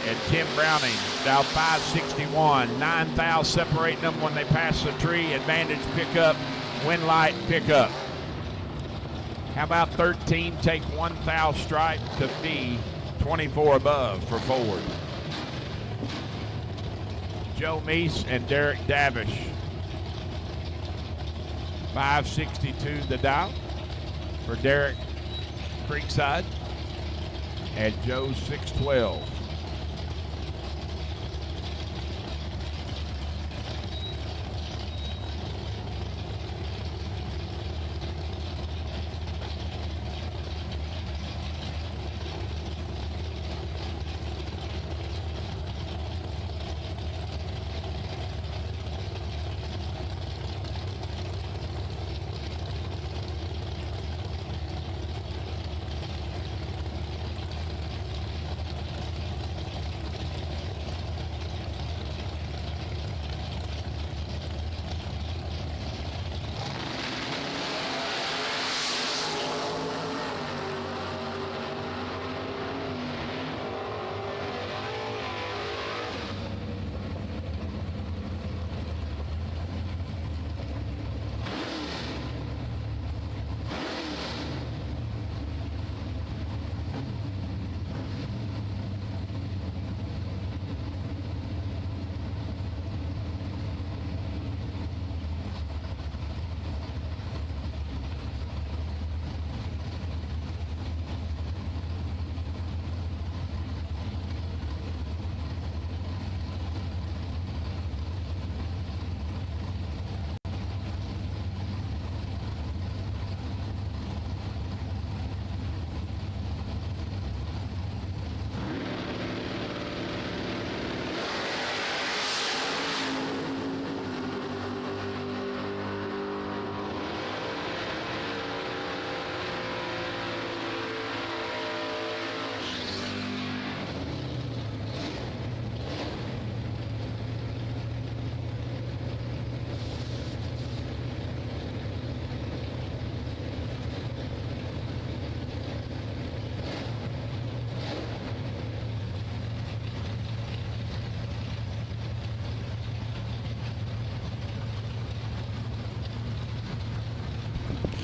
and Tim Browning. Dial 561, 9 thou separating them when they pass the tree. Advantage pickup, Winlight pickup. How about 13, take 1 thou strike to be 24 above for Ford. Joe Meese and Derek Davish. 562 the dial for Derek Creekside and Joe 612.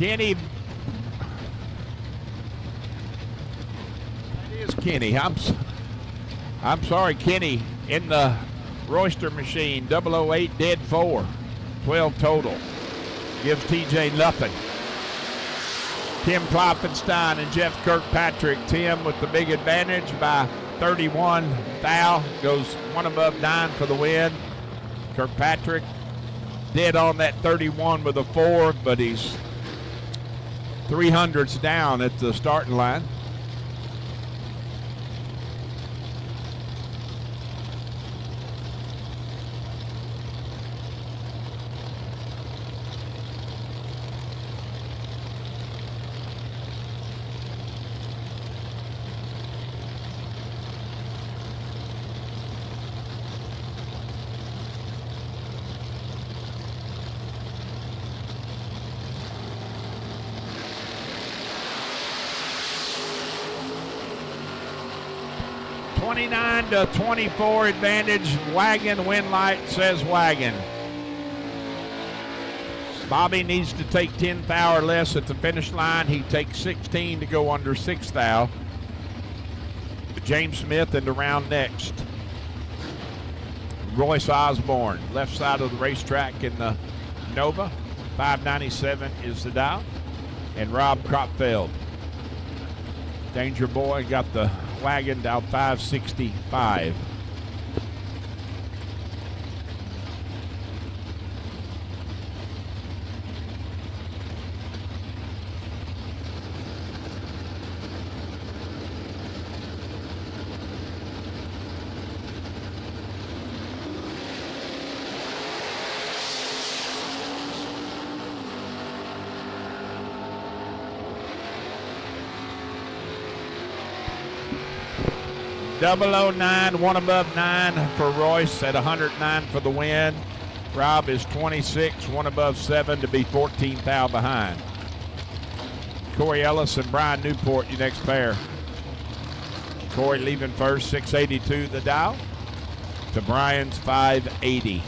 Kenny. That is Kenny. I'm sorry, Kenny in the Royster machine. 008 dead 4. 12 total. Gives TJ nothing. Tim Klopfenstein and Jeff Kirkpatrick. Tim with the big advantage by 31 thou. Goes one above 9 for the win. Kirkpatrick dead on that 31 with a 4, but he's 300s down at the starting line. To 24 advantage. Wagon. Win light says Wagon. Bobby needs to take 10 thou or less at the finish line. He takes 16 to go under 6 thou. James Smith in the round next. Royce Osborne, left side of the racetrack in the Nova. 597 is the dial. And Rob Cropfeld. Danger Boy got the Wagon down 565. .009, one above 9 for Royce at 109 for the win. Rob is 26, one above 7 to be 14 thou behind. Corey Ellis and Brian Newport, your next pair. Corey leaving first, 682 the dial to Brian's 580.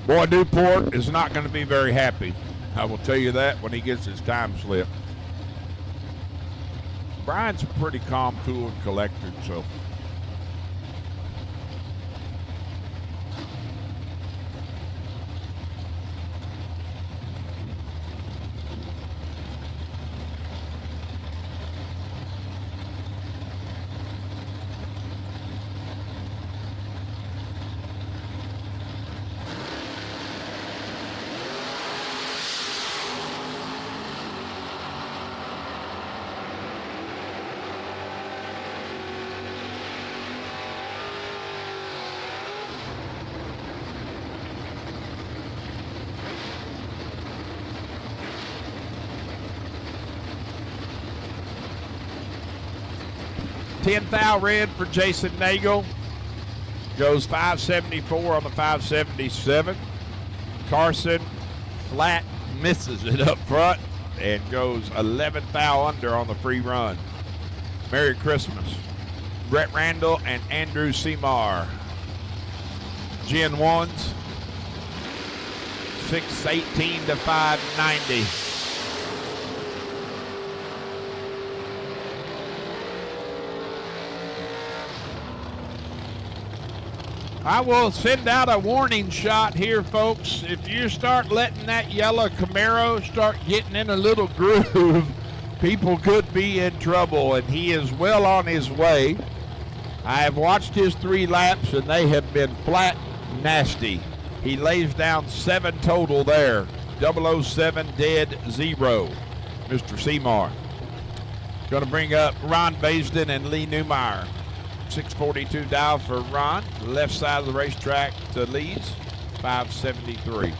Boy, Newport is not going to be very happy. I will tell you that when he gets his time slip. Brian's pretty calm, cool, and collected, so. $10,000 red for Jason Nagel. Goes 574 on the 577. Carson flat misses it up front and goes 11,000 under on the free run. Merry Christmas. Brett Randall and Andrew Seymour. Gen 1s. 618 to 590. I will send out a warning shot here, folks. If you start letting that yellow Camaro start getting in a little groove, people could be in trouble, and he is well on his way. I have watched his 3 laps, and they have been flat nasty. He lays down 7 total there. 007 dead 0. Mr. Seymour. Going to bring up Ron Baisden and Lee Newmeyer. 642 dial for Ron. Left side of the racetrack to Lee's. 573.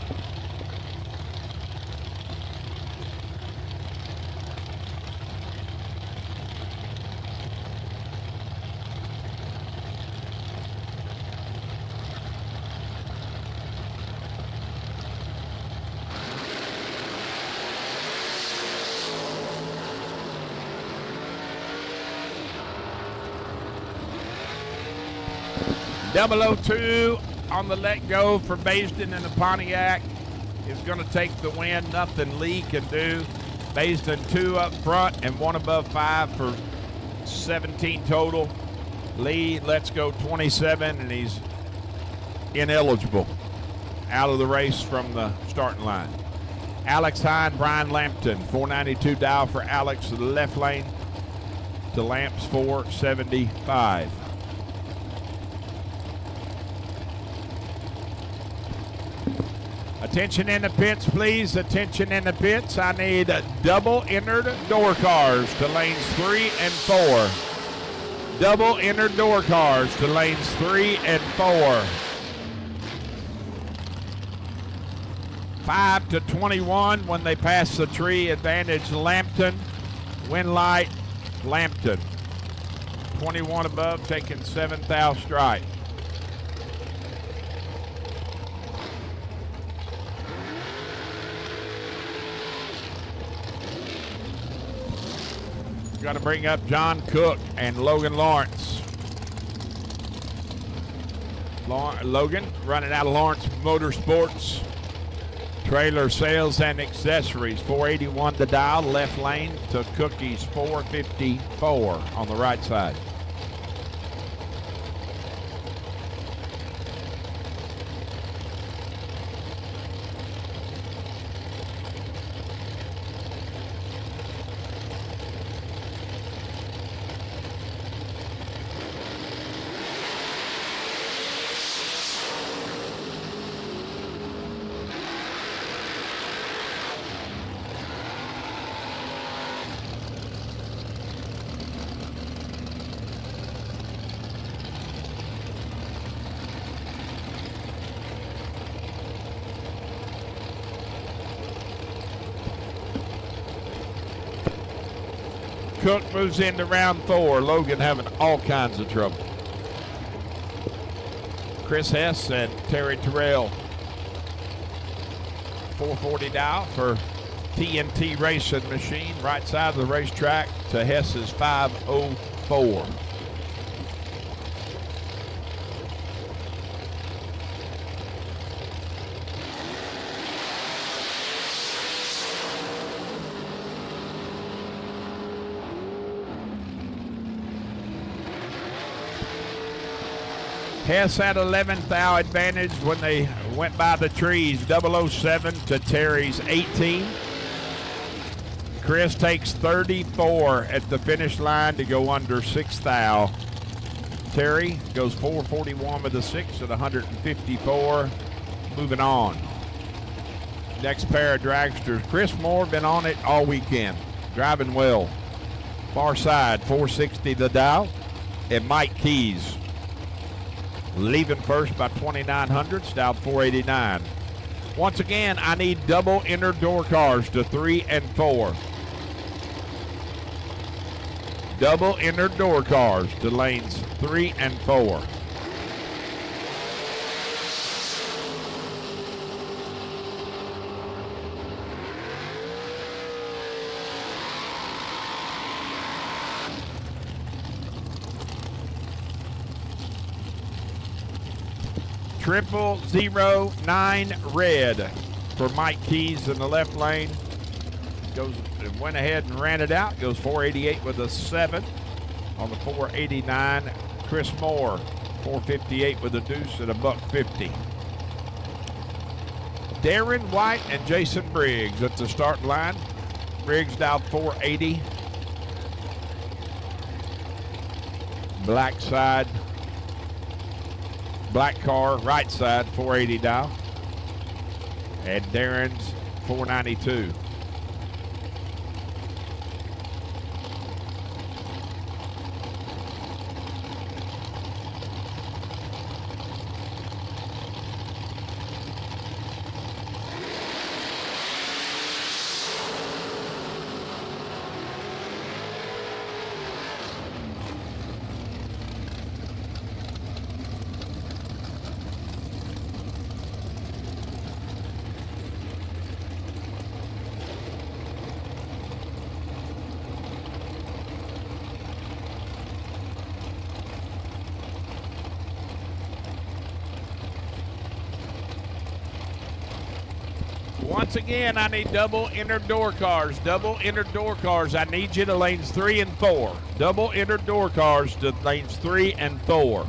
.002 on the let go for Baisden and the Pontiac is going to take the win. Nothing Lee can do. Baisden 2 up front and 1 above 5 for 17 total. Lee lets go 27 and he's ineligible. Out of the race from the starting line. Alex Hine, Brian Lampton. 492 dial for Alex, the left lane to Lamps 475. Attention in the pits, please. Attention in the pits. I need double entered door cars to lanes 3 and 4. Double entered door cars to lanes 3 and 4. 5 to 21 when they pass the tree. Advantage Lampton. Win light, Lampton. 21 above, taking 7th out strike. Got to bring up John Cook and Logan Lawrence. Logan running out of Lawrence Motorsports. Trailer sales and accessories. 481 to dial. Left lane to Cookies 454 on the right side. Cook moves into round 4. Logan having all kinds of trouble. Chris Hess and Terry Terrell. 440 dial for TNT Racing Machine. Right side of the racetrack to Hess's 504. Hess had 11th out advantage when they went by the trees. 007 to Terry's 18. Chris takes 34 at the finish line to go under 6th thou. Terry goes 441 with a 6 at 154. Moving on. Next pair of dragsters. Chris Moore been on it all weekend. Driving well. Far side, 460 the dial. And Mike Keys leaving first by 2,900, down 489. Once again, I need double inner door cars to 3 and 4. Double inner door cars to lanes 3 and 4. Triple 09 red for Mike Keys in the left lane. Went ahead and ran it out. Goes 488 with a 7 on the 489. Chris Moore 458 with a deuce at a $150. Darren White and Jason Briggs at the start line. Briggs down 480. Black side. Black car, right side, 480 dial. And Darren's 492. Once again, I need double inner door cars. Double inner door cars. I need you to lanes 3 and 4. Double inner door cars to lanes 3 and 4.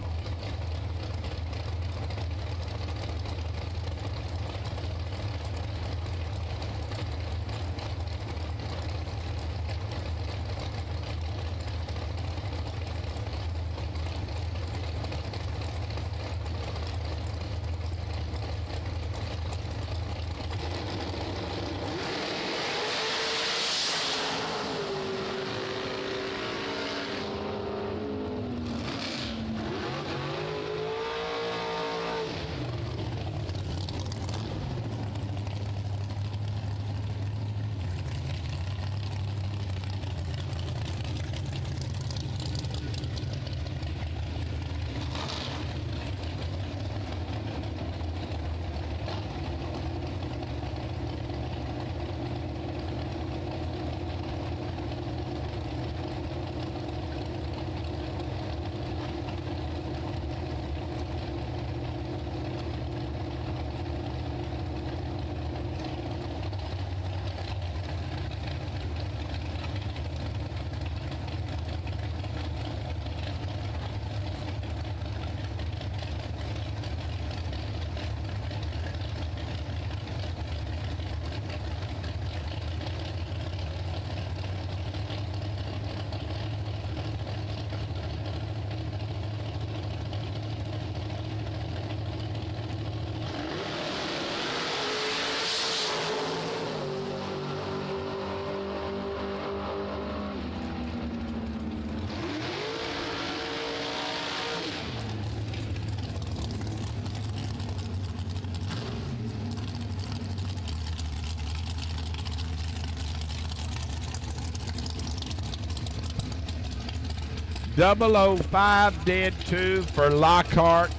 Double 005 dead 2 for Lockhart.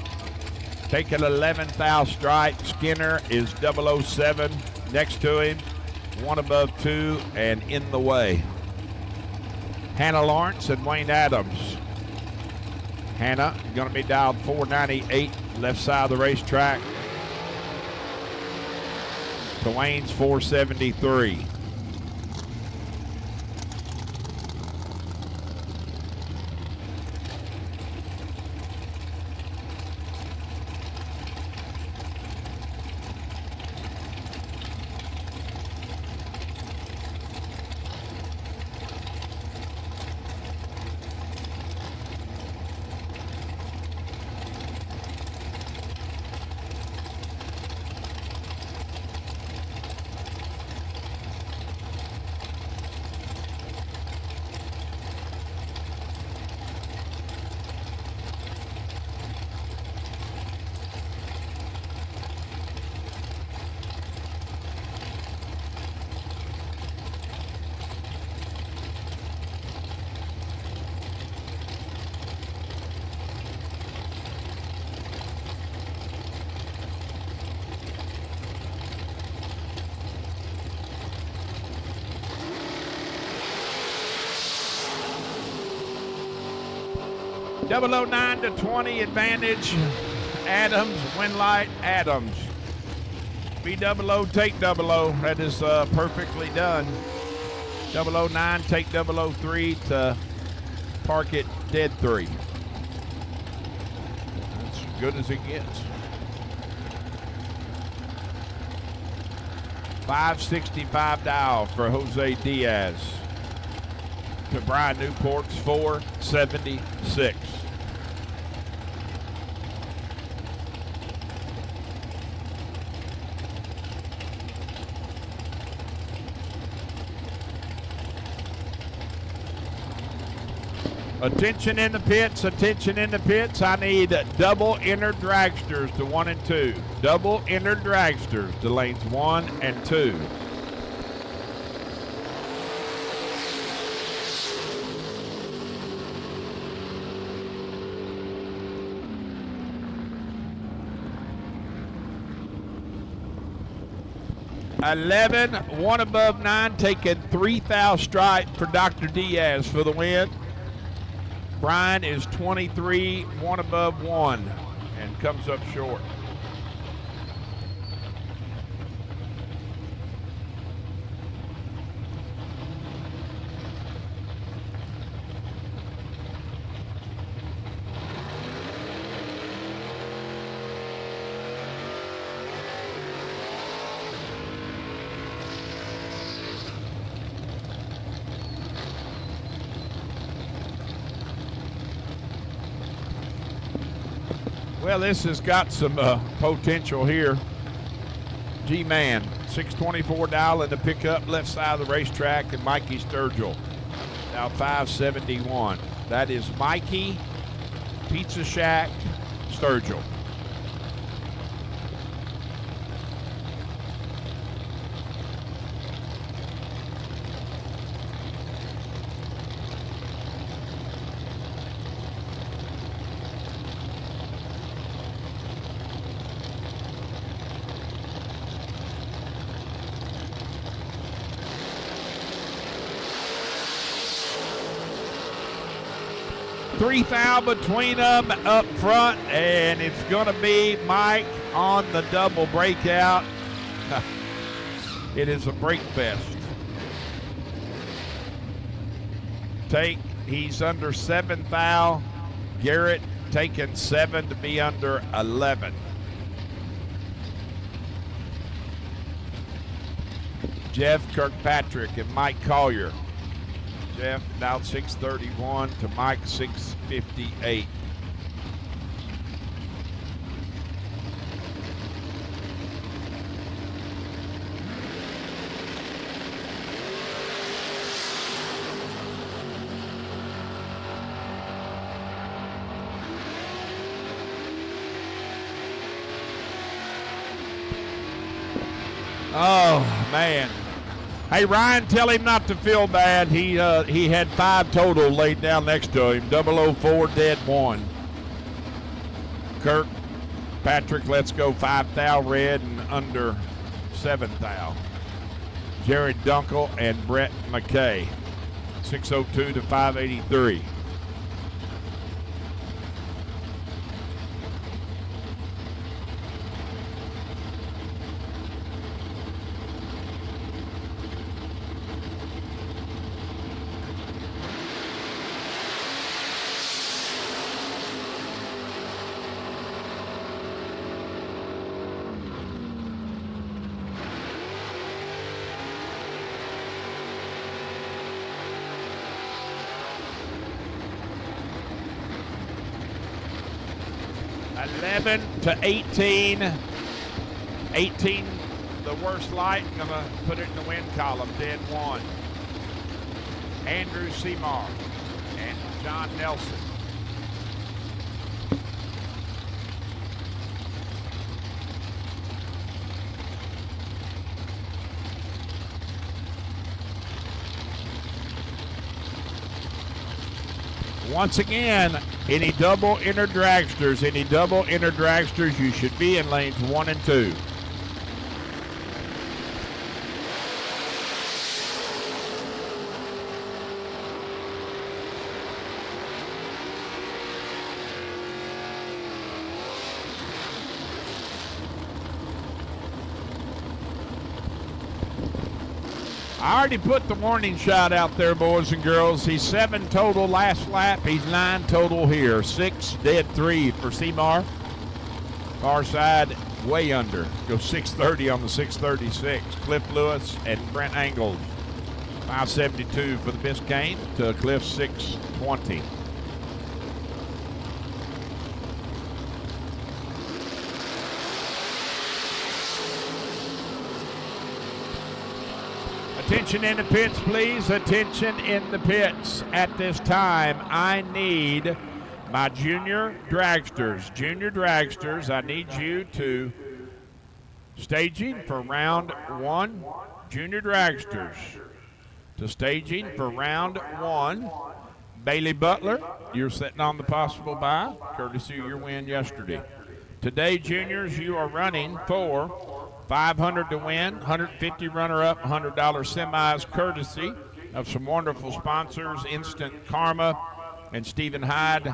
Taking 11th out strike. Skinner is 007 next to him. 1 above 2 and in the way. Hannah Lawrence and Wayne Adams. Hannah going to be dialed 498 left side of the racetrack. To Wayne's 473. Double 09 to 20 advantage. Adams, Winlight, Adams. Be 00, take 00. That is perfectly done. 009, take 003 to park it dead 3. That's as good as it gets. 565 dial for Jose Diaz. To Brian Newport's 476. Attention in the pits, attention in the pits. I need double inner dragsters to 1 and 2. Double inner dragsters to lanes 1 and 2. One above 9, taking 3,000 stripe for Dr. Diaz for the win. Brian is 23, 1 above 1, and comes up short. Well, this has got some potential here. G-Man, 624 dial in the pickup, left side of the racetrack, and Mikey Sturgill, now 571. That is Mikey, Pizza Shack, Sturgill. $3,000 between them up front, and it's going to be Mike on the double breakout. It is a break fest. He's under 7,000. Garrett taking 7 to be under 11. Jeff Kirkpatrick and Mike Collier. Jeff now 631 to Mike 658. Oh man. Hey, Ryan, tell him not to feel bad. He had 5 total laid down next to him. 004, dead 1. Kirk, Patrick, let's go 5,000 red and under 7,000. Jared Dunkel and Brett McKay, 602 to 583. To 18. 18, the worst light. Gonna put it in the win column. Dead 1. Andrew Seymour and John Nelson. Once again, any double inner dragsters, you should be in lanes 1 and 2. I already put the warning shot out there, boys and girls. He's 7 total last lap. He's 9 total here. 6, dead 3 for Seymour. Far side, way under. Go 630 on the 636. Cliff Lewis and Brent Angles. 572 for the Biscayne to Cliff 620. Attention in the pits, please. Attention in the pits. At this time, I need my junior dragsters. Junior dragsters, I need you to staging for round one. Junior dragsters to staging for round one. Bailey Butler, you're sitting on the possible bye, courtesy of your win yesterday. Today, juniors, you are running for 500 to win, 150 runner-up, $100 semis, courtesy of some wonderful sponsors, Instant Karma and Stephen Hyde,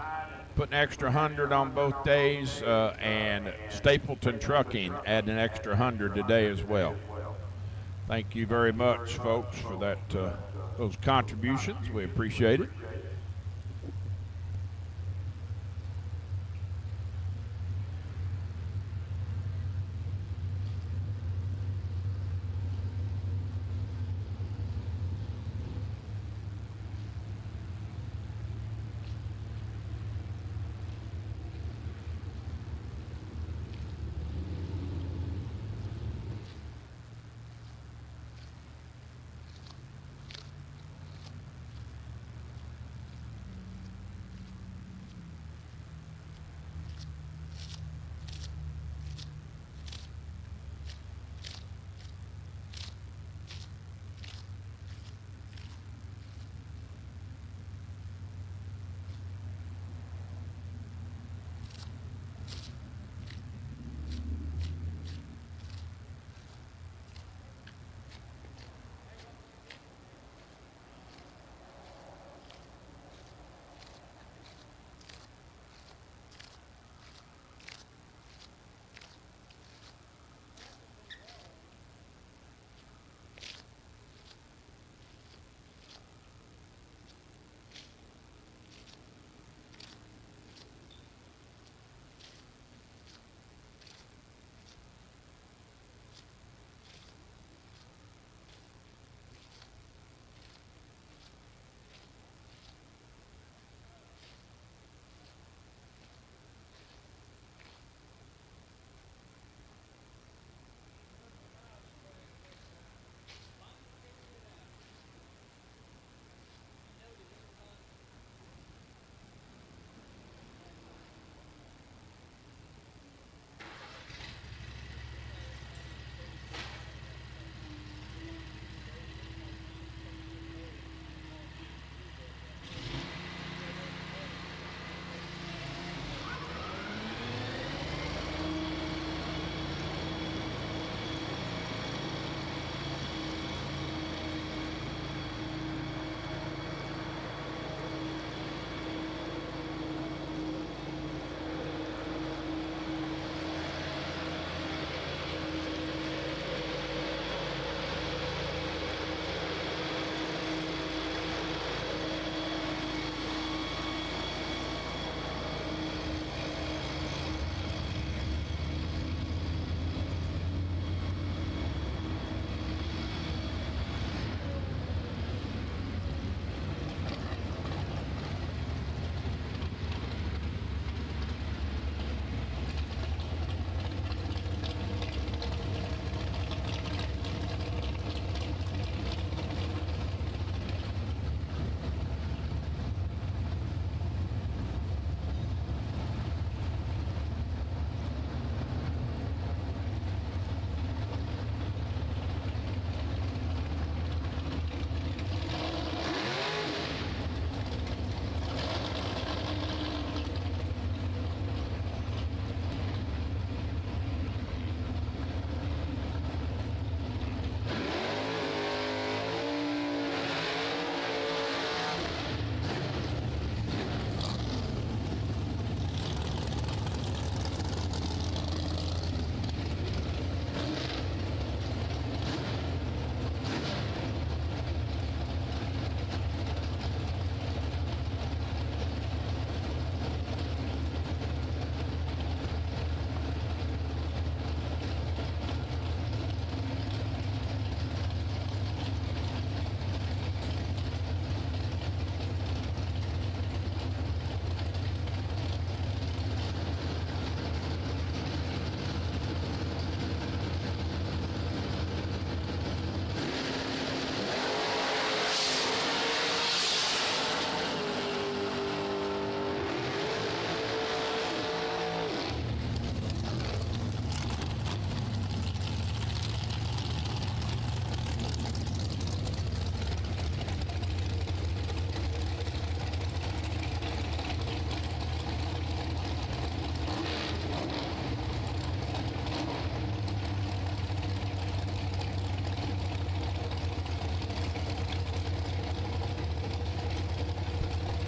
putting an extra 100 on both days, and Stapleton Trucking adding an extra 100 today as well. Thank you very much, folks, for that those contributions. We appreciate it.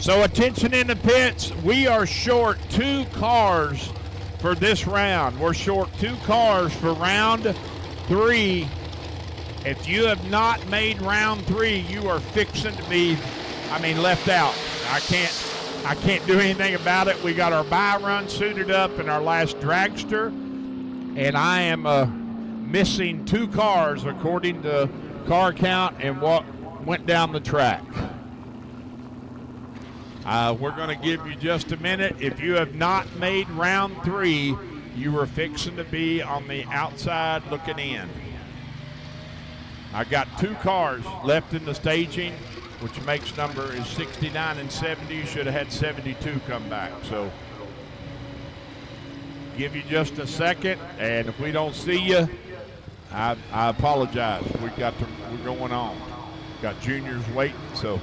So attention in the pits, we are short 2 cars for this round. We're short 2 cars for round 3. If you have not made round 3, you are fixing to be, left out. I can't do anything about it. We got our buy run suited up in our last dragster, and I am missing 2 cars according to car count and what went down the track. We're going to give you just a minute. If you have not made round 3, you are fixing to be on the outside looking in. I got 2 cars left in the staging, which makes number is 69 and 70. You should have had 72 come back. So give you just a second, and if we don't see you, I apologize. We're going on. Got juniors waiting, so.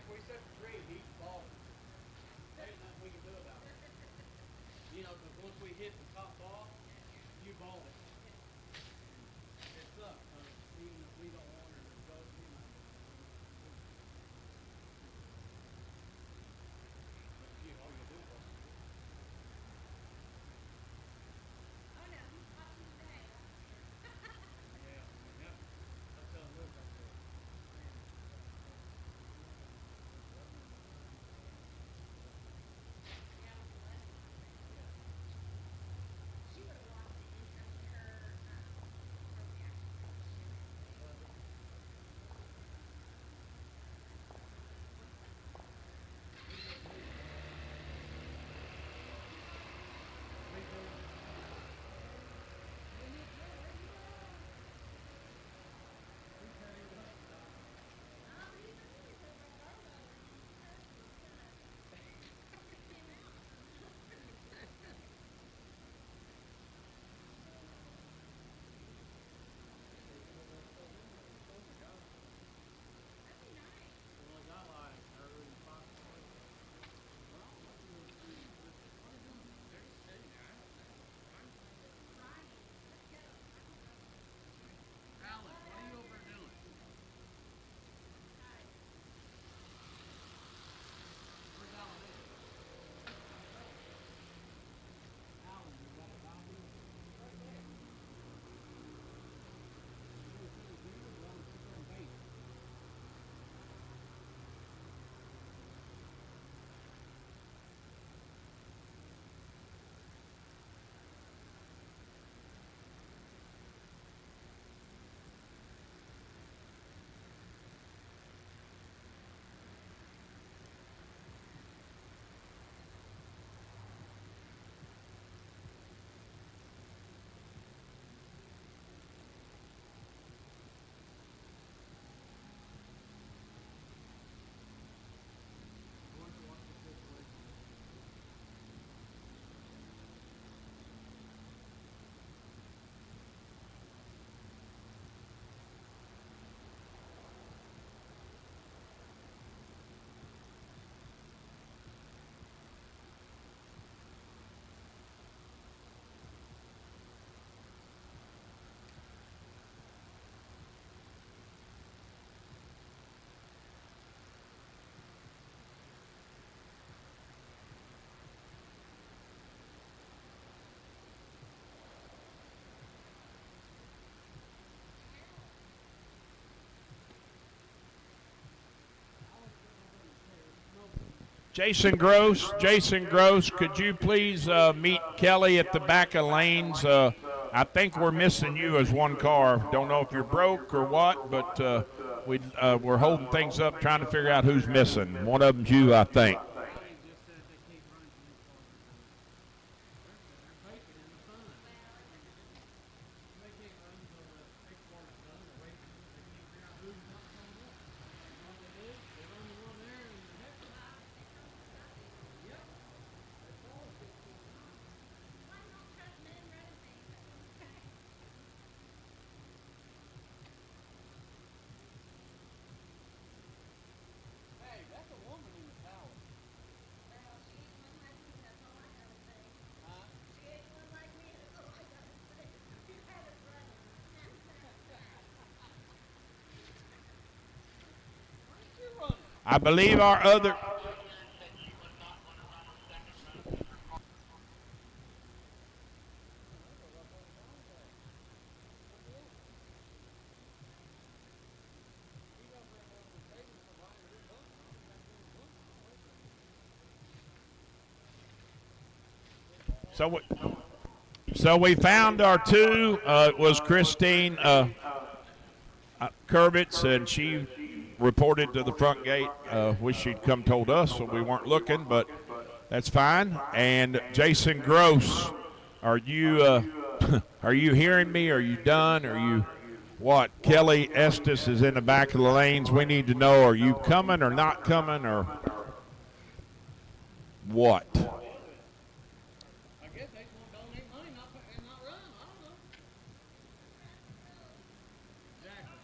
we set the tree, he's falling. There ain't nothing we can do about it. You know, because once we hit the top ball, you ball it. It sucks, because even if we don't want her to go, you know. But you, all you do is ball it. Oh no, he's watching today. Yeah, yeah. I was telling Luke, I said, man, Yeah, with the wedding, I think. yeah. She would have watched the intro to her reaction to the shoe anyway. Was it? That'd be nice. Well, I got like 35 points. Ryan, let's go. Alan, what are you over there doing? Where's Alan at? Alan, you got a copy? Right there. Jason Gross, could you please meet Kelly at the back of lanes? I think we're missing you as one car. Don't know if you're broke or what, but we're holding things up, trying to figure out who's missing. One of them's you, I think. Ryan just said they keep running from this far. They're faking in the fun. They keep running until the next part is done. They're waiting. They can't figure out who's not coming up. And all they do, they run the one there and the next one. Yep. They follow 15 times. Why not trust men running things? Hey, that's a woman in the tower. Well, she ain't one like me, that's all I gotta say. Huh? She ain't one like me, that's all I gotta say. You had it running. Where's she running? I believe our other. So we found our two. It was Christine Kurbitz, and she reported to the front gate. Wish she'd come told us, so we weren't looking, but that's fine. And Jason Gross, are you are you hearing me? Are you done? Are you what? Kelly Estes is in the back of the lanes. We need to know: are you coming or not coming, or what? I guess they just want to donate money and not run. I don't know. Exactly.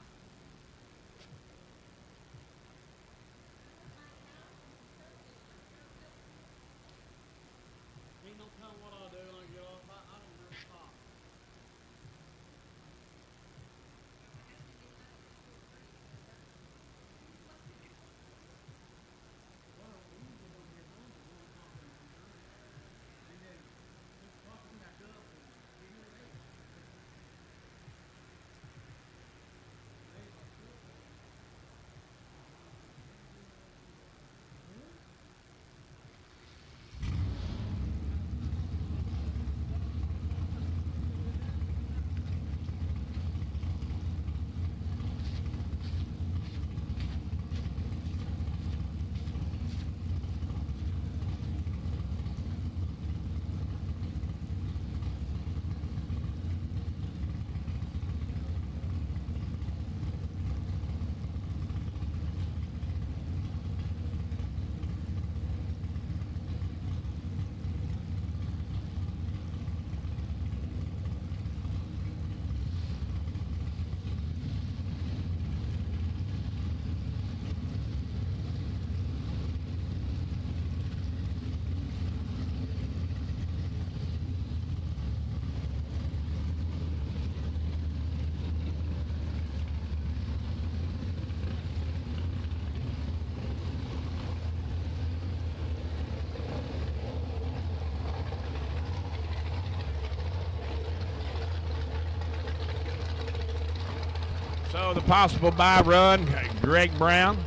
So the possible bye run, Greg Brown,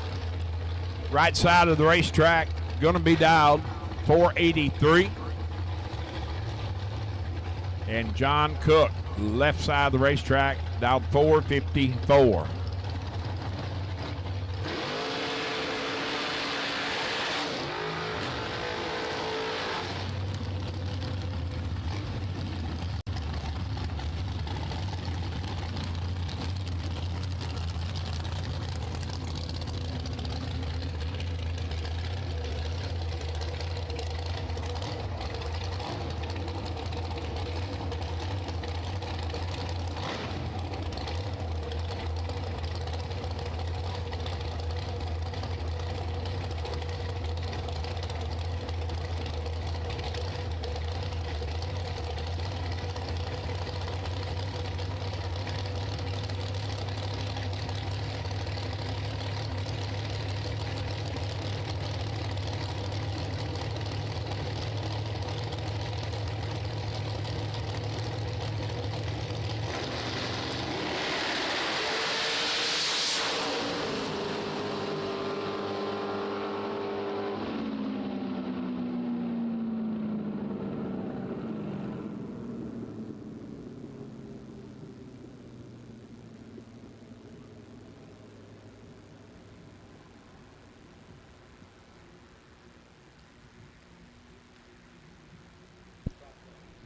right side of the racetrack, going to be dialed 483. And John Cook, left side of the racetrack, dialed 454.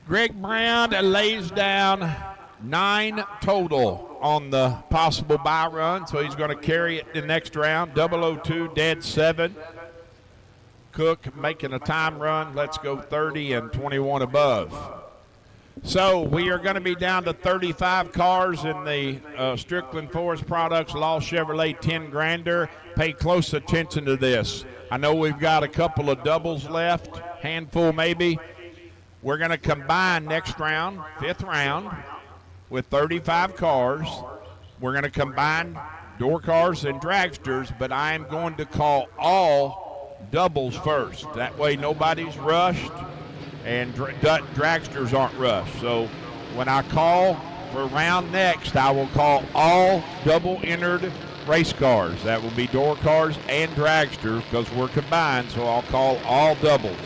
Greg Brown lays down 9 total on the possible bye run, so he's going to carry it the next round. 002, dead 7. Cook making a time run. Let's go 30 and 21 above. So we are going to be down to 35 cars in the Strickland Forest Products Law Chevrolet 10 Grander. Pay close attention to this. I know we've got a couple of doubles left, handful maybe. We're going to combine next round, 5th round, with 35 cars. We're going to combine door cars and dragsters, but I am going to call all doubles first. That way nobody's rushed and dragsters aren't rushed. So when I call for round next, I will call all double-entered race cars. That will be door cars and dragsters because we're combined, so I'll call all doubles.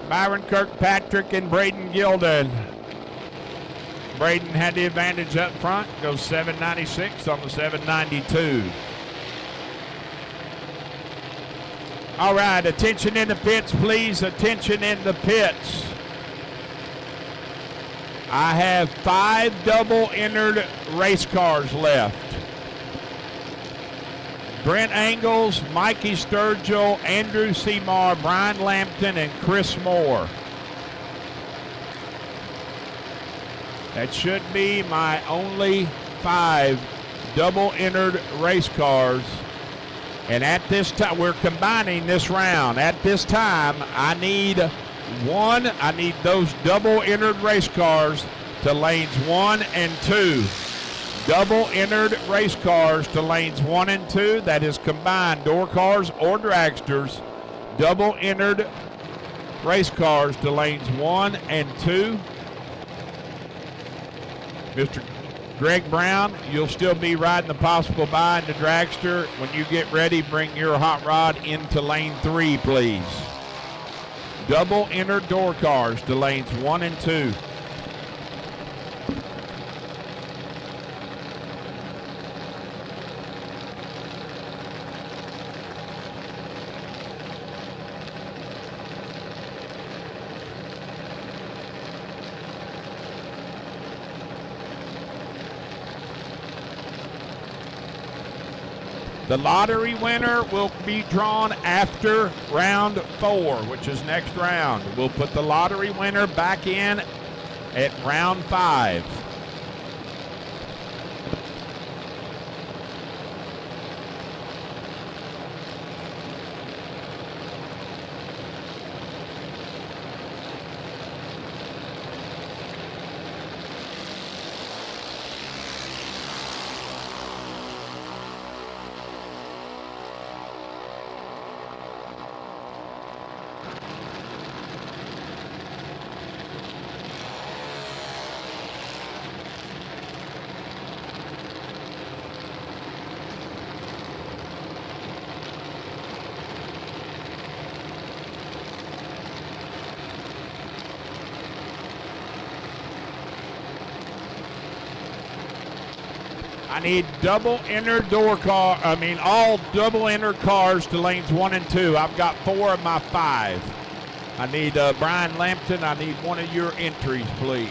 Byron Kirkpatrick and Braden Gilden. Braden had the advantage up front, goes 796 on the 792. All right, attention in the pits, please. Attention in the pits. I have 5 double entered race cars left. Brent Angles, Mikey Sturgill, Andrew Seymour, Brian Lampton, and Chris Moore. That should be my only 5 double entered race cars. And at this time, we're combining this round. At this time, I need those double entered race cars to lanes 1 and 2. Double entered race cars to lanes 1 and 2. That is combined door cars or dragsters. Double entered race cars to lanes 1 and 2. Mr. Greg Brown, you'll still be riding the possible buy in the dragster. When you get ready, bring your hot rod into lane 3, please. Double entered door cars to lanes 1 and 2. The lottery winner will be drawn after round 4, which is next round. We'll put the lottery winner back in at round 5. I need double entered all double entered cars to lanes 1 and 2. I've got 4 of my 5. I need Brian Lampton. I need one of your entries, please.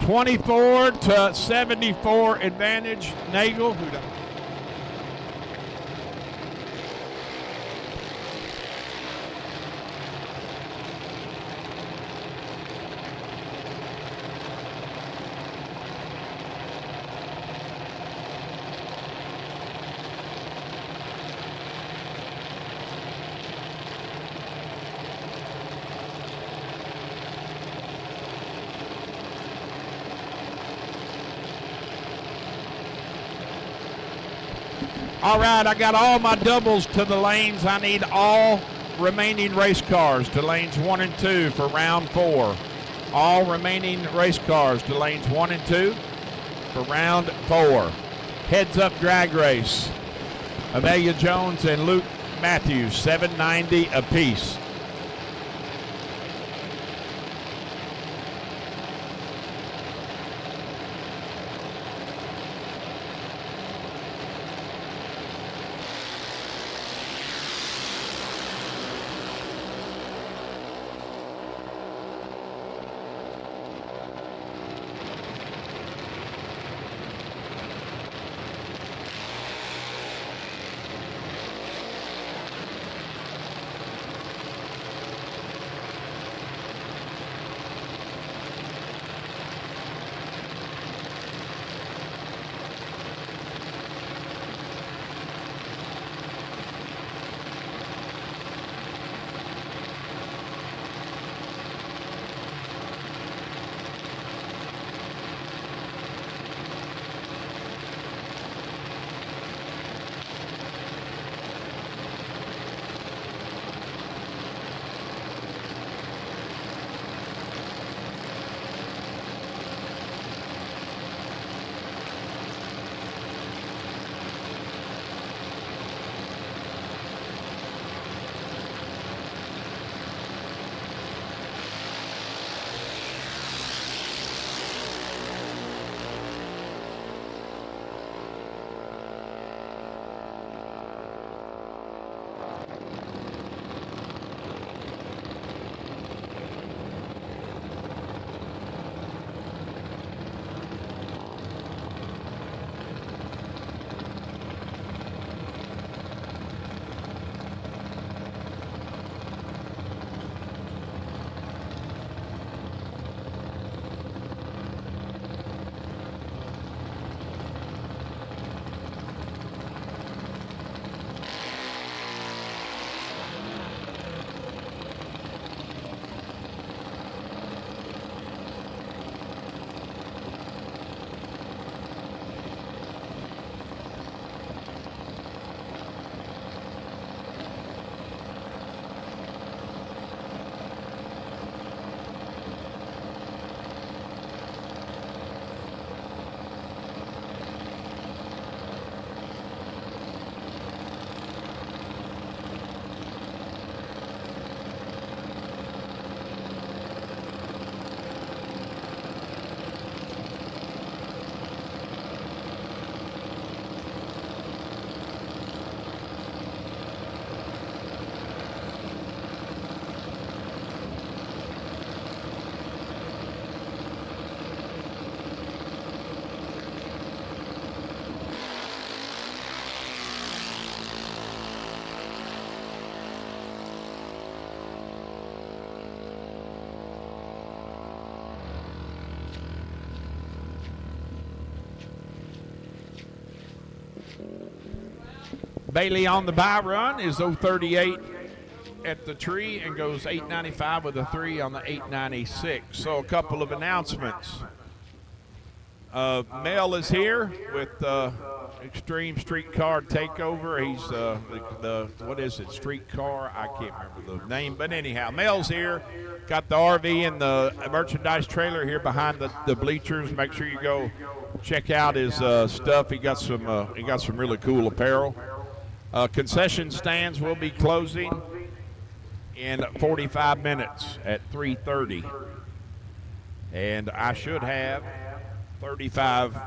$24 to $74 advantage. Nagel. All right, I got all my doubles to the lanes. I need all remaining race cars to lanes 1 and 2 for round 4. All remaining race cars to lanes 1 and 2 for round 4. Heads up drag race. Amelia Jones and Luke Matthews, $7.90 apiece. Bailey on the bye run is 038 at the tree and goes 895 with a 3 on the 896. So a couple of announcements. Mel is here with Extreme Streetcar Takeover. He's what is it, Streetcar? I can't remember the name, but anyhow, Mel's here. Got the RV and the merchandise trailer here behind the bleachers. Make sure you go check out his stuff. He got some really cool apparel. Concession stands will be closing in 45 minutes at 3:30, and I should have 35.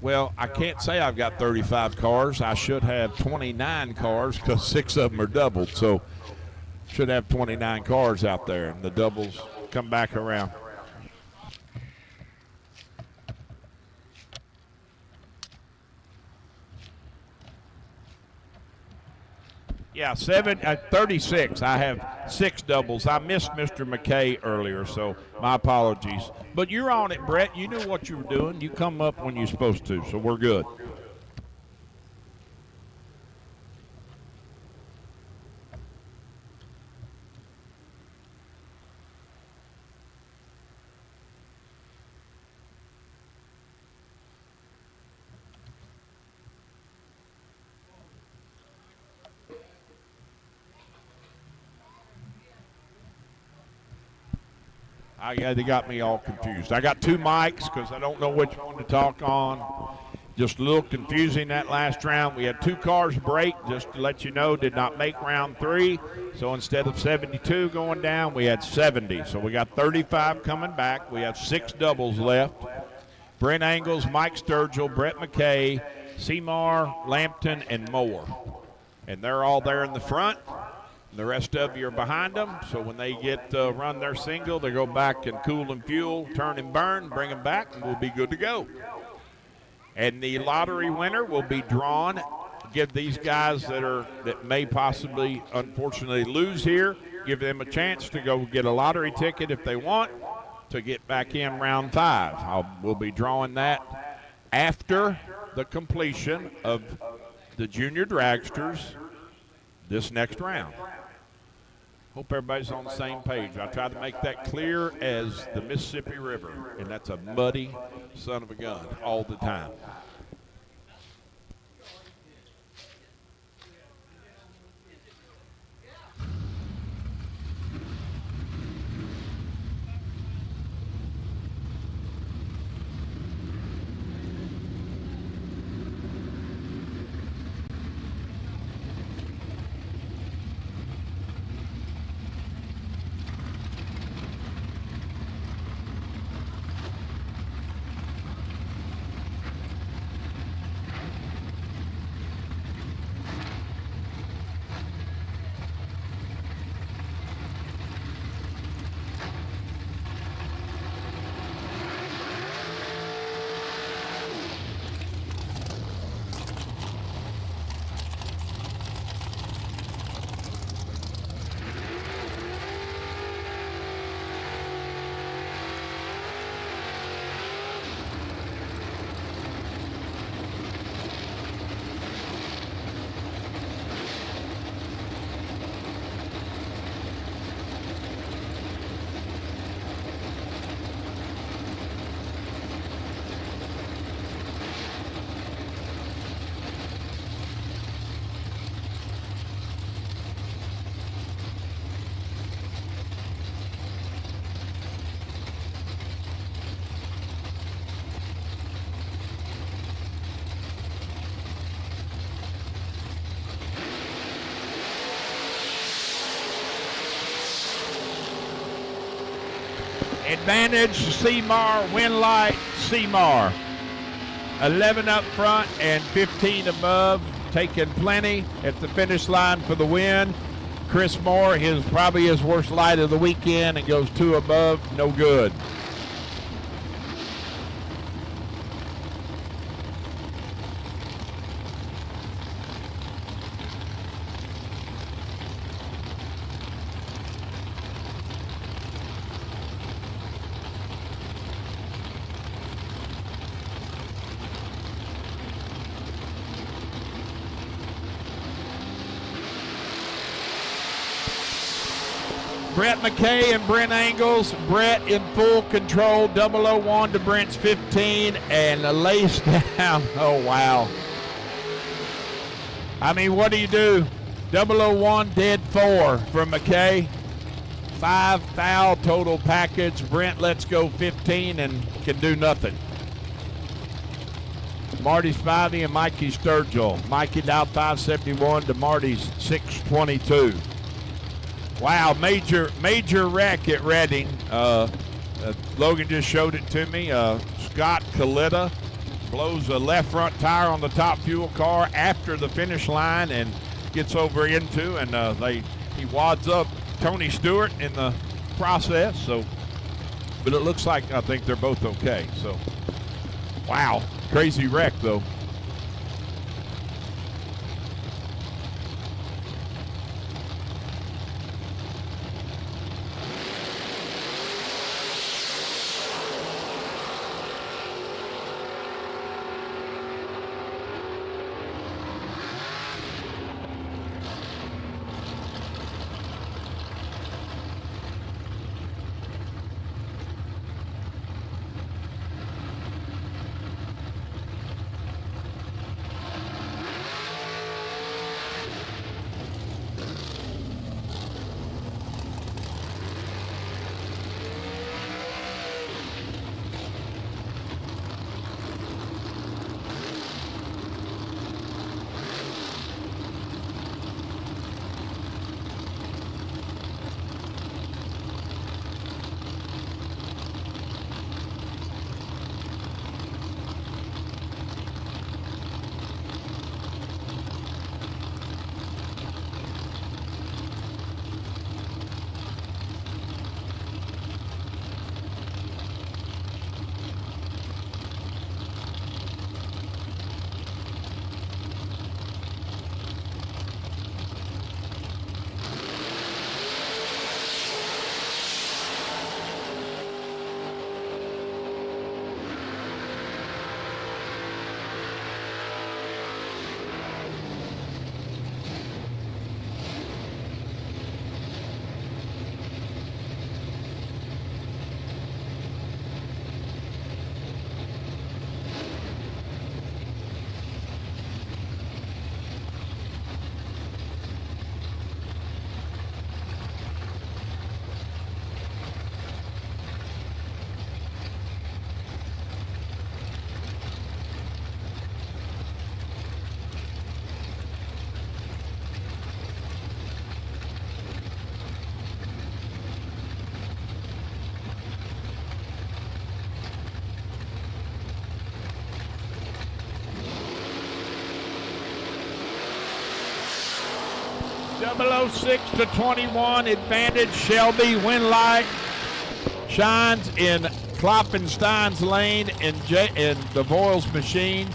Well, I can't say I've got 35 cars. I should have 29 cars because 6 of them are doubled. So should have 29 cars out there, and the doubles come back around. Yeah, 36. I have 6 doubles. I missed Mr. McKay earlier, so my apologies. But you're on it, Brett. You knew what you were doing. You come up when you're supposed to, so we're good. They got me all confused. I got 2 mics because I don't know which one to talk on. Just a little confusing that last round. We had 2 cars break, just to let you know, did not make round 3. So instead of 72 going down, we had 70. So we got 35 coming back. We have 6 doubles left. Brent Angles, Mike Sturgill, Brett McKay, Seymour, Lampton, and Moore. And they're all there in the front. The rest of you are behind them, so when they get run their single, they go back and cool and fuel, turn and burn, bring them back, and we'll be good to go. And the lottery winner will be drawn. Give these guys that may possibly, unfortunately, lose here, give them a chance to go get a lottery ticket if they want to get back in round 5. We'll be drawing that after the completion of the junior dragsters this next round. Hope everybody's on the same page. I try to make that clear as the Mississippi River, and that's a muddy son of a gun all the time. Advantage, Seymour, win light, Seymour. 11 up front and 15 above, taking plenty at the finish line for the win. Chris Moore, probably his worst light of the weekend, and goes 2 above, no good. Brett McKay and Brent Angles. Brett in full control. 001 to Brent's 15, and a lace down. Oh, wow. I mean, what do you do? 001 dead 4 from McKay. 5 foul total package. Brent lets go 15 and can do nothing. Marty Spivey and Mikey Sturgill. Mikey down 571 to Marty's 622. Wow, major wreck at Reading. Logan just showed it to me. Scott Kalita blows a left front tire on the top fuel car after the finish line and gets over into, and he wads up Tony Stewart in the process. So, but it looks like I think they're both okay. So, wow, crazy wreck though. .006 to 21, advantage Shelby. Winlight shines in Klopfenstein's lane in the Voiles machine.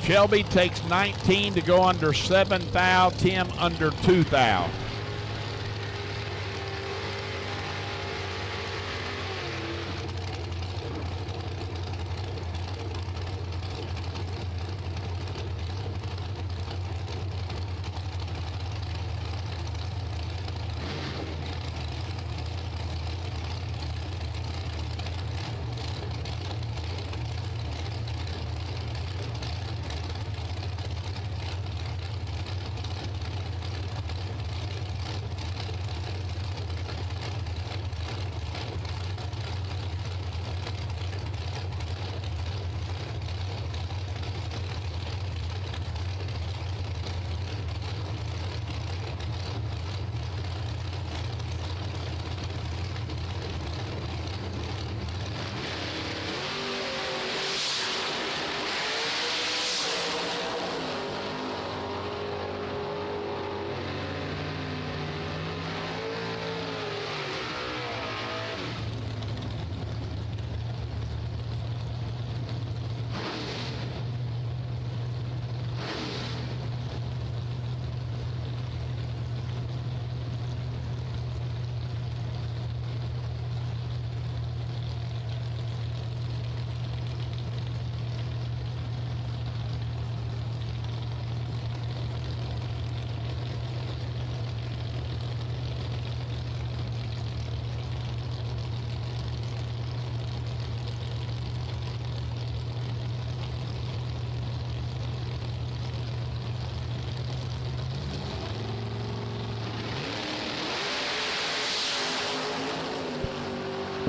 Shelby takes 19 to go under 7 thou. Tim under 2 thou.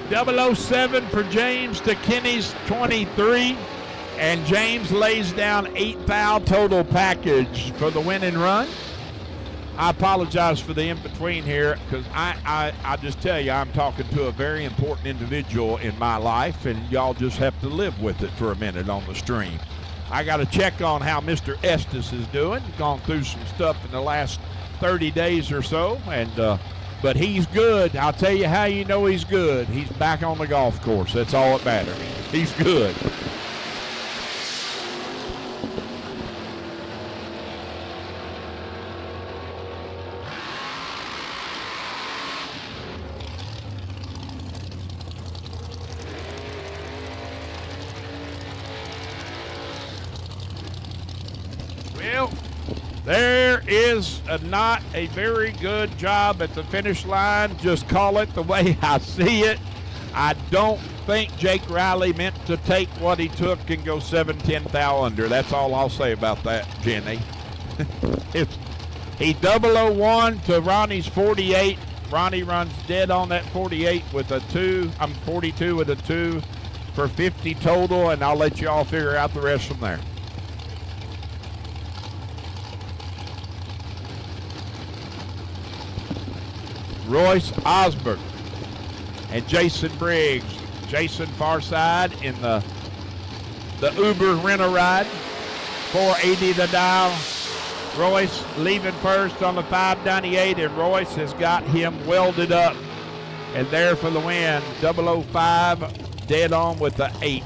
007 for James to Kenny's 23. And James lays down 8 foul total package for the winning run. I apologize for the in-between here because I just tell you I'm talking to a very important individual in my life, and y'all just have to live with it for a minute on the stream. I got to check on how Mr. Estes is doing. Gone through some stuff in the last 30 days or so, and but he's good. I'll tell you how you know he's good. He's back on the golf course. That's all that matters. He's good. Well, there is not a very good job at the finish line. Just call it the way I see it. I don't think Jake Riley meant to take what he took and go 7-10 thou under. That's all I'll say about that, Jenny. He 001 to Ronnie's 48. Ronnie runs dead on that 48 with a 2. I'm 42 with a 2 for 50 total, and I'll let you all figure out the rest from there. Royce Osborne and Jason Briggs. Jason far side in the Uber rent-a-ride. 480 the dial. Royce leaving first on the 598, and Royce has got him welded up. And there for the win, 005, dead on with the 8.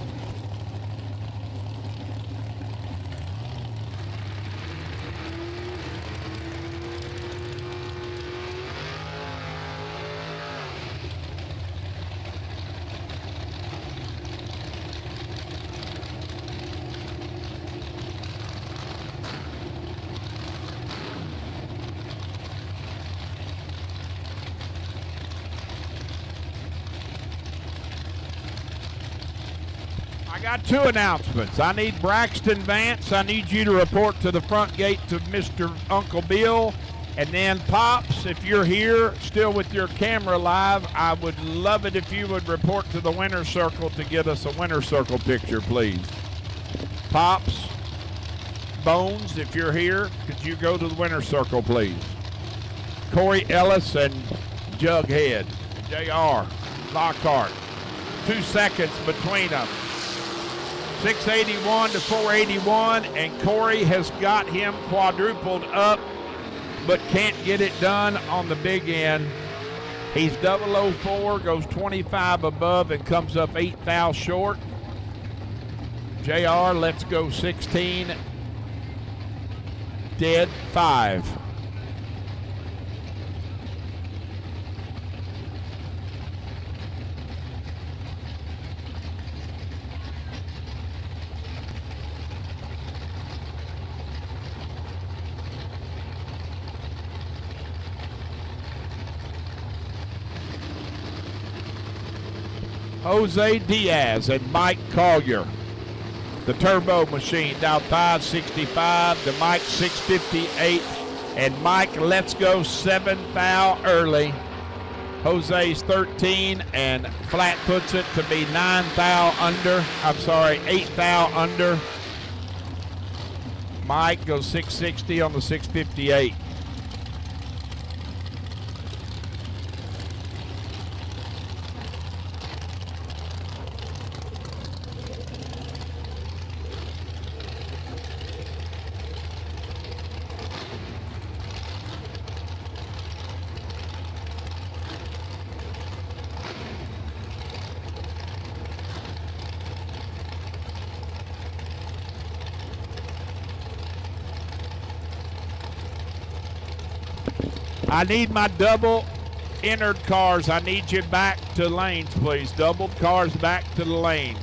I got 2 announcements. I need Braxton Vance. I need you to report to the front gate to Mr. Uncle Bill. And then Pops, if you're here still with your camera live, I would love it if you would report to the winner's circle to get us a winner's circle picture, please. Pops, Bones, if you're here, could you go to the winner's circle, please? Corey Ellis and Jughead, JR, Lockhart. 2 seconds between them. 681 to 481, and Corey has got him quadrupled up, but can't get it done on the big end. He's 004, goes 25 above, and comes up 8 thou short. JR, let's go 16, dead 5. Jose Diaz and Mike Collier. The Turbo Machine down 565 to Mike 658. And Mike, let's go 7 thou early. Jose's 13, and Flat puts it to be 9 thou under. I'm sorry, 8 thou under. Mike goes 660 on the 658. I need my double entered cars. I need you back to lanes, please. Doubled cars back to the lanes.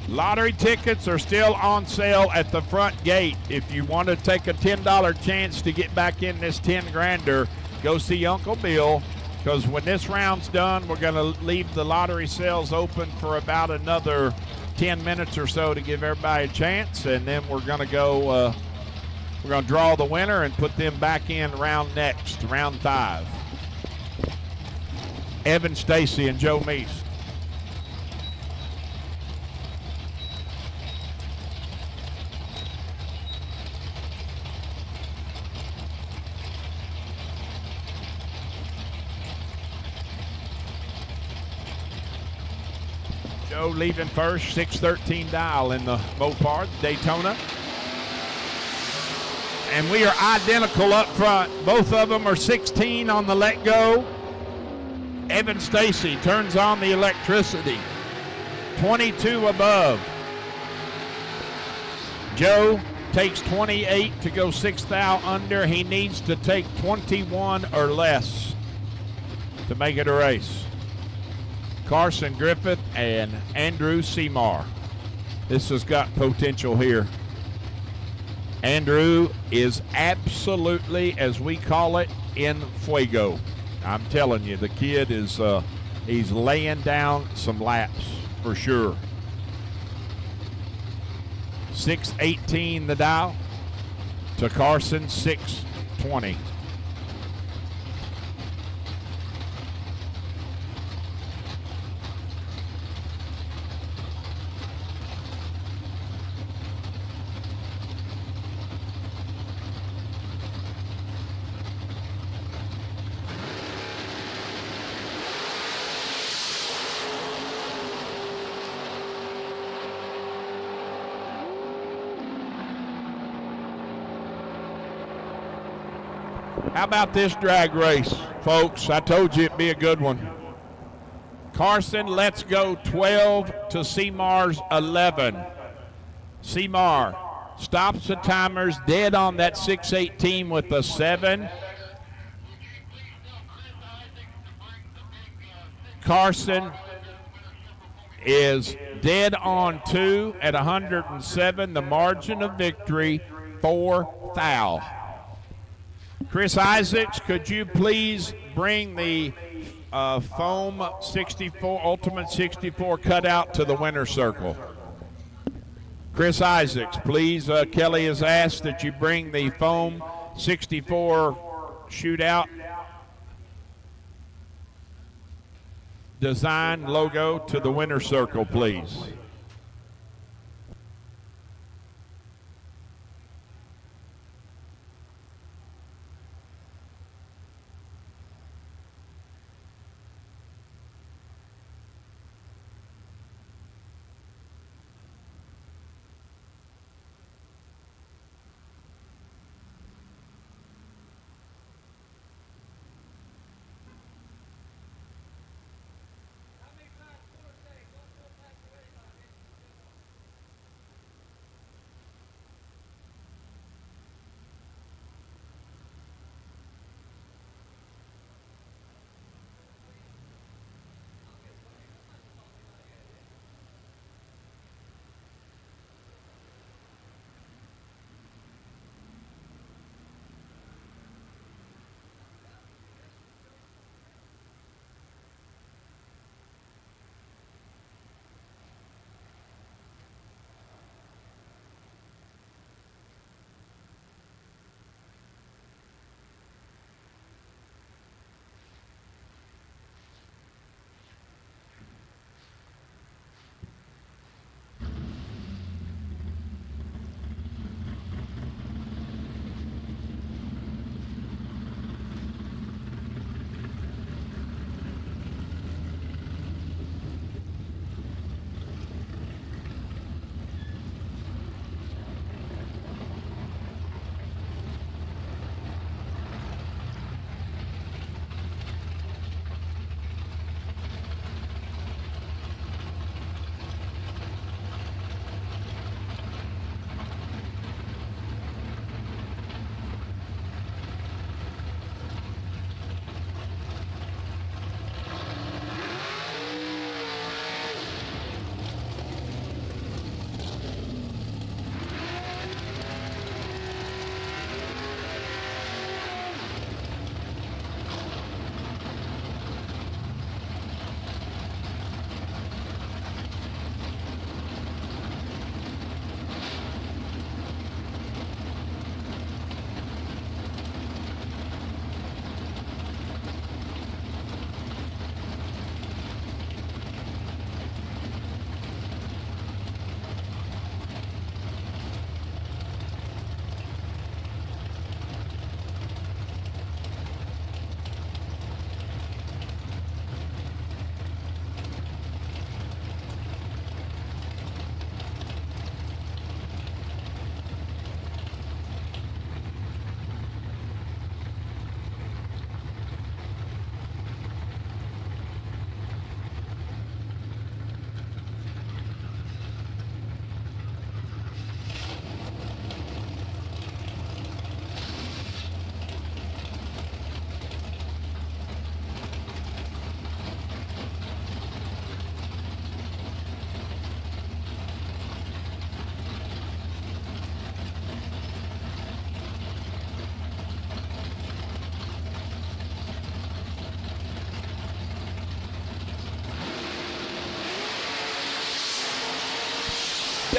Lottery tickets are still on sale at the front gate. If you want to take a $10 chance to get back in this 10 grander, go see Uncle Bill, because when this round's done, we're going to leave the lottery sales open for about another 10 minutes or so to give everybody a chance, and then we're going to go, we're going to draw the winner and put them back in round 5. Evan Stacy and Joe Meese. Joe leaving first, 613 dial in the Mopar Daytona. And we are identical up front. Both of them are 16 on the let go. Evan Stacy turns on the electricity. 22 above. Joe takes 28 to go 6 thou under. He needs to take 21 or less to make it a race. Carson Griffith and Andrew Seymour. This has got potential here. Andrew is absolutely, as we call it, in fuego. I'm telling you, the kid is he's laying down some laps for sure. 618 the dial to Carson, 620. How about this drag race, folks? I told you it'd be a good one. Carson lets go 12 to Seymour's 11. Seymour stops the timers dead on that 618 with a 7. Carson is dead on 2 at 107. The margin of victory, 4 thou. Chris Isaacs, could you please bring the foam 64, Ultimate 64 cutout to the winner's circle? Chris Isaacs, please. Kelly has asked that you bring the foam 64 shootout design logo to the winner's circle, please.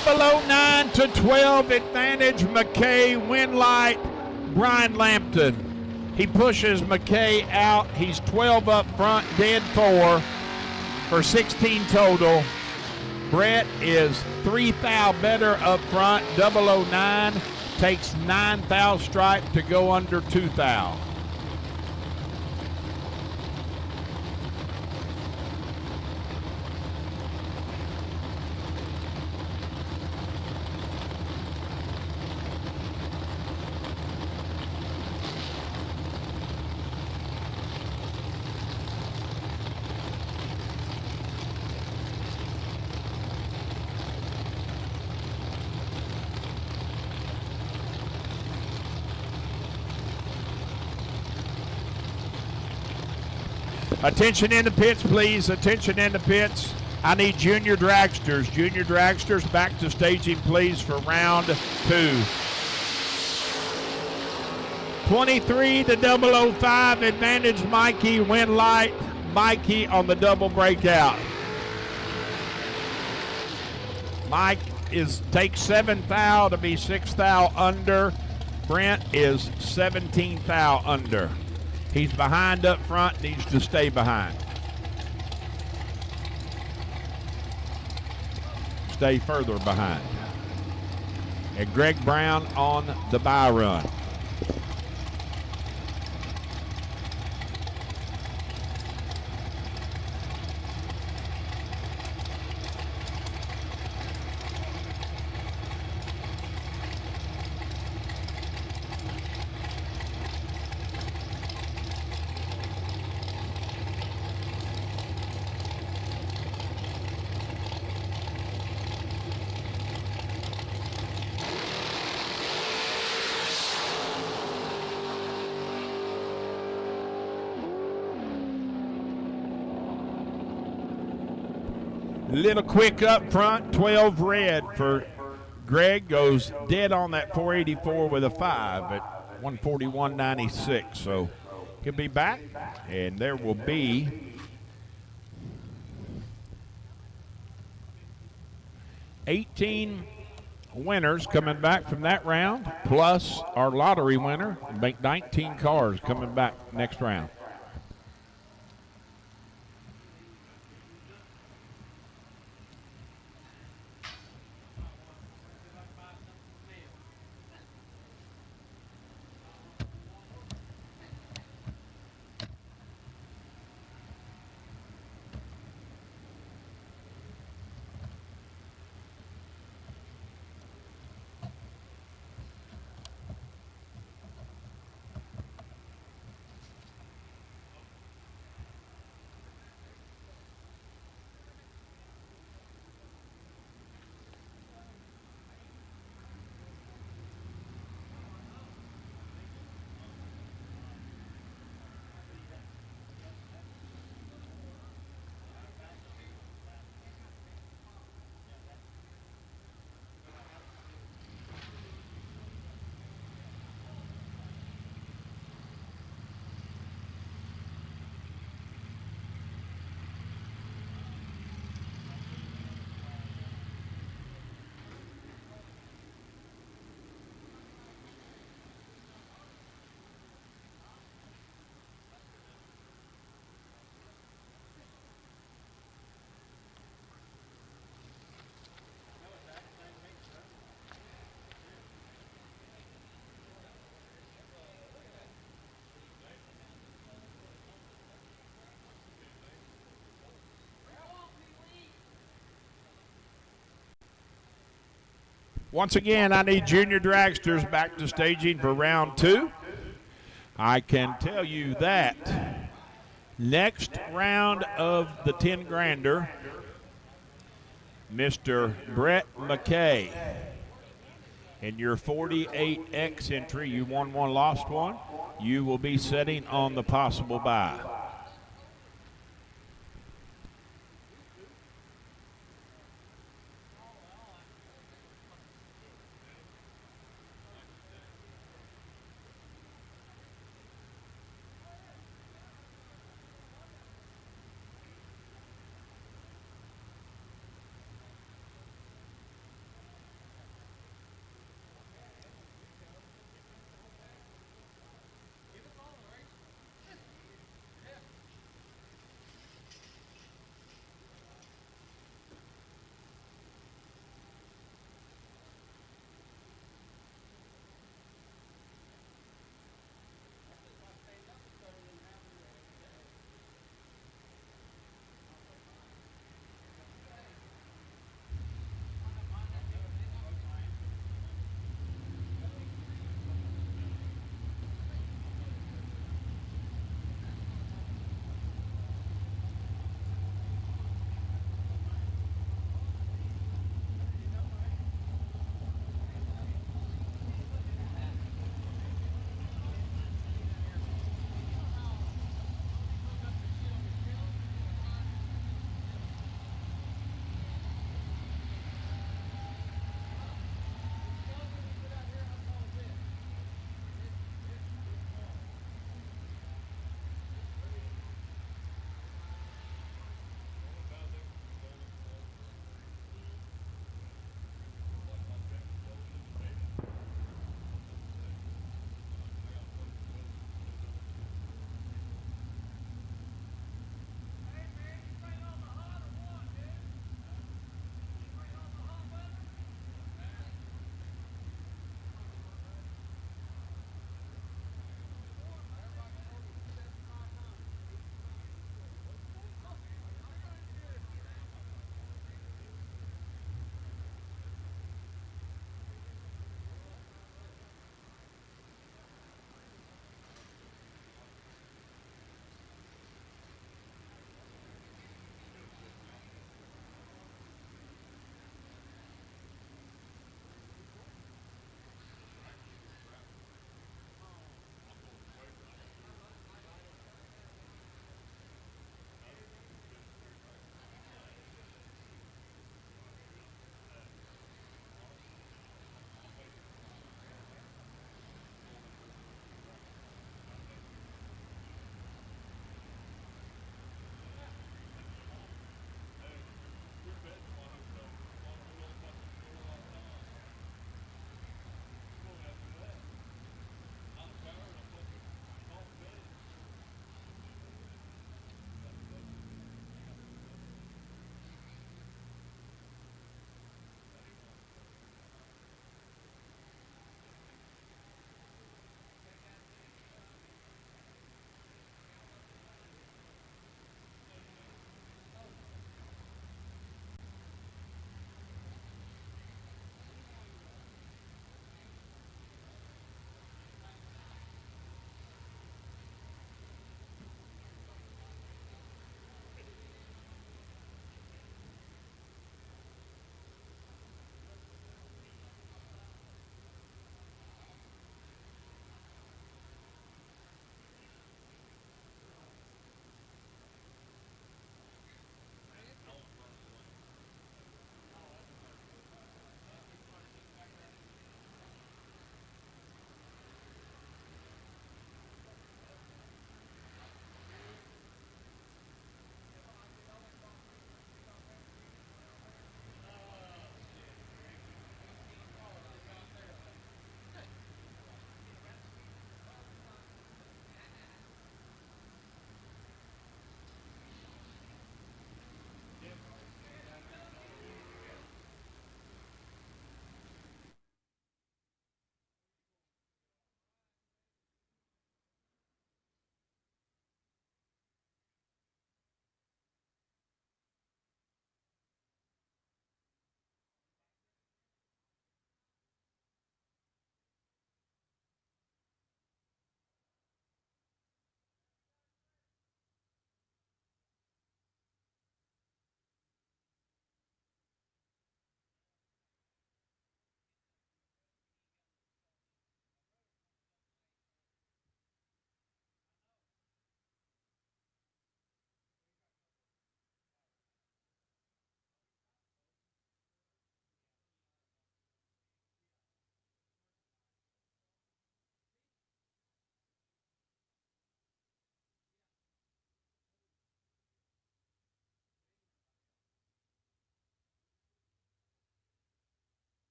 009 to 12 advantage. McKay, Winlight, Brian Lampton. He pushes McKay out. He's 12 up front, dead 4 for 16 total. Brett is 3 thou better up front. 009 takes 9 thou stripe to go under 2 thou. Attention in the pits, please. Attention in the pits. I need junior dragsters. Junior dragsters back to staging, please, for round 2. 23 to 005. Advantage Mikey, Winlight. Mikey on the double breakout. Mike takes 7 thou to be 6 thou under. Brent is 17 thou under. He's behind up front, needs to stay behind. Stay further behind. And Greg Brown on the bye run. Little quick up front, 12 red for Greg. Goes dead on that 484 with a 5 at 141.96. So he'll be back, and there will be $18 winners coming back from that round, plus our lottery winner. Make 19 cars coming back next round. Once again, I need junior dragsters back to staging for round 2. I can tell you that next round of the 10 grander, Mr. Brett McKay, in your 48X entry, you won one, lost one. You will be sitting on the possible bye.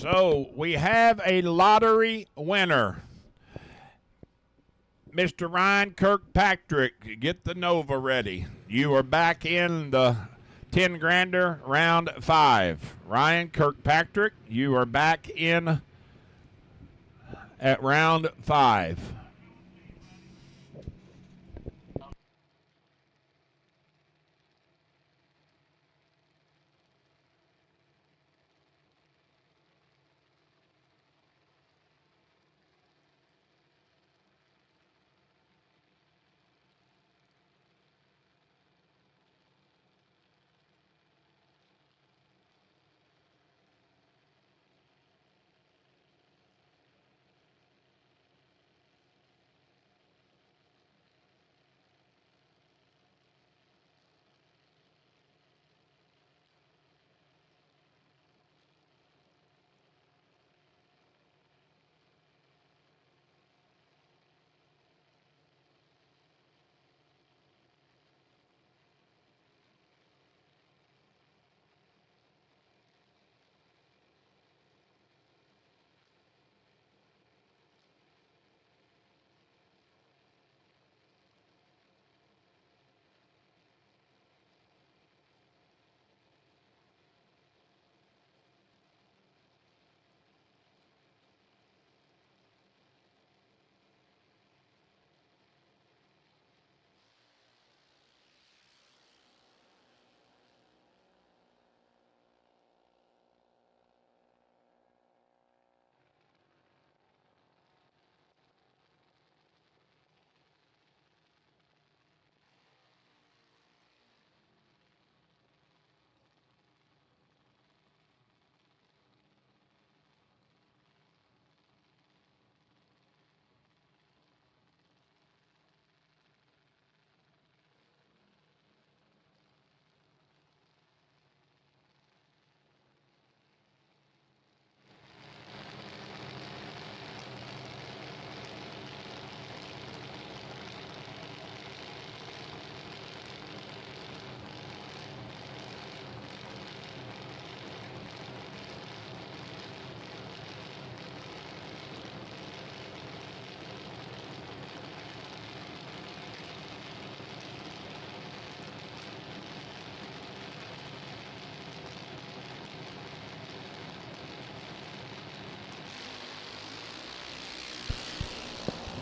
So we have a lottery winner. Mr. Ryan Kirkpatrick, get the Nova ready. You are back in the 10 grander round 5. Ryan Kirkpatrick, you are back in at round 5.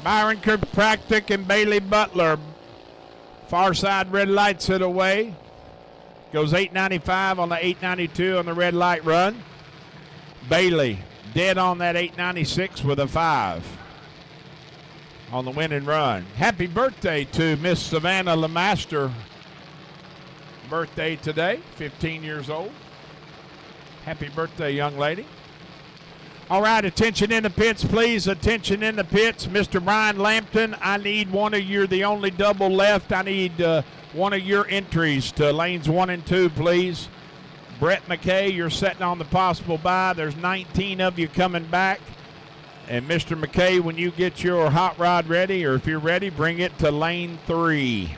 Byron Kirkpatrick and Bailey Butler. Far side red lights it away. Goes 895 on the 892 on the red light run. Bailey dead on that 896 with a 5 on the winning run. Happy birthday to Miss Savannah Lemaster. Birthday today, 15 years old. Happy birthday, young lady. All right, attention in the pits, please. Attention in the pits. Mr. Brian Lampton, I need one of your, the only double left. I need one of your entries to lanes 1 and 2, please. Brett McKay, you're sitting on the possible bye. There's 19 of you coming back. And Mr. McKay, when you get your hot rod ready, or if you're ready, bring it to lane 3.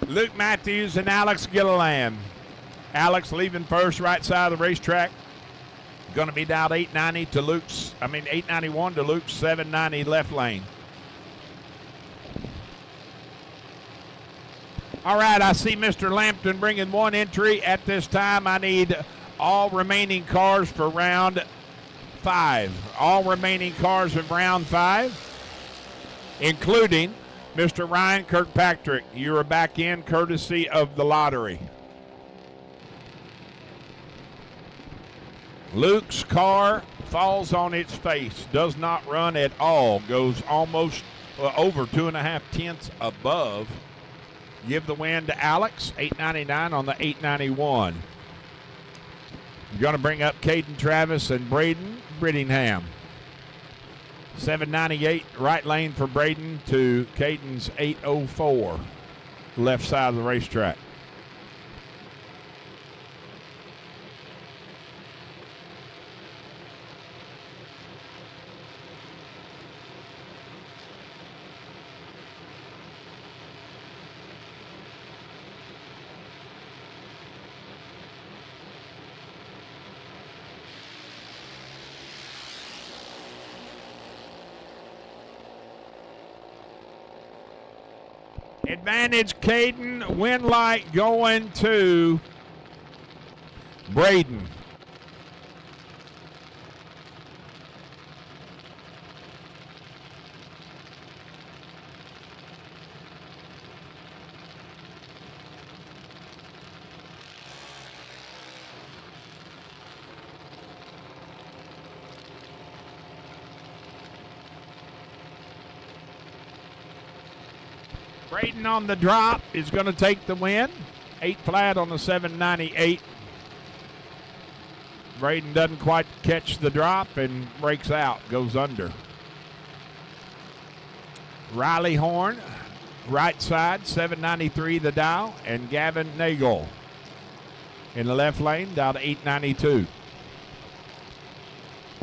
Luke Matthews and Alex Gilliland. Alex leaving first, right side of the racetrack. Going to be down 890 to Luke's, 891 to Luke's 790 left lane. All right, I see Mr. Lampton bringing one entry. At this time, I need all remaining cars for round 5. All remaining cars in round 5, including Mr. Ryan Kirkpatrick. You are back in courtesy of the lottery. Luke's car falls on its face, does not run at all, goes almost over 2.5 tenths above. Give the win to Alex, $8.99 on the 891. You're going to bring up Caden Travis and Braden Brittingham. $7.98 right lane for Braden to Caden's $8.04, left side of the racetrack. Advantage Caden, win light going to Braden. Braden on the drop is going to take the win. 8 flat on the 798. Braden doesn't quite catch the drop and breaks out, goes under. Riley Horn, right side, 793 the dial, and Gavin Nagel in the left lane down to 892.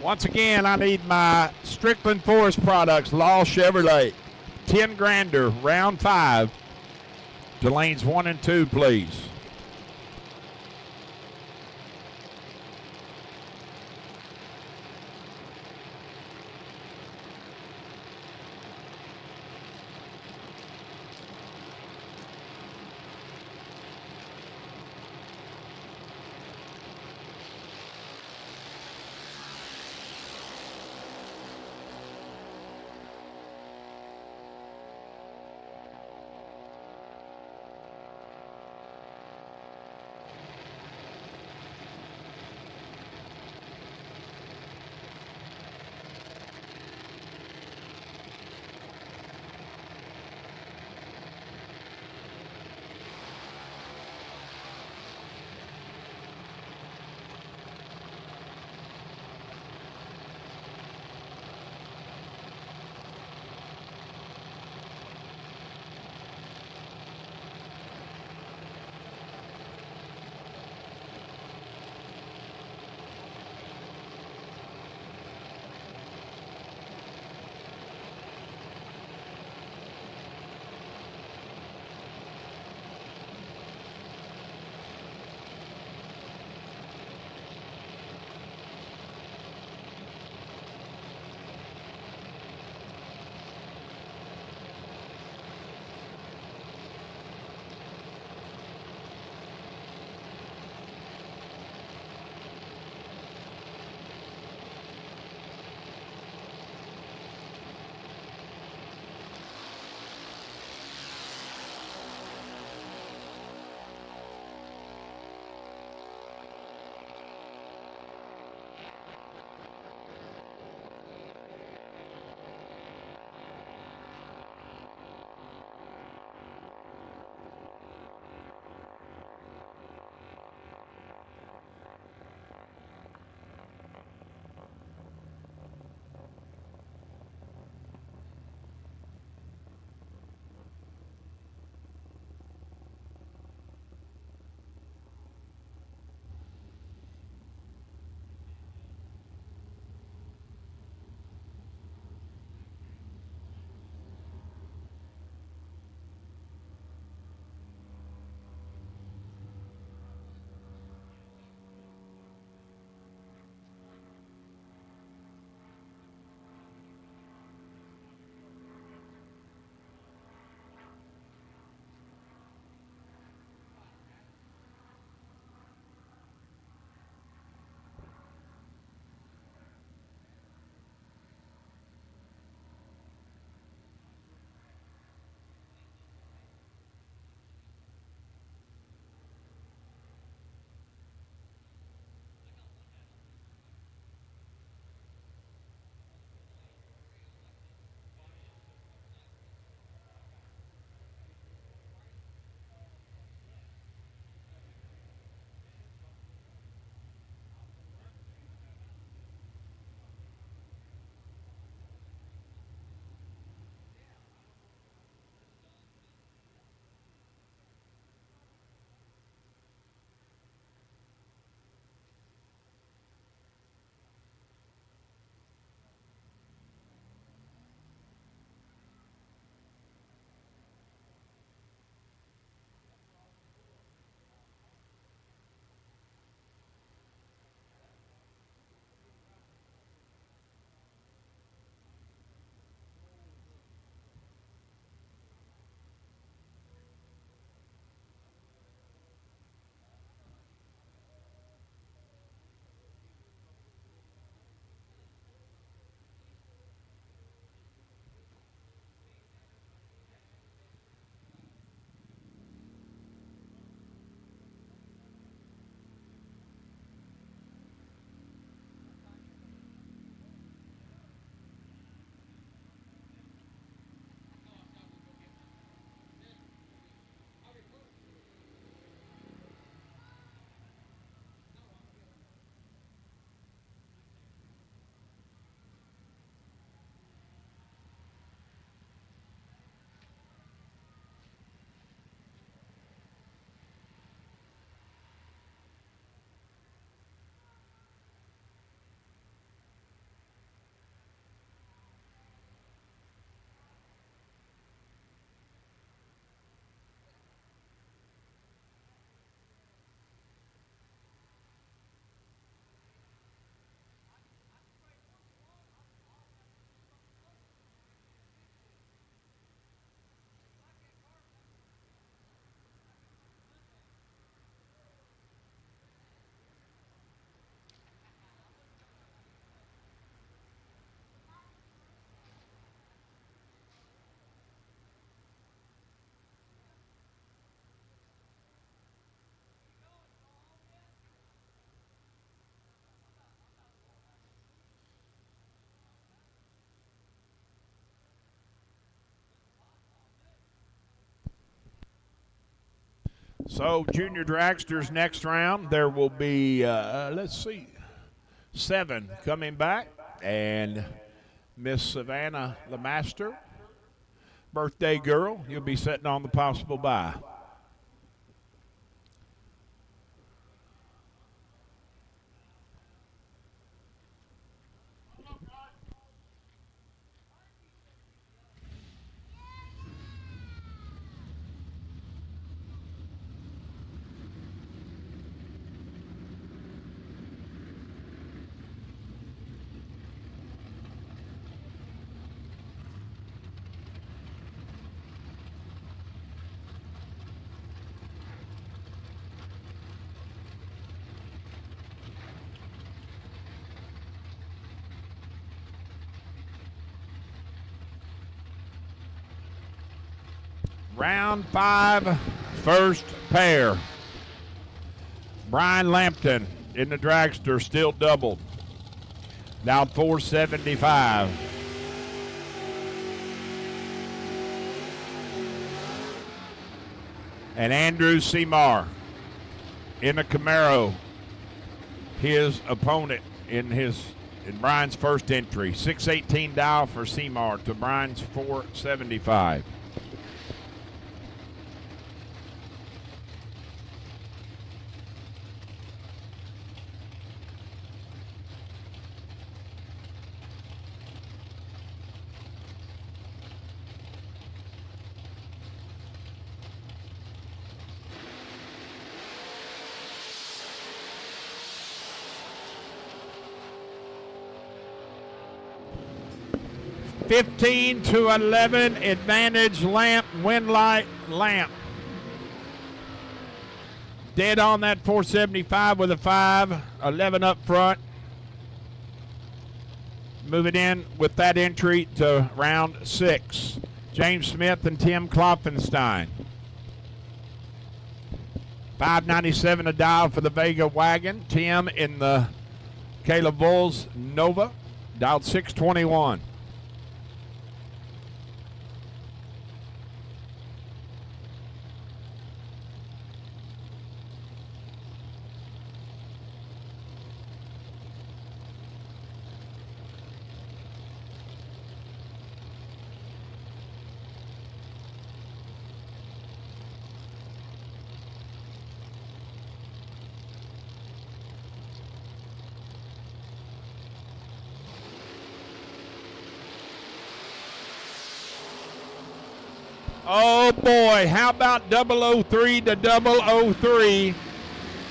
Once again, I need my Strickland Forest Products, Law Chevrolet. 10 grander, round 5. To lanes 1 and 2, please. So junior dragsters next round, there will be, let's see, 7 coming back. And Miss Savannah Lemaster, birthday girl, you'll be sitting on the possible bye. Round 5, first pair. Brian Lampton in the dragster, still doubled. Down 475. And Andrew Seymour in the Camaro, his opponent in Brian's first entry. 618 dial for Seymour to Brian's 475. $15 to $11 advantage Lamp, Winlight Lamp. Dead on that 475 with a 5, 11 up front. Moving in with that entry to round 6. James Smith and Tim Klopfenstein. 597 a dial for the Vega wagon. Tim in the Caleb Bulls Nova, dialed 621. Oh boy, how about 003 to 003?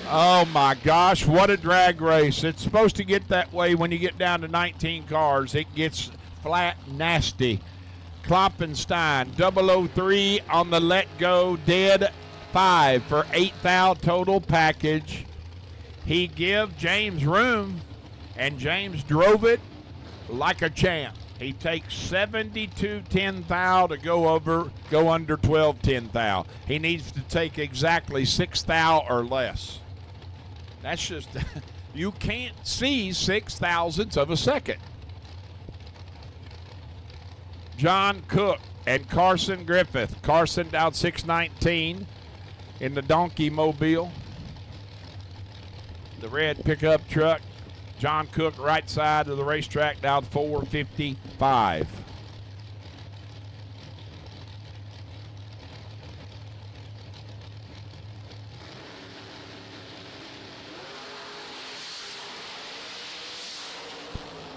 Oh my gosh, what a drag race. It's supposed to get that way when you get down to 19 cars. It gets flat nasty. Kloppenstein, 003 on the let go, dead 5 for 8,000 total package. He give James room, and James drove it like a champ. He takes 72 10,000 to go under 12 10,000. He needs to take exactly 6,000 or less. That's just, you can't see 6,000ths of a second. John Cook and Carson Griffith. Carson down 619 in the Donkey Mobile, the red pickup truck. John Cook right side of the racetrack down 455.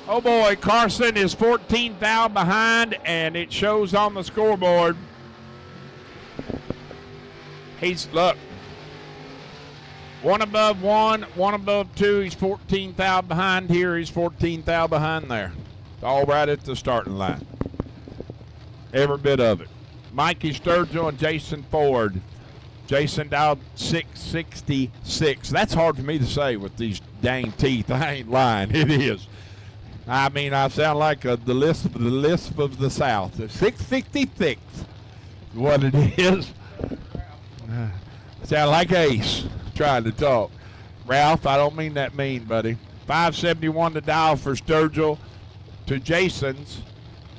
Oh boy, Carson is 14,000 behind, and it shows on the scoreboard. Look, one above one, one above two. He's 14,000 behind here. He's 14,000 behind there. All right at the starting line. Every bit of it. Mikey Sturgill and Jason Ford. Jason dialed 666. That's hard for me to say with these dang teeth. I ain't lying. It is. I mean, I sound like the lisp of the South. 666 is what it is. Sound like Ace trying to talk. Ralph, I don't mean that mean, buddy. 571 to dial for Sturgill to Jason's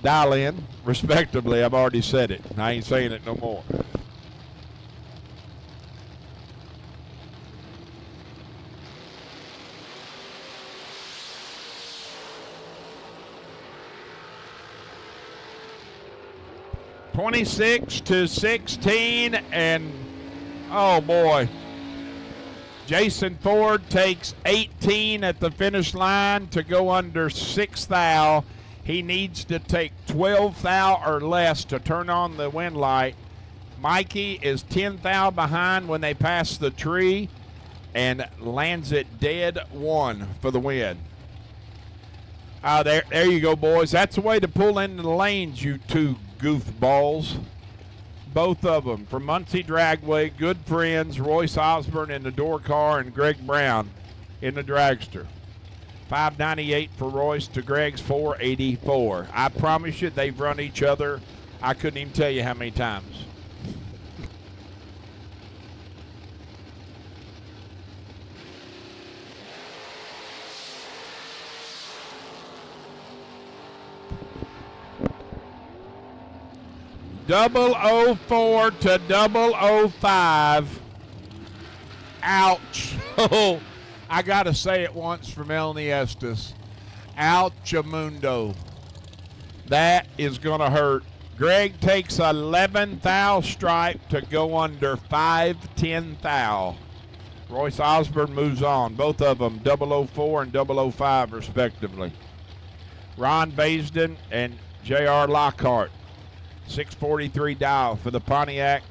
dial in, respectively. I've already said it. I ain't saying it no more. 26-16, and oh boy, Jason Ford takes 18 at the finish line to go under 6 thou. He needs to take 12 thou or less to turn on the wind light. Mikey is 10 thou behind when they pass the tree and lands it dead 1 for the win. There you go, boys. That's the way to pull into the lanes, you two goofballs. Both of them from Muncie Dragway, good friends, Royce Osborne in the door car and Greg Brown in the dragster. $5.98 for Royce to Greg's $4.84. I promise you, they've run each other. I couldn't even tell you how many times. .004 to .005. Ouch. Oh, I got to say it once for Melanie Estes. Ouchamundo. That is going to hurt. Greg takes 11 thou stripe to go under 5-10 thou. Royce Osborne moves on. Both of them .004 and .005 respectively. Ron Baisden and J.R. Lockhart. 643 dial for the Pontiac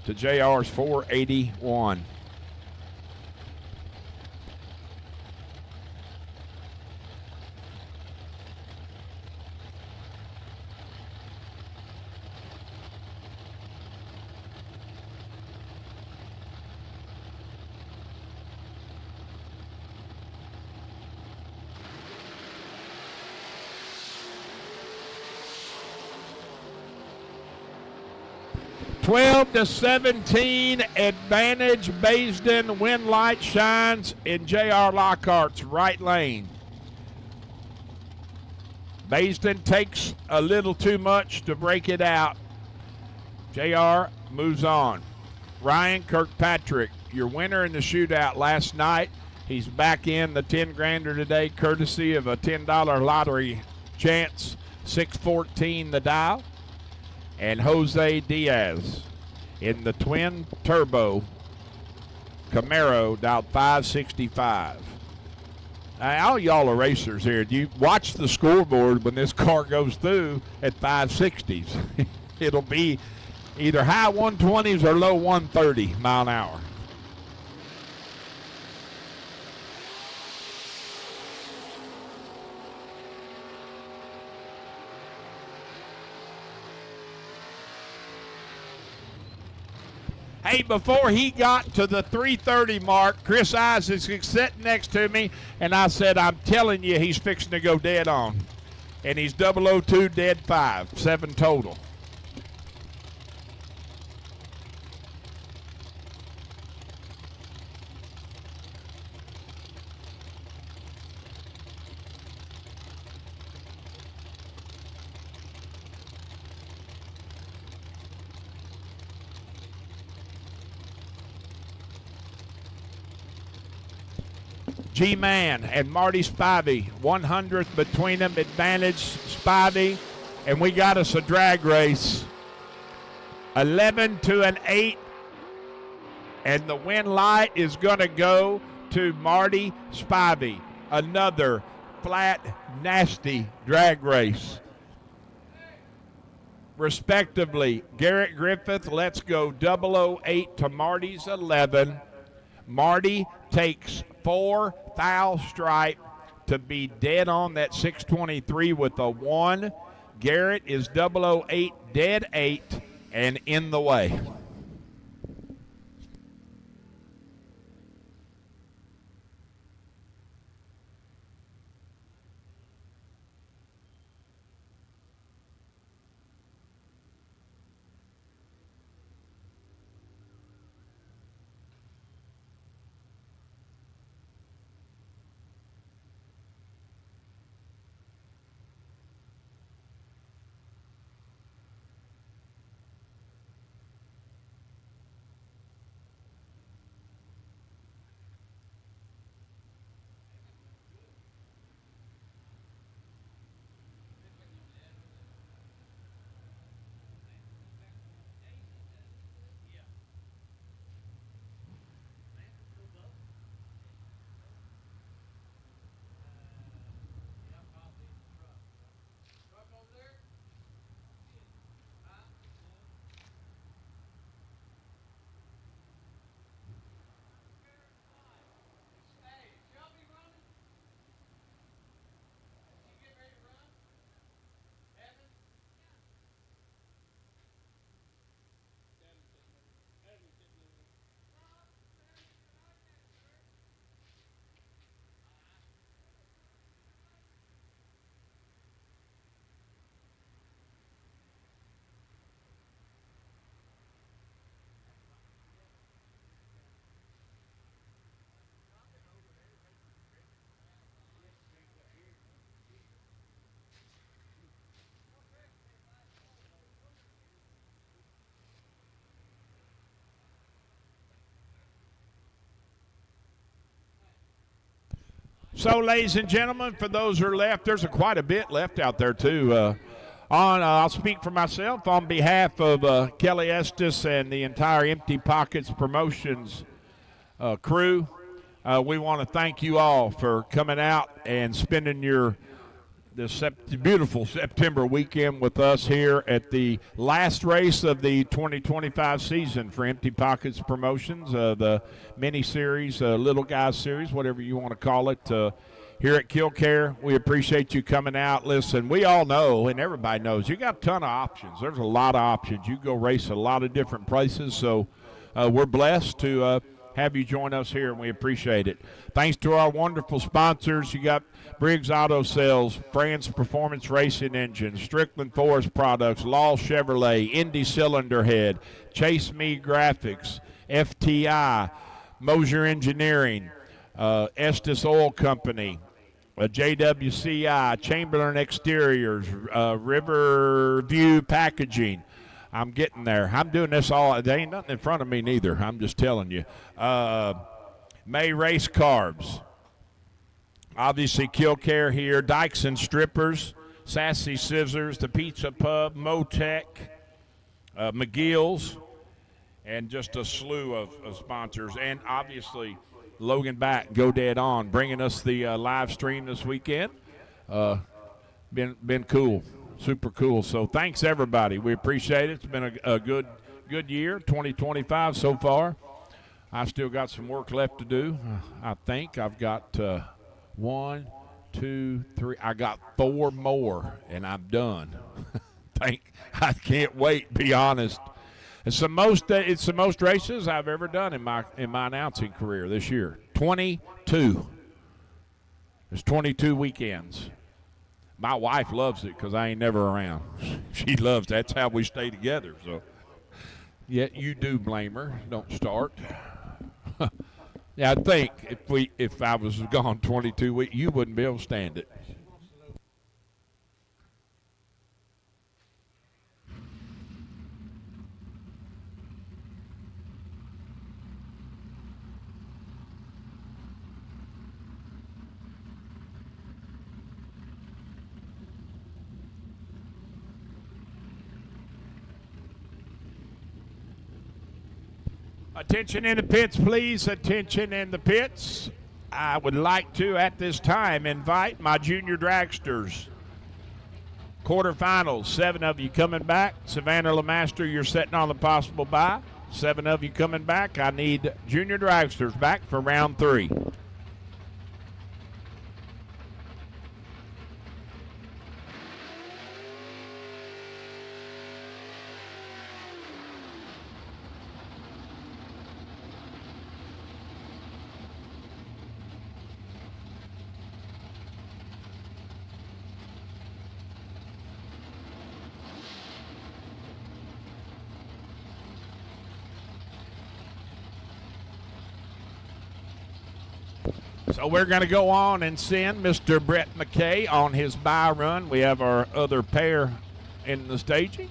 to JR's 481. (12-17) advantage. Baisden. Wind light shines in J.R. Lockhart's right lane. Baisden takes a little too much to break it out. J.R. moves on. Ryan Kirkpatrick, your winner in the shootout last night. He's back in the 10 grander today, courtesy of a $10 lottery chance. 614 the dial. And Jose Diaz in the twin turbo Camaro dialed 565. Now, all y'all are racers here. Do you watch the scoreboard when this car goes through at 560s? It'll be either high 120s or low 130 mile an hour. Hey, before he got to the 330 mark, Chris Isaacs is sitting next to me, and I said, I'm telling you, he's fixing to go dead on. And he's 002 dead 5, 7 total. G-Man and Marty Spivey, 100th between them, advantage Spivey, and we got us a drag race. 11-8, and the win light is going to go to Marty Spivey. Another flat, nasty drag race. Respectively, Garrett Griffith, let's go 008 to Marty's 11. Marty takes 4 thou stripe to be dead on that 623 with a 1. Garrett is 008 dead 8 and in the way. So, ladies and gentlemen, for those who are left, there's quite a bit left out there, too. I'll speak for myself on behalf of Kelly Estes and the entire Empty Pockets Promotions crew. We want to thank you all for coming out and spending this beautiful September weekend with us here at the last race of the 2025 season for Empty Pockets Promotions, the mini series, Little Guys series, whatever you want to call it, here at Kil-Kare. We appreciate you coming out. Listen, we all know, and everybody knows, you got a ton of options. There's a lot of options. You go race a lot of different places, so we're blessed to have you join us here, and we appreciate it. Thanks to our wonderful sponsors. You got Briggs Auto Sales, France Performance Racing Engines, Strickland Forest Products, Law Chevrolet, Indy Cylinder Head, Chase Me Graphics, FTI, Mosier Engineering, Estes Oil Company, JWCI, Chamberlain Exteriors, Riverview Packaging. I'm getting there. I'm doing this all. There ain't nothing in front of me neither. I'm just telling you. May Race Carbs. Obviously, Kil-Kare here. Dykes and Strippers. Sassy Scissors. The Pizza Pub. Motec. McGill's. And just a slew of sponsors. And obviously, Logan Back, Go Dead On, bringing us the live stream this weekend. Been cool. Super cool. So thanks, everybody. We appreciate it. It's been a good year, 2025 so far. I still got some work left to do. I think I've got 1, 2, 3. I got 4 more, and I'm done. I can't wait. Be honest. It's the most races I've ever done in my announcing career this year. 22. There's 22 weekends. My wife loves it because I ain't never around. She loves it. That's how we stay together. So, yet you do blame her. Don't start. Yeah, I think if I was gone 22 weeks, you wouldn't be able to stand it. Attention in the pits, please. Attention in the pits. I would like to, at this time, invite my junior dragsters. Quarterfinals, 7 of you coming back. Savannah LeMaster, you're sitting on the possible bye. 7 of you coming back. I need junior dragsters back for round 3. So we're going to go on and send Mr. Brett McKay on his bye run. We have our other pair in the staging.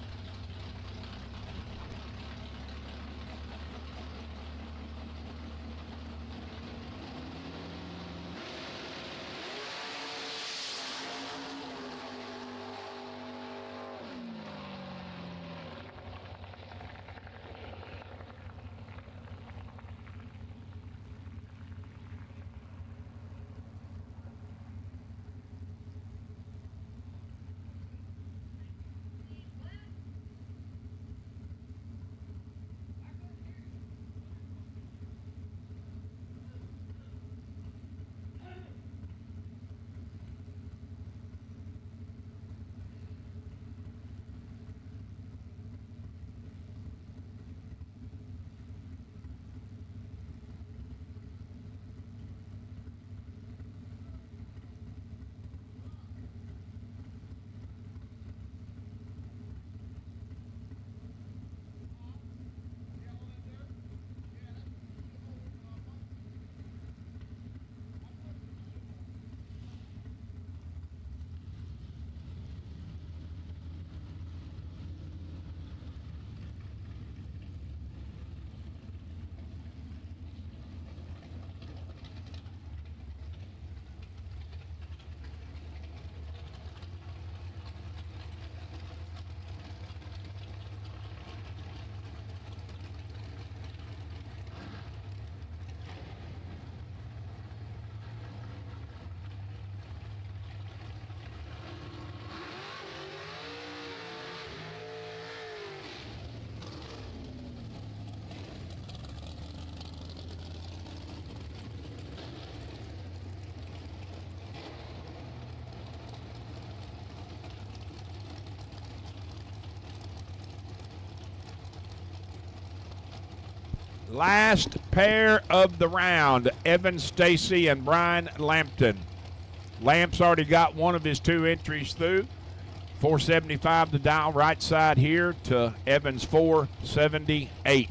Last pair of the round, Evan Stacy and Brian Lampton. Lamp's already got one of his 2 entries through. 475 to dial right side here to Evans 478.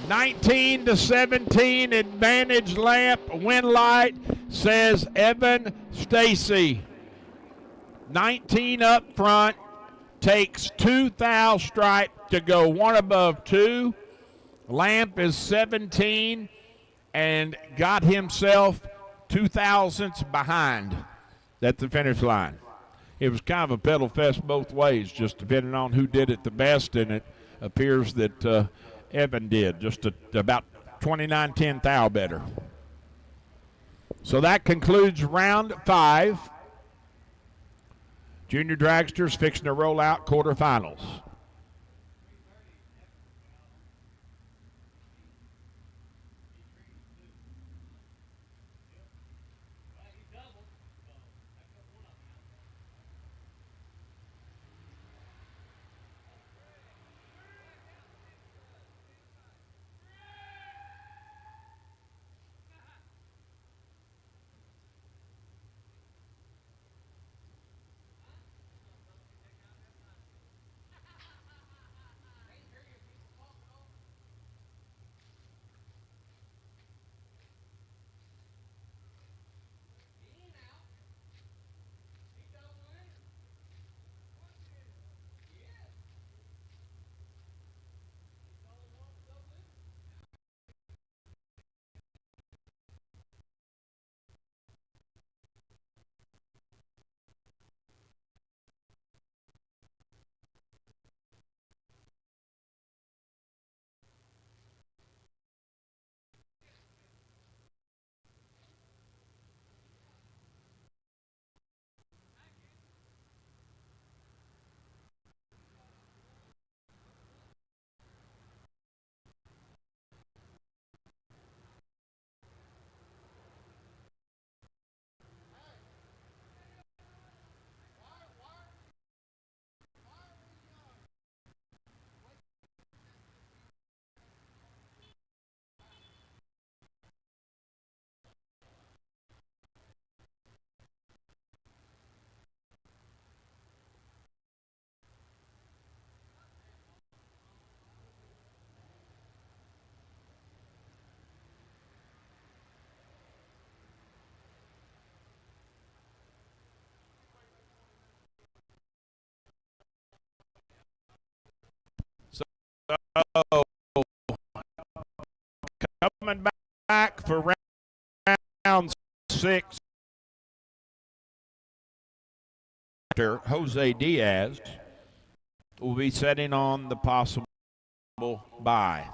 (19-17) advantage Lamp. Win light says Evan Stacy. 19 up front. Takes 2 thou stripe to go 1 above 2. Lamp is 17 and got himself 2 thousandths behind at the finish line. It was kind of a pedal fest both ways, just depending on who did it the best, and it appears that Evan did, just about 29-10 thou better. So that concludes round 5. Junior Dragsters fixing to roll out quarterfinals. So coming back for round 6, Jose Diaz will be setting on the possible bye.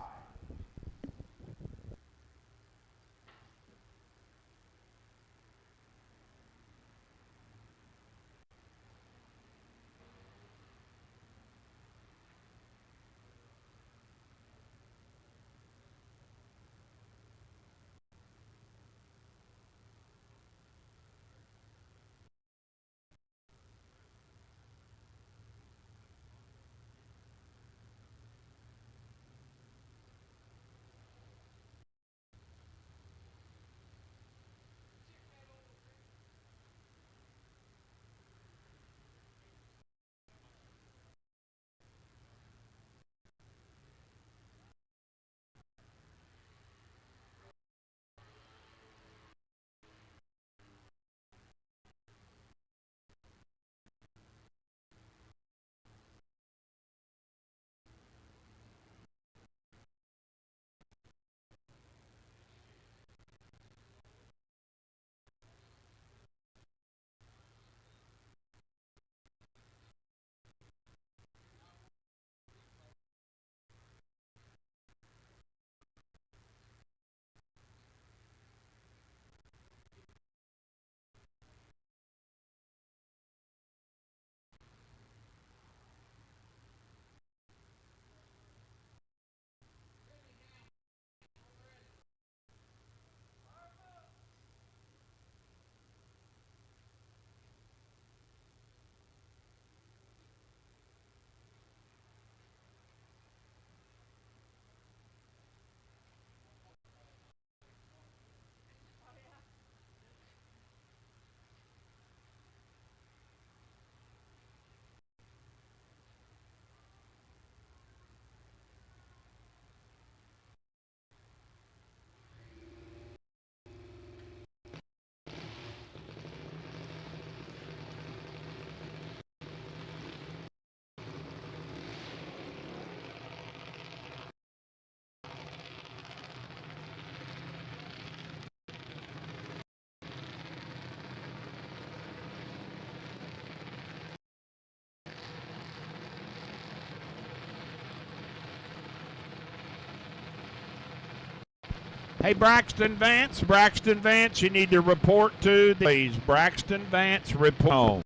Hey, Braxton Vance, you need to report to the please. Braxton Vance, report.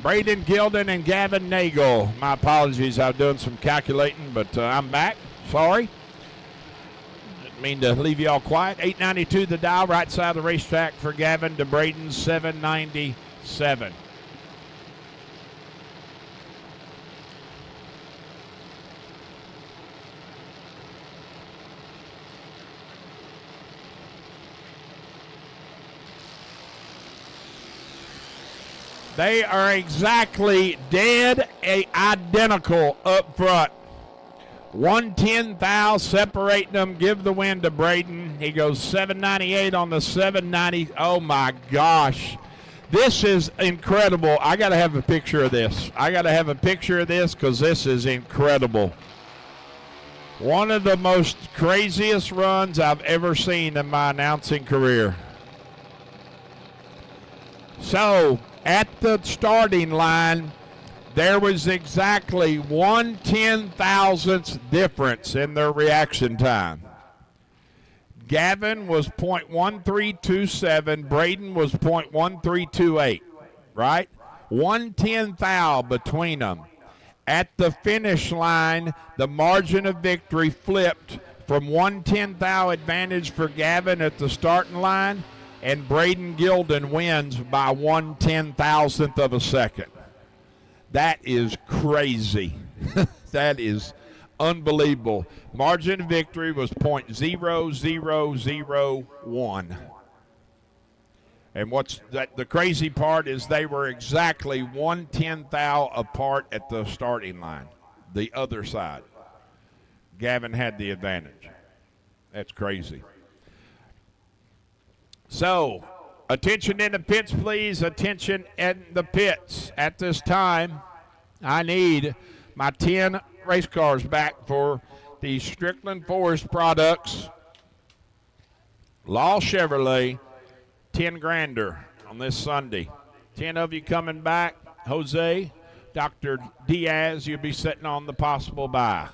Braden Gilden and Gavin Nagel. My apologies, I was doing some calculating, but I'm back. Sorry. Didn't mean to leave you all quiet. 892 the dial, right side of the racetrack for Gavin to Braden, 797. They are exactly dead identical up front. 110 thou separating them. Give the win to Braden. He goes 798 on the 790. Oh my gosh. This is incredible. I got to have a picture of this. Because this is incredible. One of the most craziest runs I've ever seen in my announcing career. So, at the starting line, there was exactly 1/10,000th difference in their reaction time. Gavin was .1327. Braden was .1328, right? 1/10 thou between them. At the finish line, the margin of victory flipped from 1/10 thou advantage for Gavin at the starting line, and Braden Gilden wins by 1/10,000th of a second. That is crazy. That is unbelievable. Margin of victory was .0001. And what's that? The crazy part is they were exactly 1/10 thou apart at the starting line, the other side. Gavin had the advantage. That's crazy. So, attention in the pits, please. Attention in the pits. At this time, I need my 10 race cars back for the Strickland Forest Products Law Chevrolet 10 grander on this Sunday. 10 of you coming back. Jose, Dr. Diaz, you'll be sitting on the possible buy.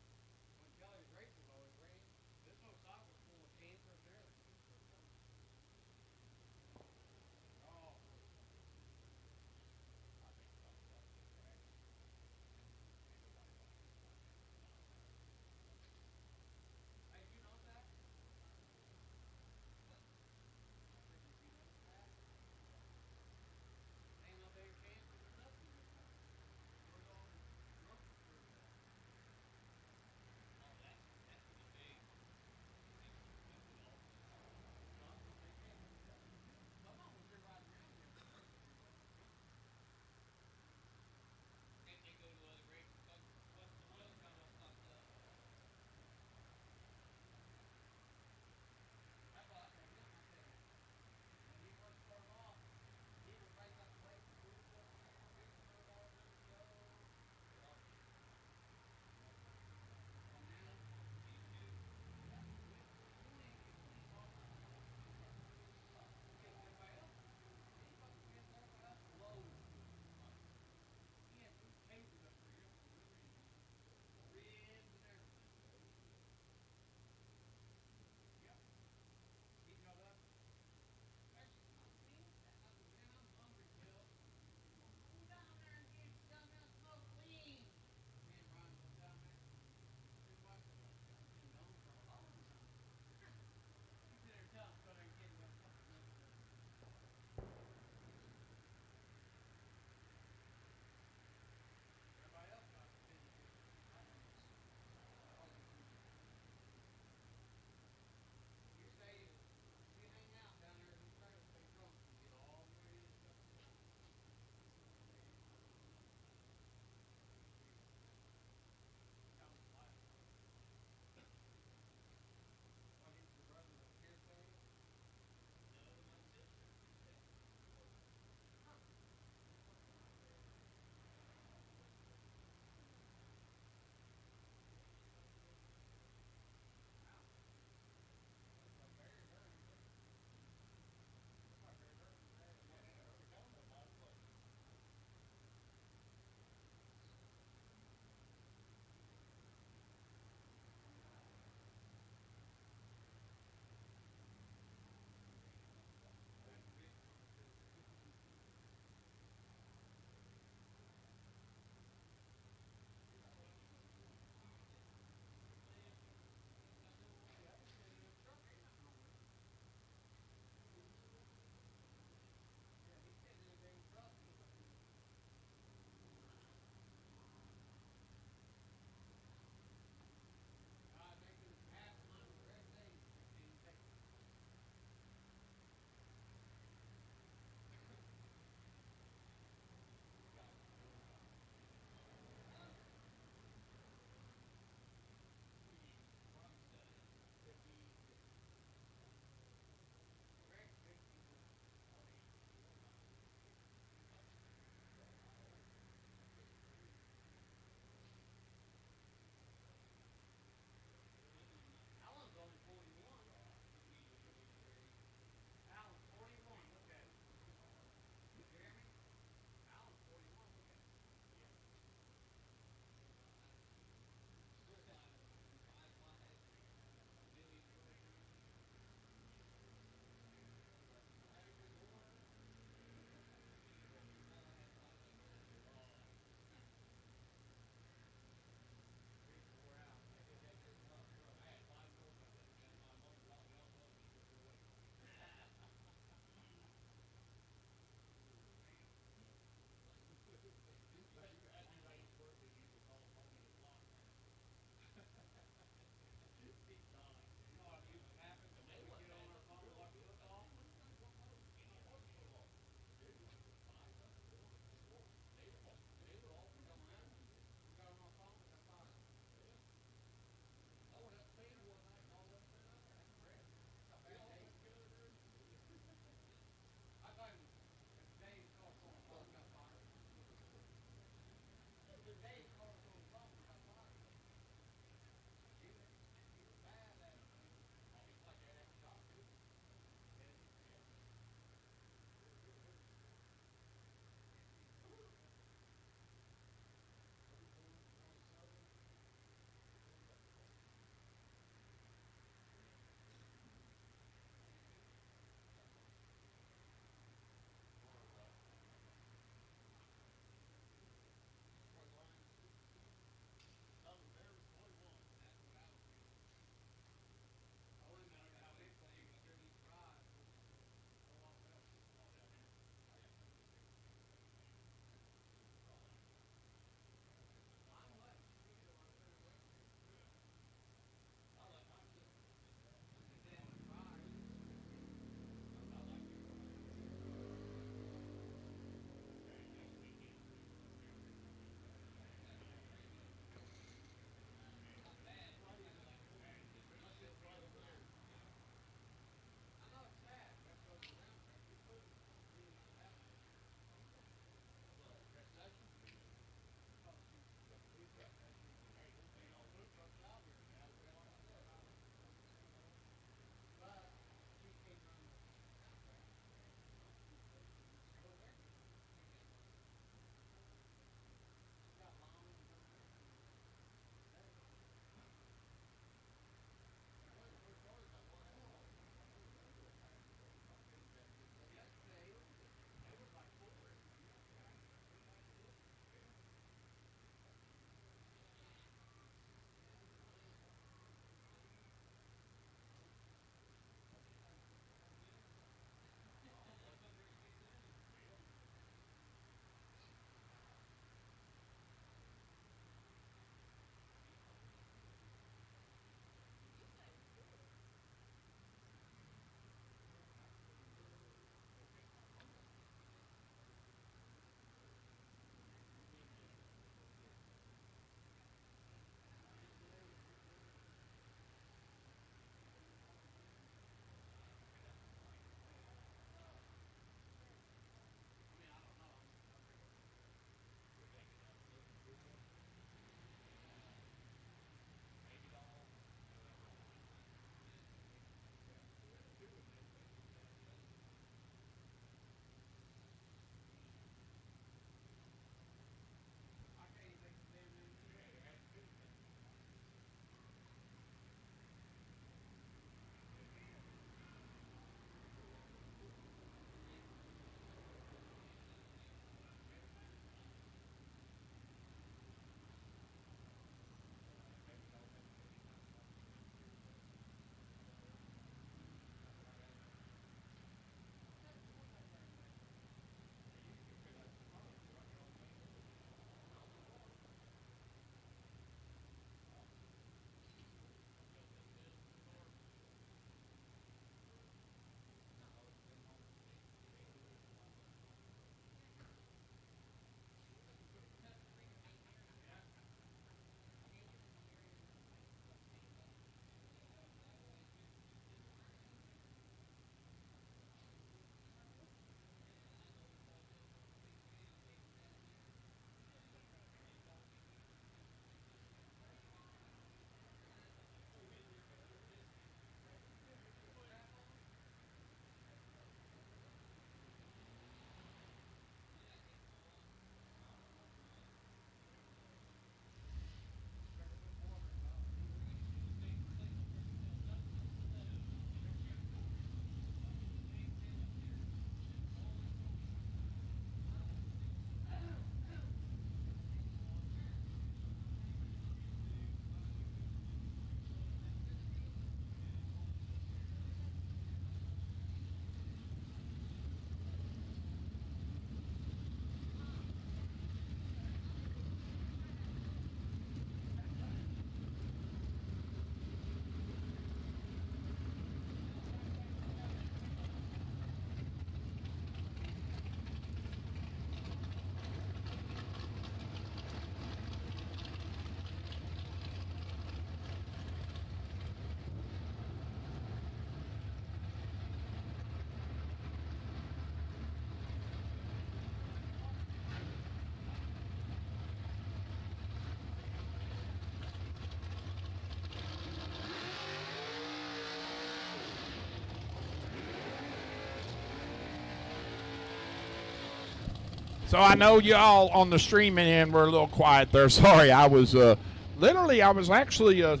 So I know y'all on the streaming end were a little quiet there. Sorry, I was actually out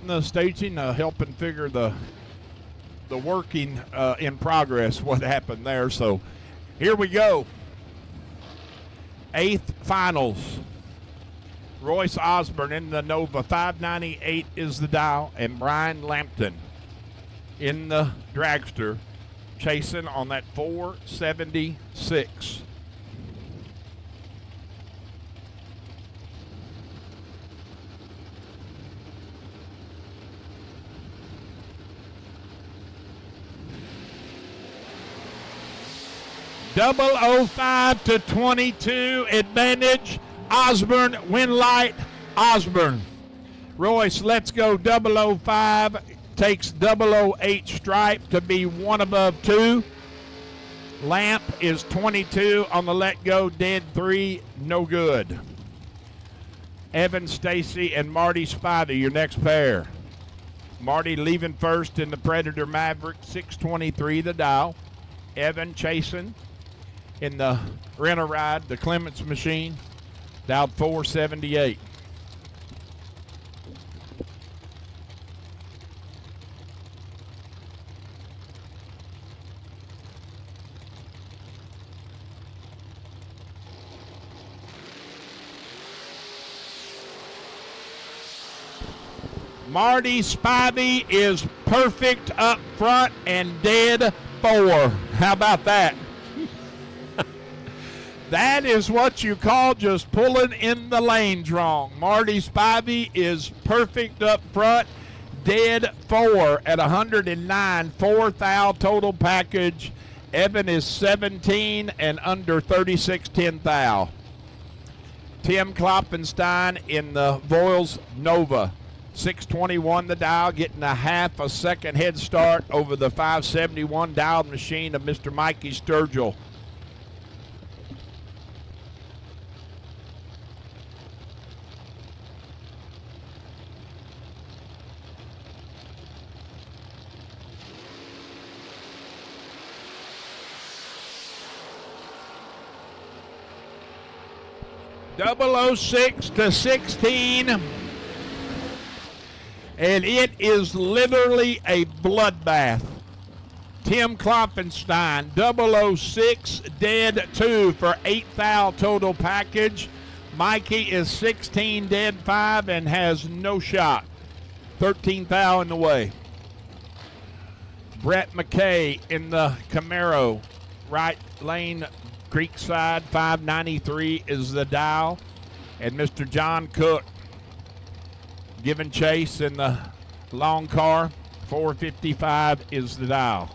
in the staging helping figure the working in progress, what happened there. So here we go. 8th finals. Royce Osborne in the Nova, 598 is the dial, and Brian Lampton in the dragster, chasing on that 476. .005 to 22 advantage. Osborne, win light, Osborne. Royce, let's go. 005 takes 008 stripe to be one above two. Lamp is 22 on the let go, dead 3, no good. Evan Stacy and Marty Spivey, your next pair. Marty leaving first in the Predator Maverick, 623 the dial. Evan chasing in the rent-a-ride, the Clements machine, dialed 478. Marty Spivey is perfect up front and dead 4. How about that? That is what you call just pulling in the lanes wrong. Marty Spivey is perfect up front, dead 4 at 109, 4 thou total package. Evan is 17 and under 36 10 thou. Tim Kloppenstein in the Voiles Nova, 621 the dial, getting a half a second head start over the 571 dialed machine of Mr. Mikey Sturgill. .006 to 16, and it is literally a bloodbath. Tim Kloppenstein, 006, dead 2 for 8 thou total package. Mikey is 16, dead 5, and has no shot. 13 thou in the way. Brett McKay in the Camaro, right lane, Creekside, 593 is the dial. And Mr. John Cook giving chase in the long car, 455 is the dial.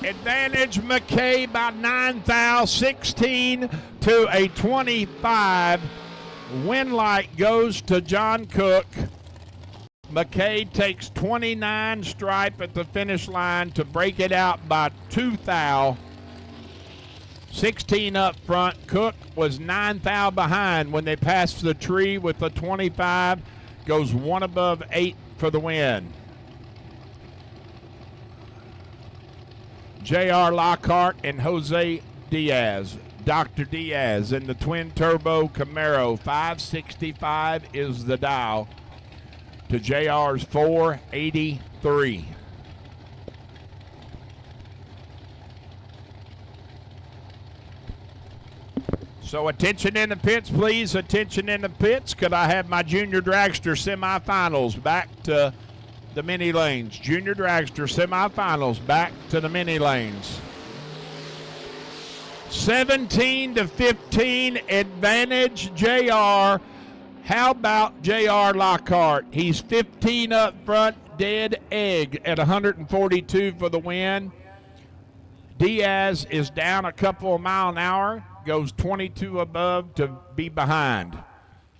Advantage McKay by 9 thou, 16 to a 25. Win light goes to John Cook. McKay takes 29 stripe at the finish line to break it out by 2 thou. 16 up front. Cook was 9 thou behind when they passed the tree with the 25. Goes 1 above 8 for the win. J.R. Lockhart and Jose Diaz. Dr. Diaz in the twin turbo Camaro, 565 is the dial to JR's 483. So attention in the pits, please. Attention in the pits. Could I have my junior dragster semifinals back to the mini lanes? Junior dragster semifinals back to the mini lanes. 17 to 15 advantage JR. How about JR Lockhart? He's 15 up front, dead egg at 142 for the win. Diaz is down a couple of miles an hour, goes 22 above to be behind.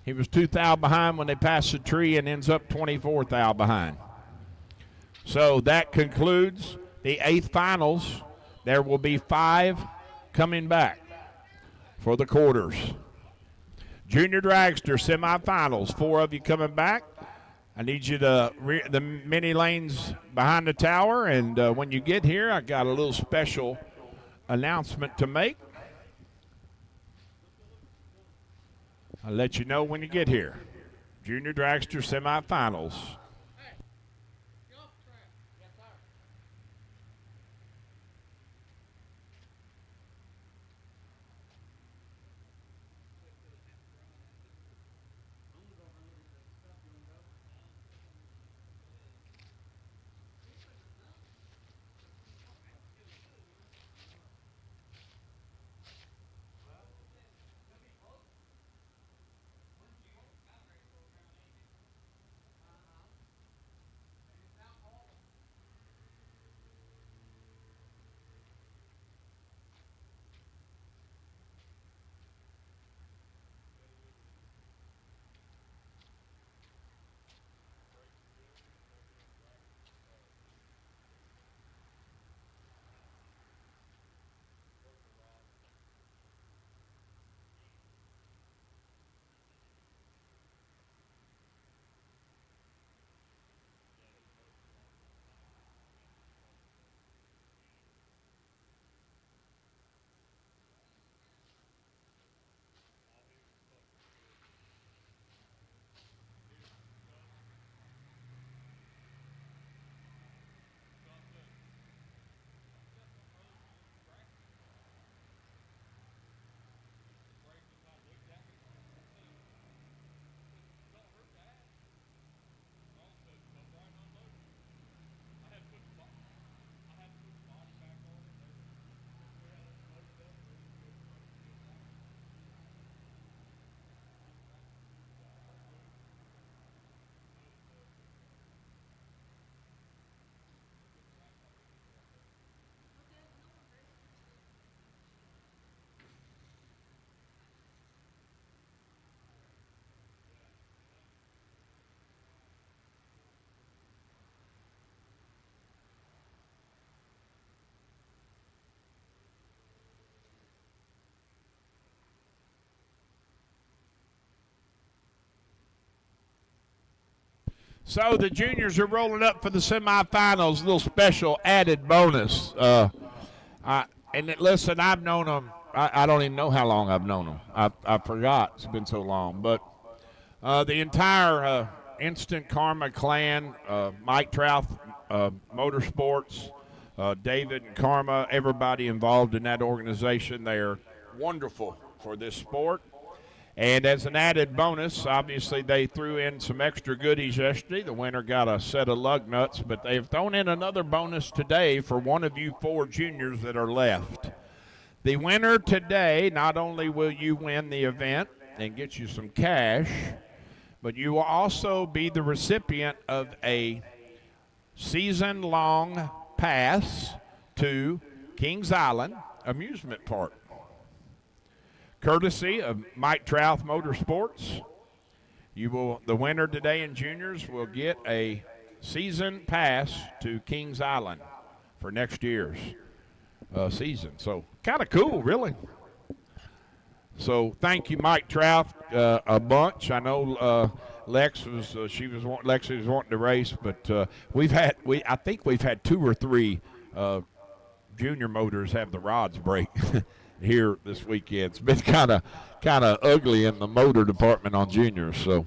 He was 2 thou behind when they passed the tree and ends up 24 thou behind. So that concludes the 8th finals there will be 5 coming back for the quarters. Junior Dragster semifinals, 4 of you coming back. I need you to the mini lanes behind the tower, and when you get here, I got a little special announcement to make. I'll let you know when you get here. Junior Dragster semifinals. Get off the track. Yes, sir. So the juniors are rolling up for the semifinals. A little special added bonus. Listen, I've known them. I don't even know how long I've known them. I forgot. It's been so long. But the entire Instant Karma clan, Mike Trouth, Motorsports, David and Karma, everybody involved in that organization, they are wonderful for this sport. And as an added bonus, obviously they threw in some extra goodies yesterday. The winner got a set of lug nuts, but they've thrown in another bonus today for one of you 4 juniors that are left. The winner today, not only will you win the event and get you some cash, but you will also be the recipient of a season-long pass to Kings Island Amusement Park. Courtesy of Mike Trouth Motorsports, the winner today in juniors will get a season pass to Kings Island for next year's season. So kind of cool, really. So thank you, Mike Trouth, a bunch. I know Lexi was wanting to race, but I think we've had 2 or 3 junior motors have the rods break. Here this weekend. It's been kind of ugly in the motor department on juniors. So,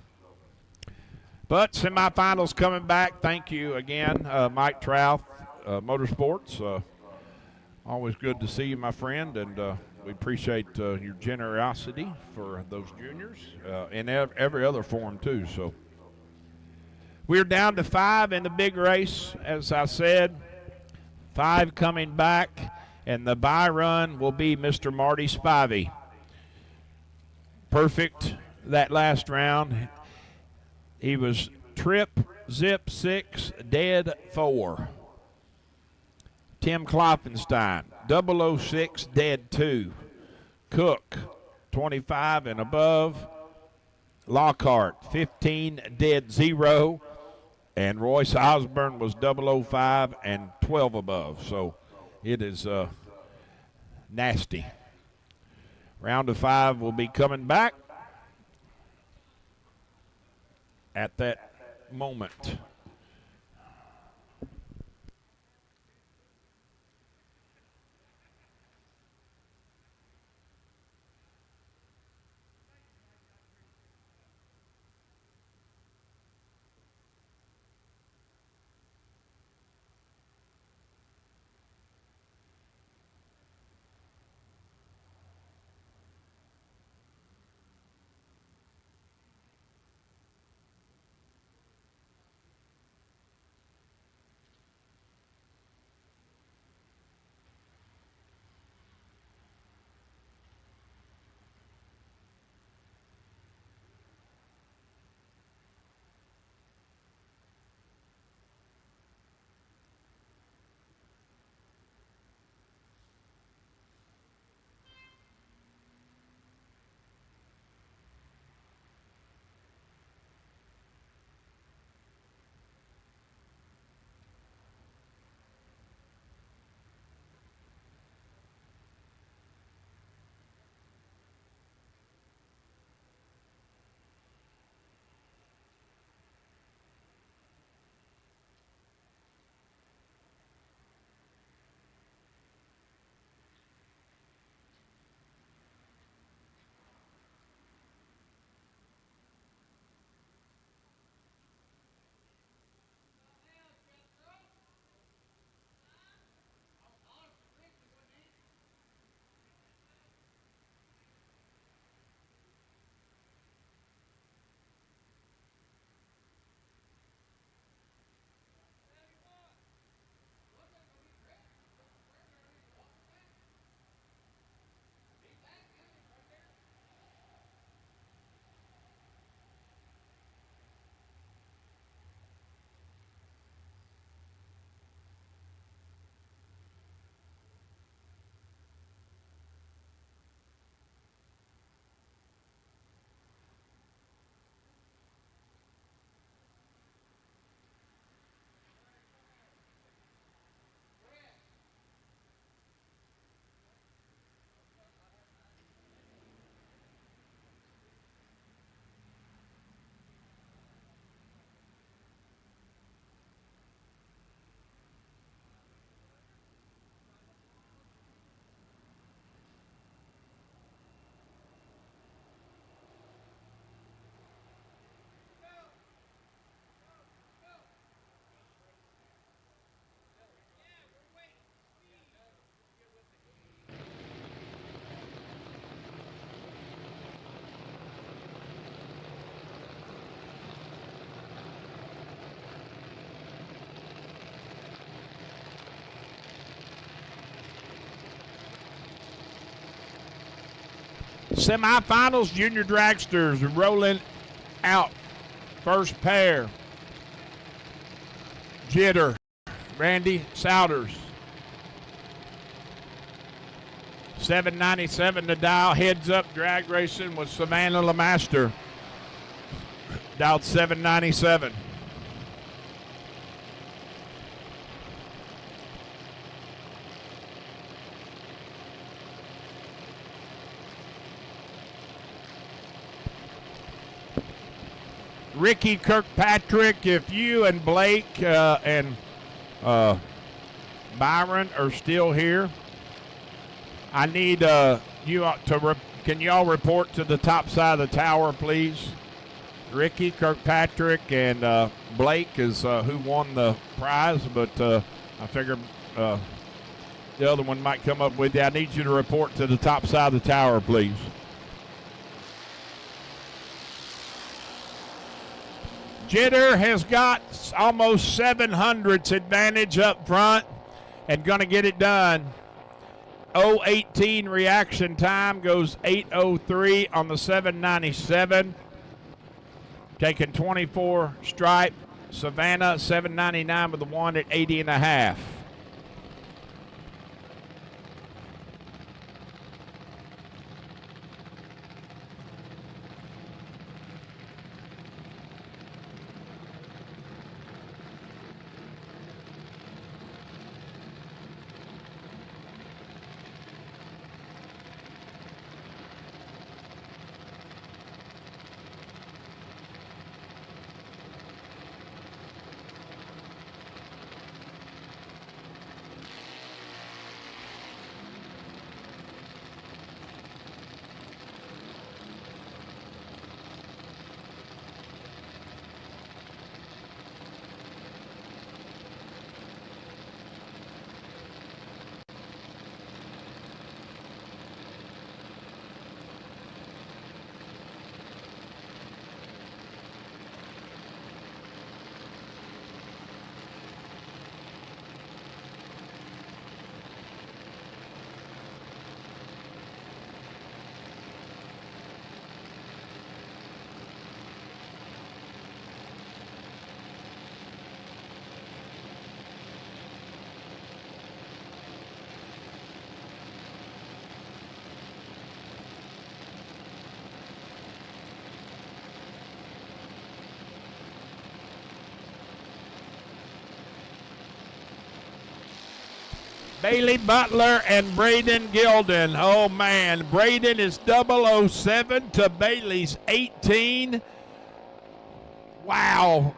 but semifinals coming back. Thank you again, Mike Trouth, Motorsports. Always good to see you, my friend, and we appreciate your generosity for those juniors in every other form too. So, we're down to 5 in the big race, as I said. 5 coming back. And the bye run will be Mr. Marty Spivey. Perfect that last round. He was trip, zip 6, dead 4. Tim Klopfenstein, 006, dead 2. Cook, 25 and above. Lockhart, 15, dead 0. And Royce Osborne was 005 and 12 above. So it is nasty. Round of 5 will be coming back at that moment. Semifinals, junior dragsters rolling out. First pair. Jitter, Randy Souders. 797 to dial. Heads up drag racing with Savannah LeMaster. Dialed 797. Ricky Kirkpatrick, if you and Blake and Byron are still here, I need you to can you all report to the top side of the tower, please? Ricky Kirkpatrick and Blake is who won the prize, but I figured the other one might come up with you. I need you to report to the top side of the tower, please. Jitter has got almost 700s advantage up front and going to get it done. 0:18 reaction time goes 8:03 on the 797. Taking 24 stripe. Savannah 799 with the one at 80.5. Bailey Butler and Braden Gilden. Oh, man. Braden is 007 to Bailey's 18. Wow.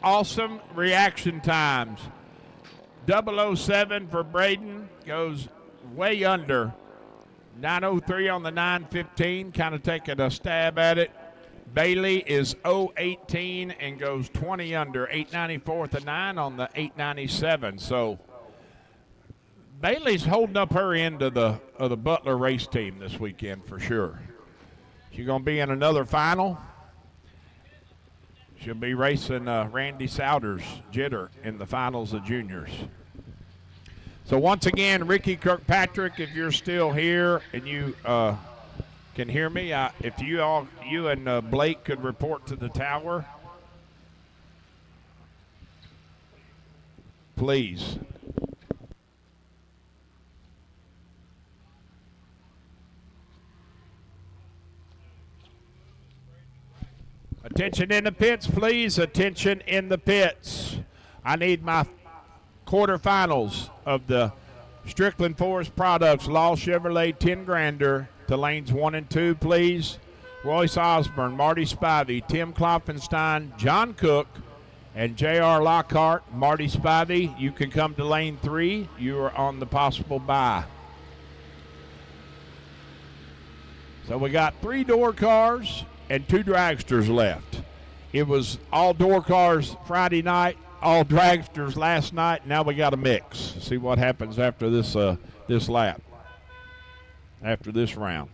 Awesome reaction times. 007 for Braden goes way under. 903 on the 915, kind of taking a stab at it. Bailey is 018 and goes 20 under. 894 at the 9 on the 897. So Bailey's holding up her end of the Butler race team this weekend for sure. She's going to be in another final. She'll be racing Randy Souders' Jitter in the finals of juniors. So once again, Ricky Kirkpatrick, if you're still here and you can hear me, if you and Blake could report to the tower, please. Attention in the pits, please. Attention in the pits. I need my quarterfinals of the Strickland Forest Products Law Chevrolet 10 Grander to lanes 1 and 2, please. Royce Osborne, Marty Spivey, Tim Klopfenstein, John Cook, and J.R. Lockhart. Marty Spivey, you can come to lane 3. You are on the possible bye. So we got 3 door cars and 2 dragsters left. It was all door cars Friday night, all dragsters last night. Now we got a mix. See what happens after this lap, after this round.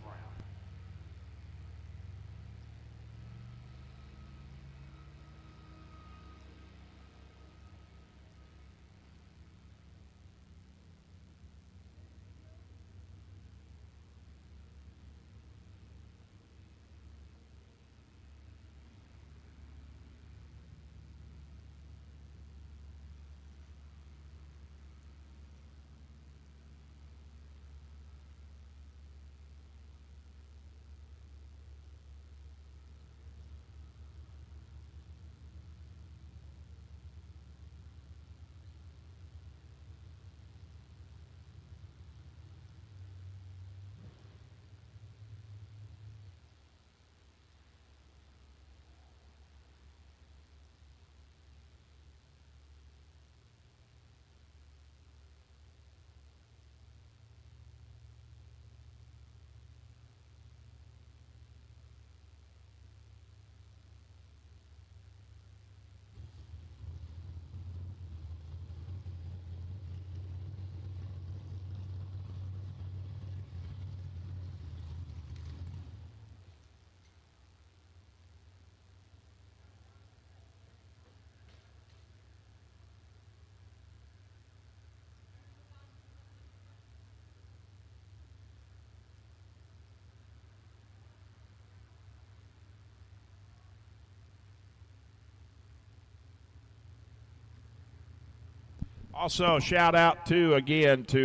Also, shout out to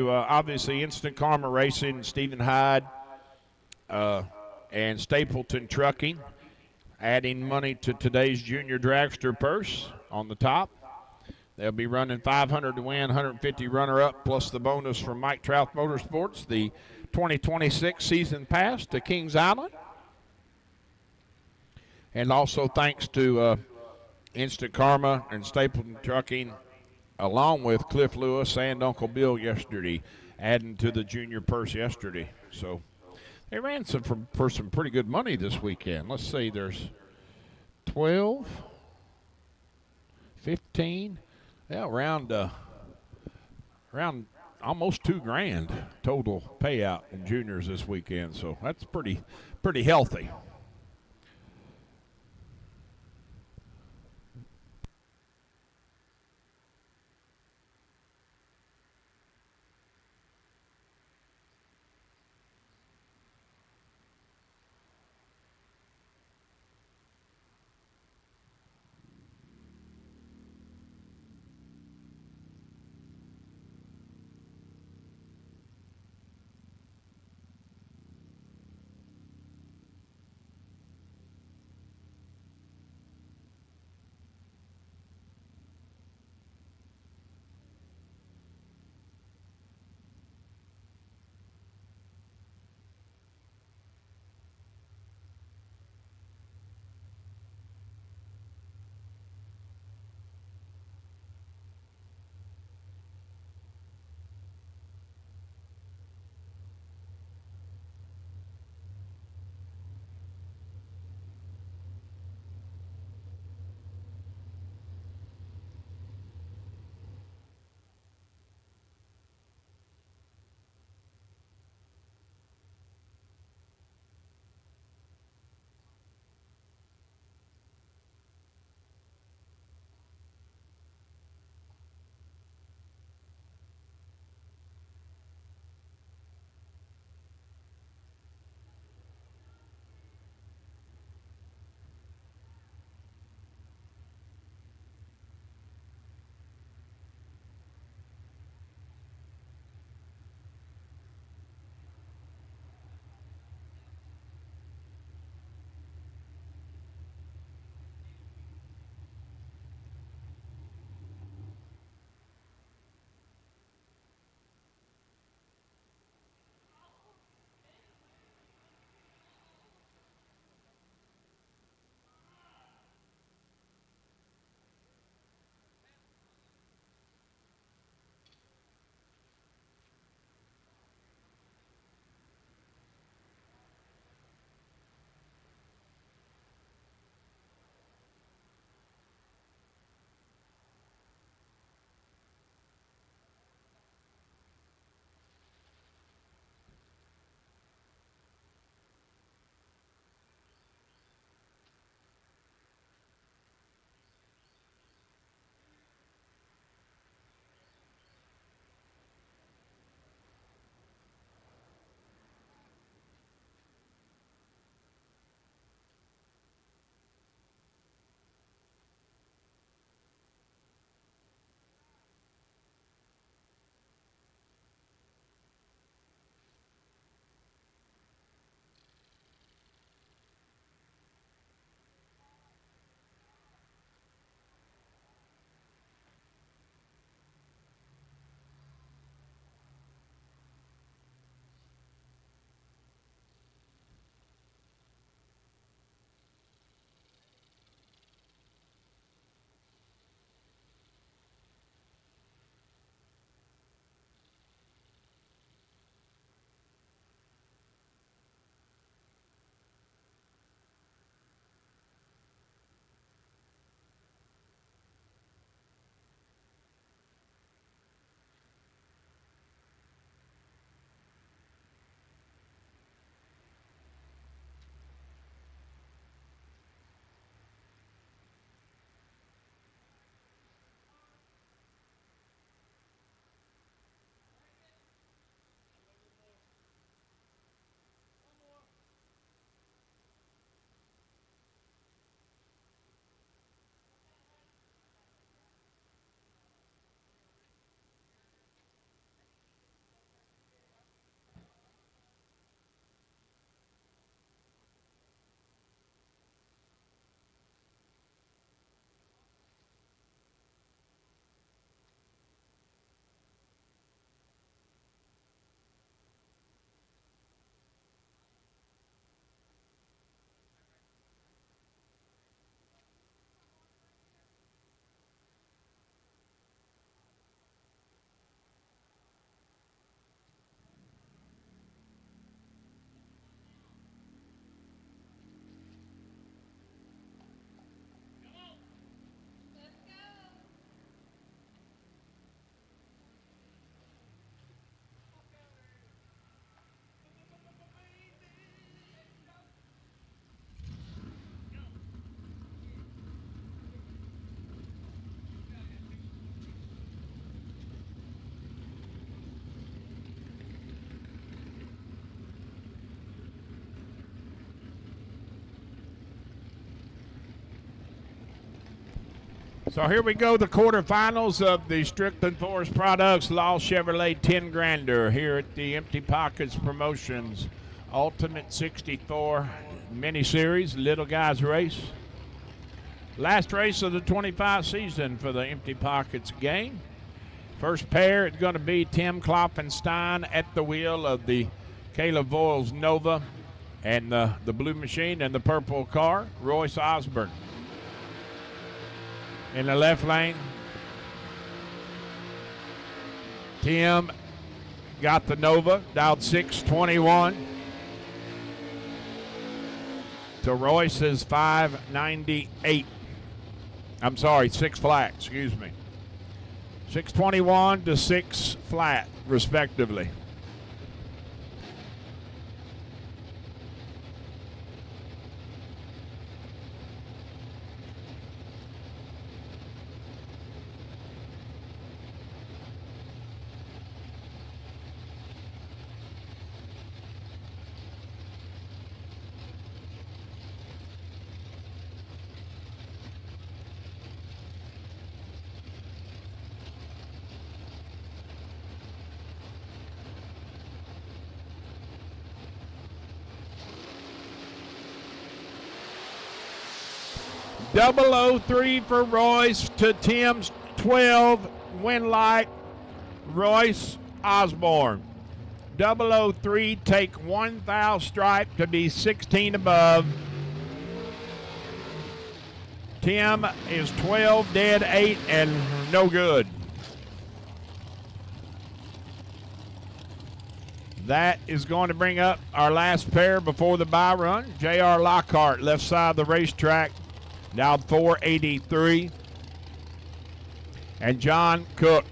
obviously Instant Karma Racing, Stephen Hyde, and Stapleton Trucking, adding money to today's junior dragster purse on the top. They'll be running $500 to win, 150 runner-up, plus the bonus from Mike Trouth Motorsports, the 2026 season pass to Kings Island. And also thanks to Instant Karma and Stapleton Trucking, along with Cliff Lewis and Uncle Bill yesterday, adding to the junior purse yesterday. So they ran for some pretty good money this weekend. Let's see, there's 12, 15, yeah, around almost $2,000 total payout in juniors this weekend. So that's pretty healthy. So here we go, the quarterfinals of the Strickland Forest Products Law Chevrolet 10 Grander here at the Empty Pockets Promotions Ultimate 64 Mini Series Little Guys Race. Last race of the 25 season for the Empty Pockets game. First pair is going to be Tim Klopfenstein at the wheel of the Caleb Voiles Nova and the blue machine and the purple car, Royce Osborne. In the left lane, Tim got the Nova, dialed 621 to Royce's 598. I'm sorry, 6 flat, excuse me. 621 to 6 flat, respectively. .003 for Royce to Tim's 12 win light, Royce Osborne. 003 take 1 thou stripe to be 16 above. Tim is 12 dead 8 and no good. That is going to bring up our last pair before the bye run. J.R. Lockhart, left side of the racetrack, now 483. And John Cook,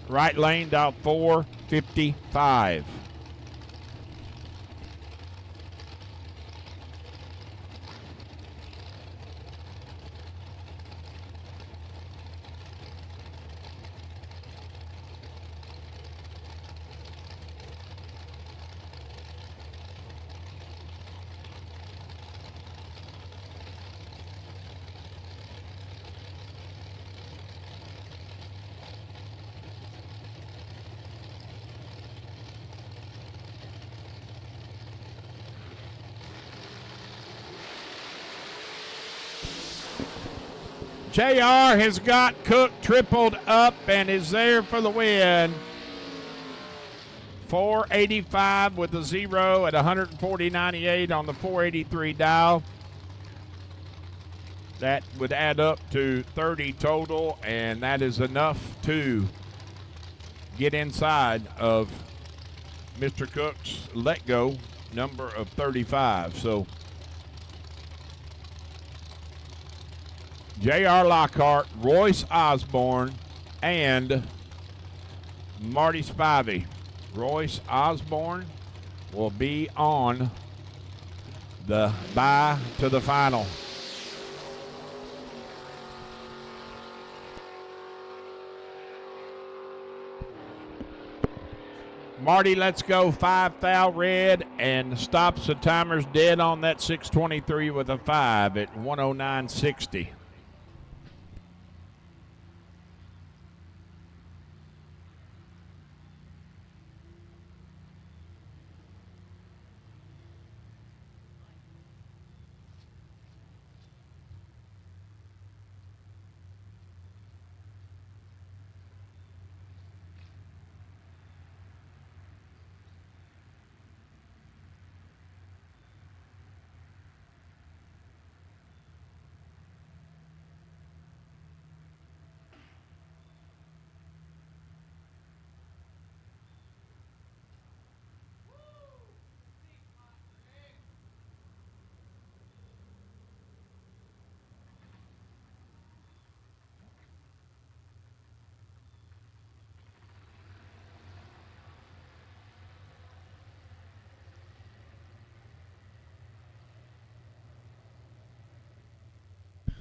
right lane, down 455. JR has got Cook tripled up and is there for the win. 485 with a 0 at 140.98 on the 483 dial. That would add up to 30 total, and that is enough to get inside of Mr. Cook's let go number of 35. So J.R. Lockhart, Royce Osborne, and Marty Spivey. Royce Osborne will be on the bye to the final. Marty lets go 5 thou red and stops the timers dead on that 623 with a 5 at 109.60.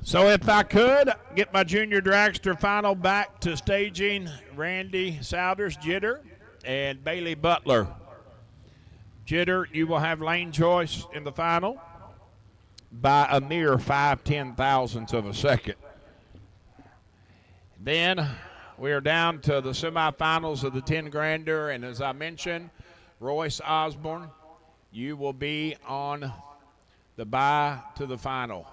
So if I could get my junior dragster final back to staging Randy Souders, Jitter, and Bailey Butler. Jitter, you will have lane choice in the final by a mere 5/10,000ths of a second. Then we are down to the semifinals of the 10-grander, and as I mentioned, Royce Osborne, you will be on the bye to the final.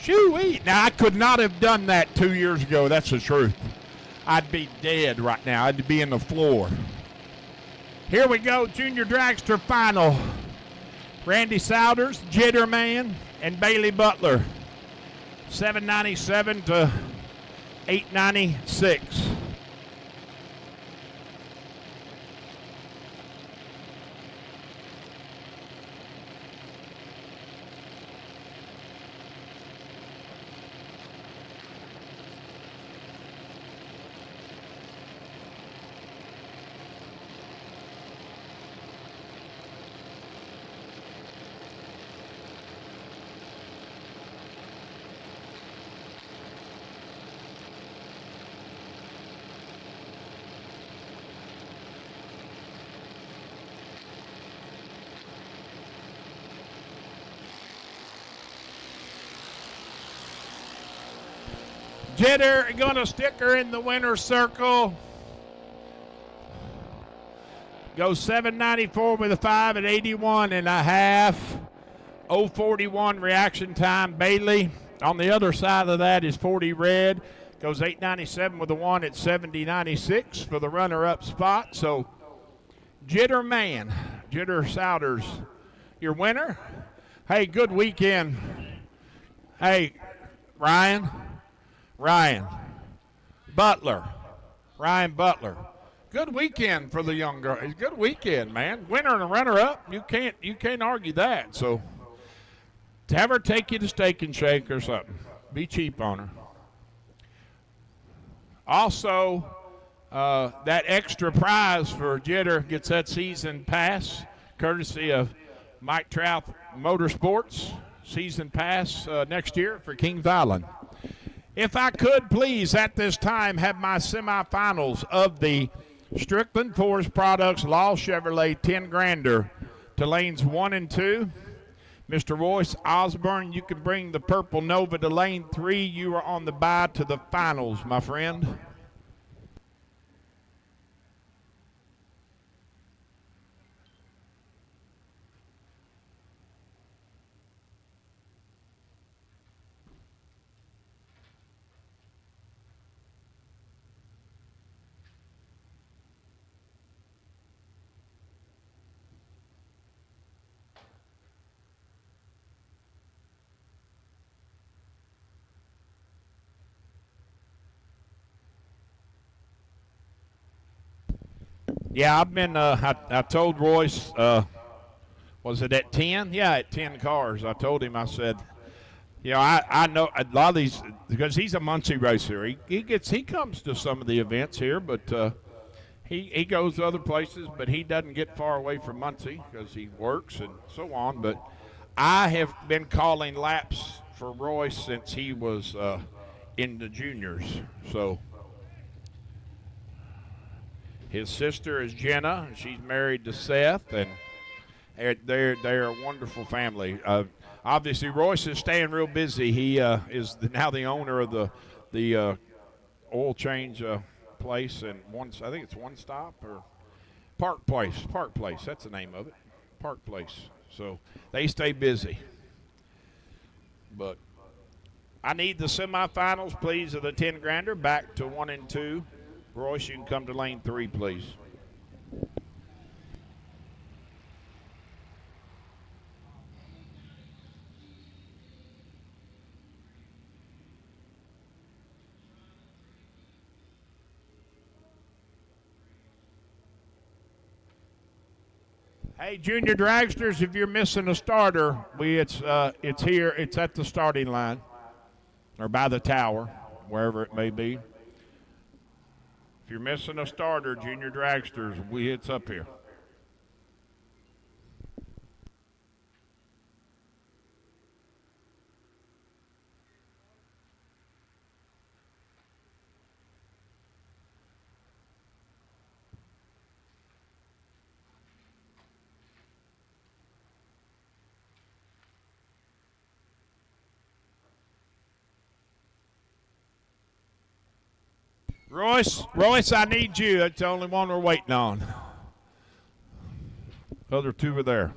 Shoo-wee. Now, I could not have done that 2 years ago. That's the truth. I'd be dead right now. I'd be in the floor. Here we go, Junior Dragster final. Randy Souders, Jitterman, and Bailey Butler. 797 to 896. Jitter gonna stick her in the winner's circle. Goes 794 with a 5 at 81 and a half. 041 reaction time. Bailey on the other side of that is 40 red. Goes 897 with a 1 at 70.96 for the runner-up spot. So Jitter Man, Jitter Souders, your winner. Hey, good weekend. Hey, Ryan Butler. Good weekend for the young girl. It's a good weekend, man. Winner and a runner-up. You can't argue that. So to have her take you to Steak and Shake or something. Be cheap on her. Also, that extra prize for Jitter gets that season pass, courtesy of Mike Trout Motorsports. Season pass next year for Kings Island. If I could, please, at this time, have my semifinals of the Strickland Forest Products Law Chevrolet 10-grander to lanes 1 and 2. Mr. Royce Osborne, you can bring the Purple Nova to lane 3. You are on the bye to the finals, my friend. Yeah, I've been, I told Royce, was it at 10? Yeah, at 10 cars. I told him, I said, you know, I know a lot of these, because he's a Muncie racer. He comes to some of the events here, but he goes to other places, but he doesn't get far away from Muncie because he works and so on. But I have been calling laps for Royce since he was in the juniors, so. His sister is Jenna. She's married to Seth, and they're a wonderful family. Obviously, Royce is staying real busy. He is now the owner of the oil change place, and I think it's One Stop or Park Place. Park Place, that's the name of it. Park Place. So they stay busy. But I need the semifinals, please, of the 10-grander back to 1 and 2. Royce, you can come to lane 3, please. Hey, junior dragsters, if you're missing a starter, it's here. It's at the starting line or by the tower, wherever it may be. If you're missing a starter, junior dragsters, it's up here. Royce, I need you. That's the only one we're waiting on. Other two are there.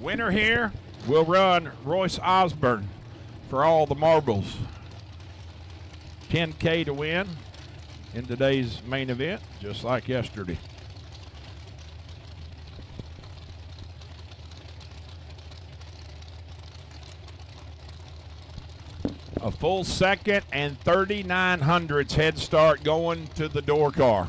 Winner here will run Royce Osborne for all the marbles. $10K to win in today's main event, just like yesterday. A full second and 3,900 head start going to the door car.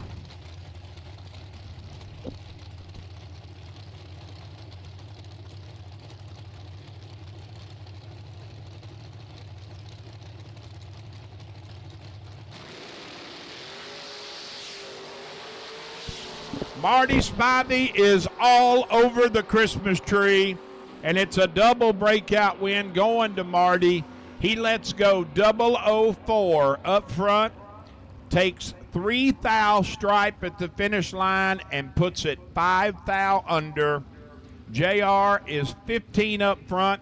Marty Spivey is all over the Christmas tree, and it's a double breakout win going to Marty. He lets go 004 up front, takes 3 thou stripe at the finish line, and puts it 5 thou under. JR is 15 up front,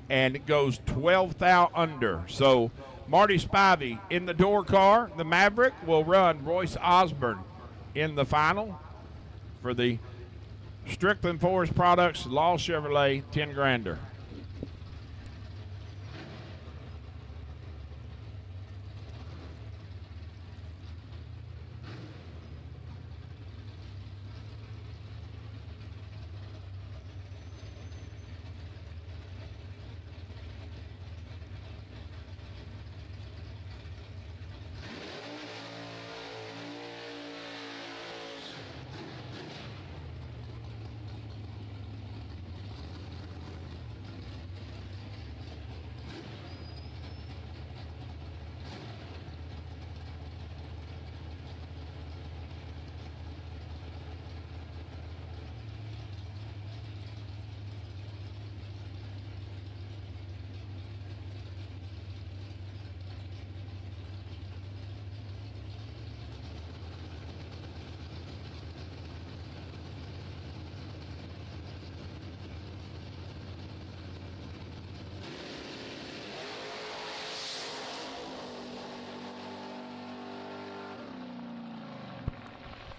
and it goes 12 thou under. So Marty Spivey in the door car. The Maverick will run Royce Osborne in the final for the Strickland Forest Products Law Chevrolet 10 grander.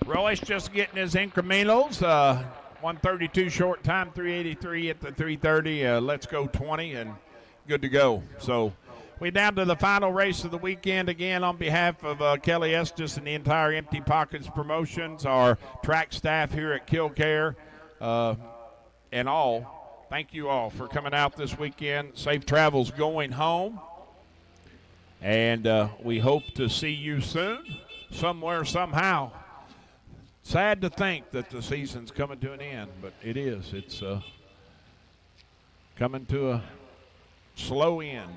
Royce just getting his incrementals. 132 short time, 383 at the 330. Let's go 20 and good to go. So we're down to the final race of the weekend. Again, on behalf of Kelly Estes and the entire Empty Pockets Promotions, our track staff here at Kil-Kare, and all, thank you all for coming out this weekend. Safe travels going home. And we hope to see you soon, somewhere, somehow. Sad to think that the season's coming to an end, but it is. It's coming to a slow end.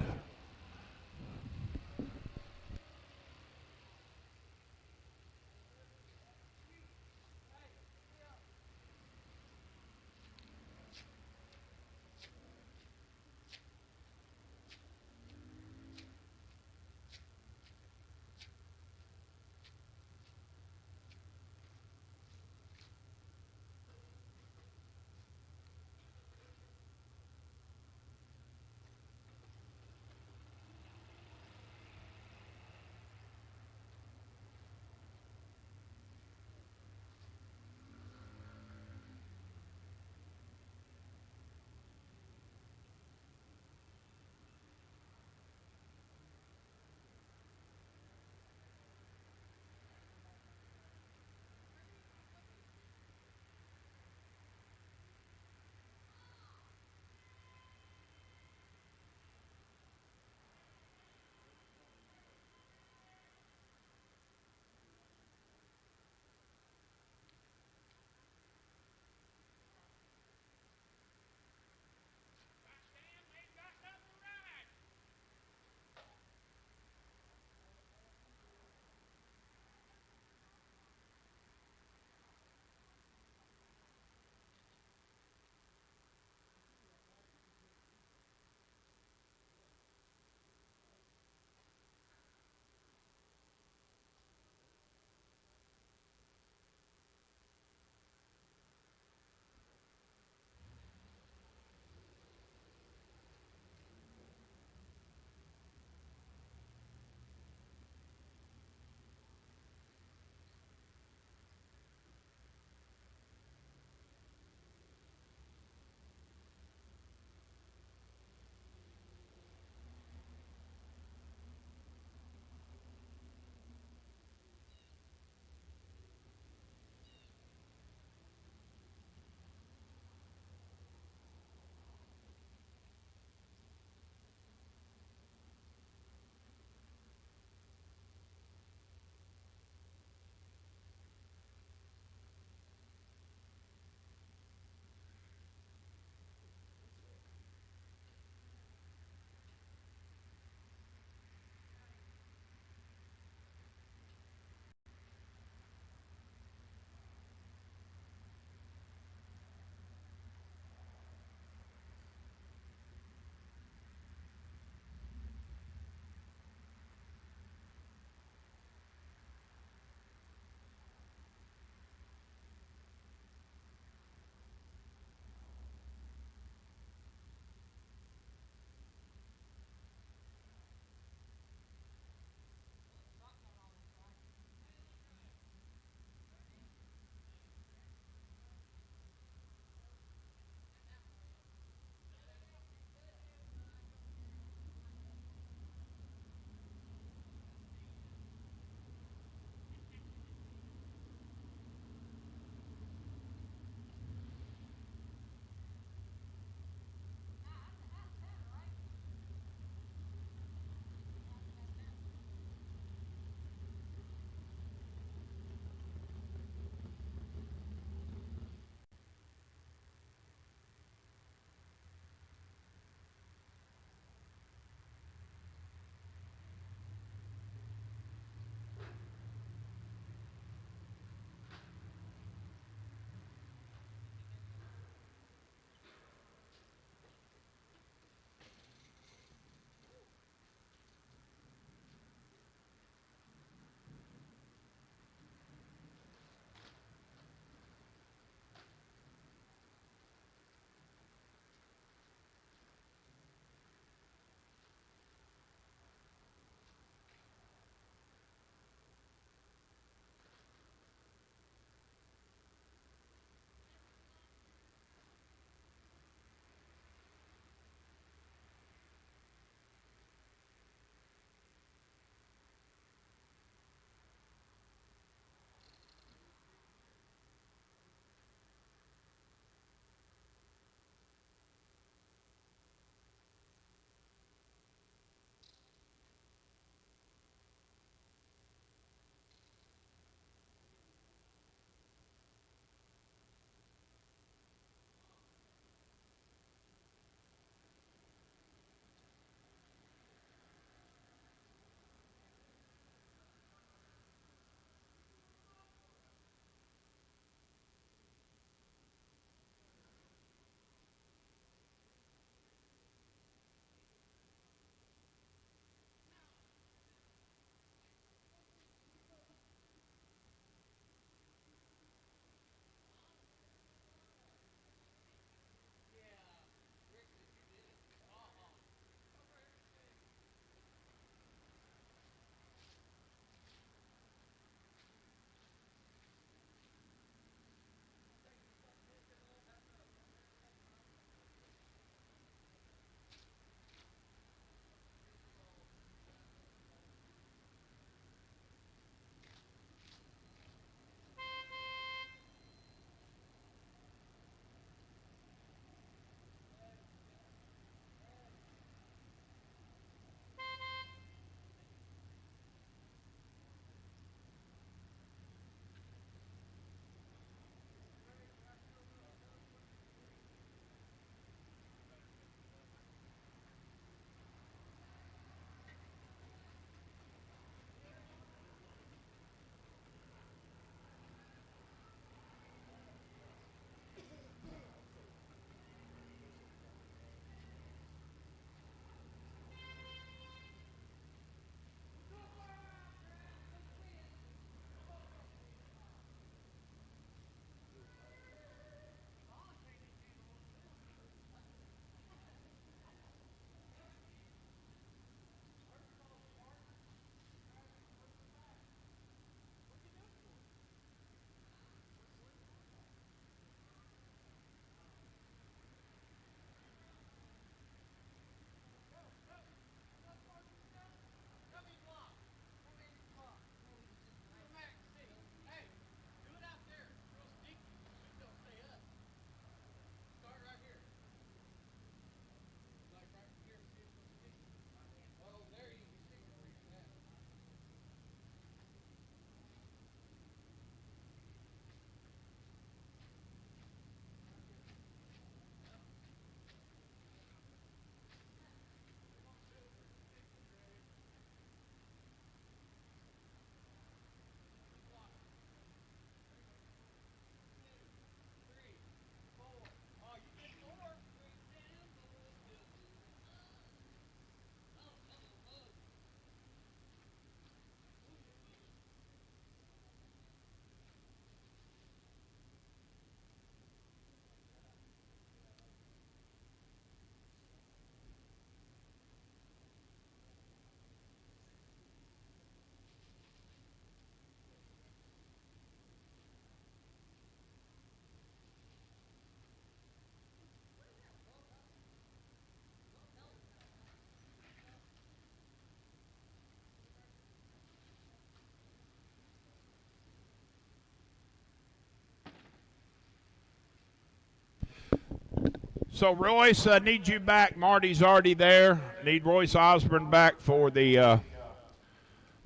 So Royce, I need you back. Marty's already there. Need Royce Osborne back for the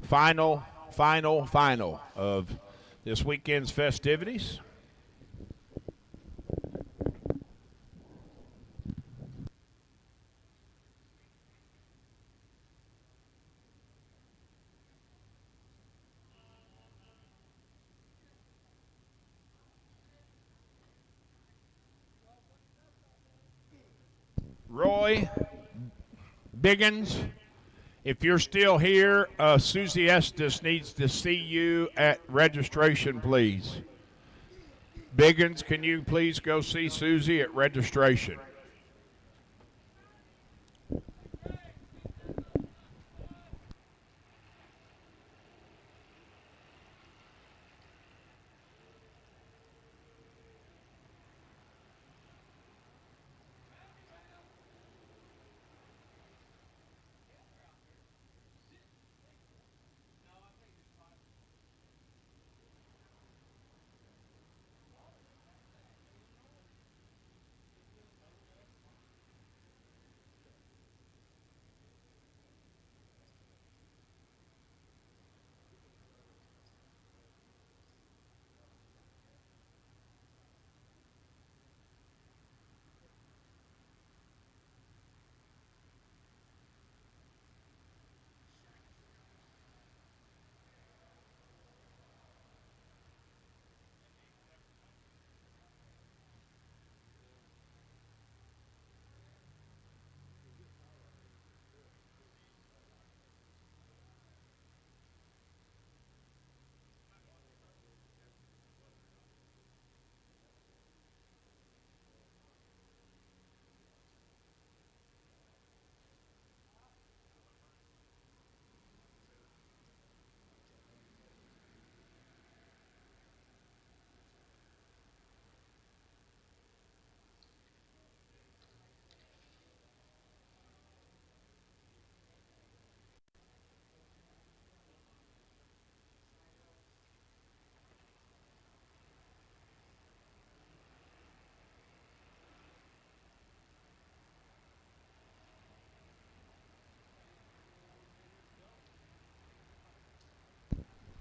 final of this weekend's festivities. Roy Biggins, if you're still here, Susie Estes needs to see you at registration, please. Biggins, can you please go see Susie at registration?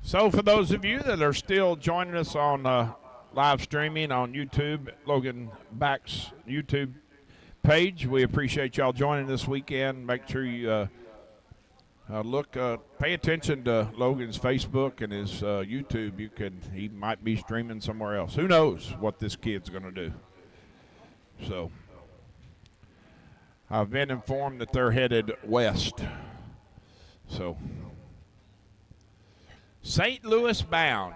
So for those of you that are still joining us on live streaming on YouTube, Logan Back's YouTube page, we appreciate y'all joining this weekend. Make sure you pay attention to Logan's Facebook and his YouTube. He might be streaming somewhere else. Who knows what this kid's going to do? So I've been informed that they're headed west. So St. Louis bound.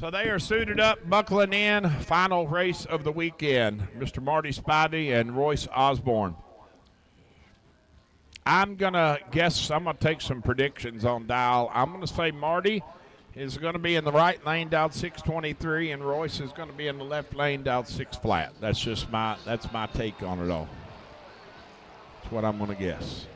So they are suited up, buckling in. Final race of the weekend. Mr. Marty Spivey and Royce Osborne. I'm going to guess, I'm going to take some predictions on Dial. I'm going to say Marty is going to be in the right lane down 623, and Royce is going to be in the left lane down 6 flat. That's just my take on it all. That's what I'm going to guess.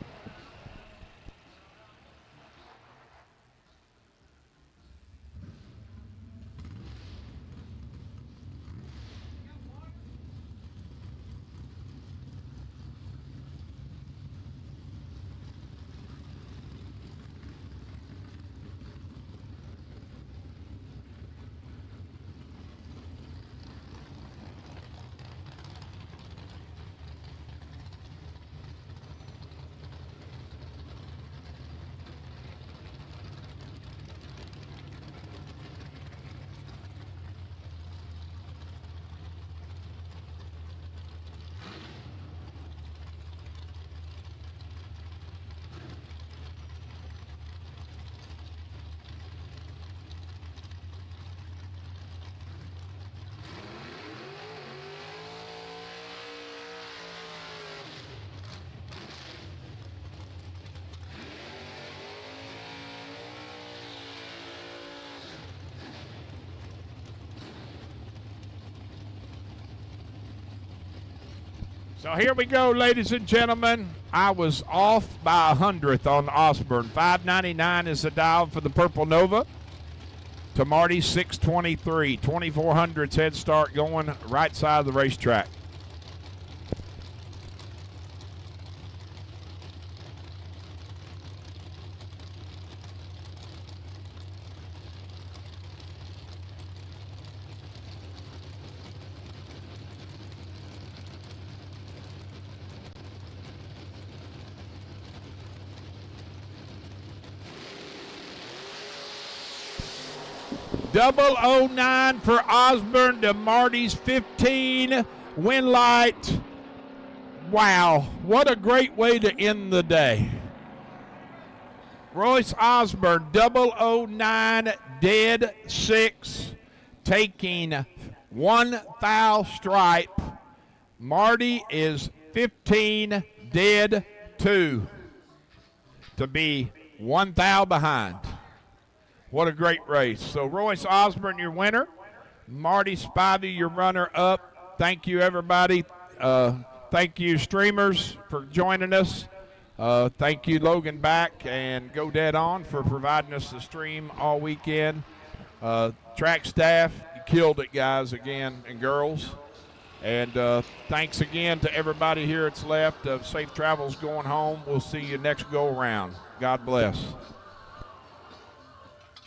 So here we go, ladies and gentlemen. I was off by 100th on Osborne. 599 is the dial for the Purple Nova. To Marty, 623. 2400's head start going right side of the racetrack. .009 for Osborne to Marty's 15. Win light. Wow, what a great way to end the day. Royce Osborne, 009, dead 6, taking 1 thou stripe. Marty is 15, dead 2, to be 1 thou behind. What a great race. So Royce Osborne, your winner. Marty Spivey, your runner-up. Thank you, everybody. Thank you, streamers, for joining us. Thank you, Logan Back and Go Dead On, for providing us the stream all weekend. Track staff, you killed it, guys, again, and girls. And thanks again to everybody here that's left. Safe travels going home. We'll see you next go-around. God bless.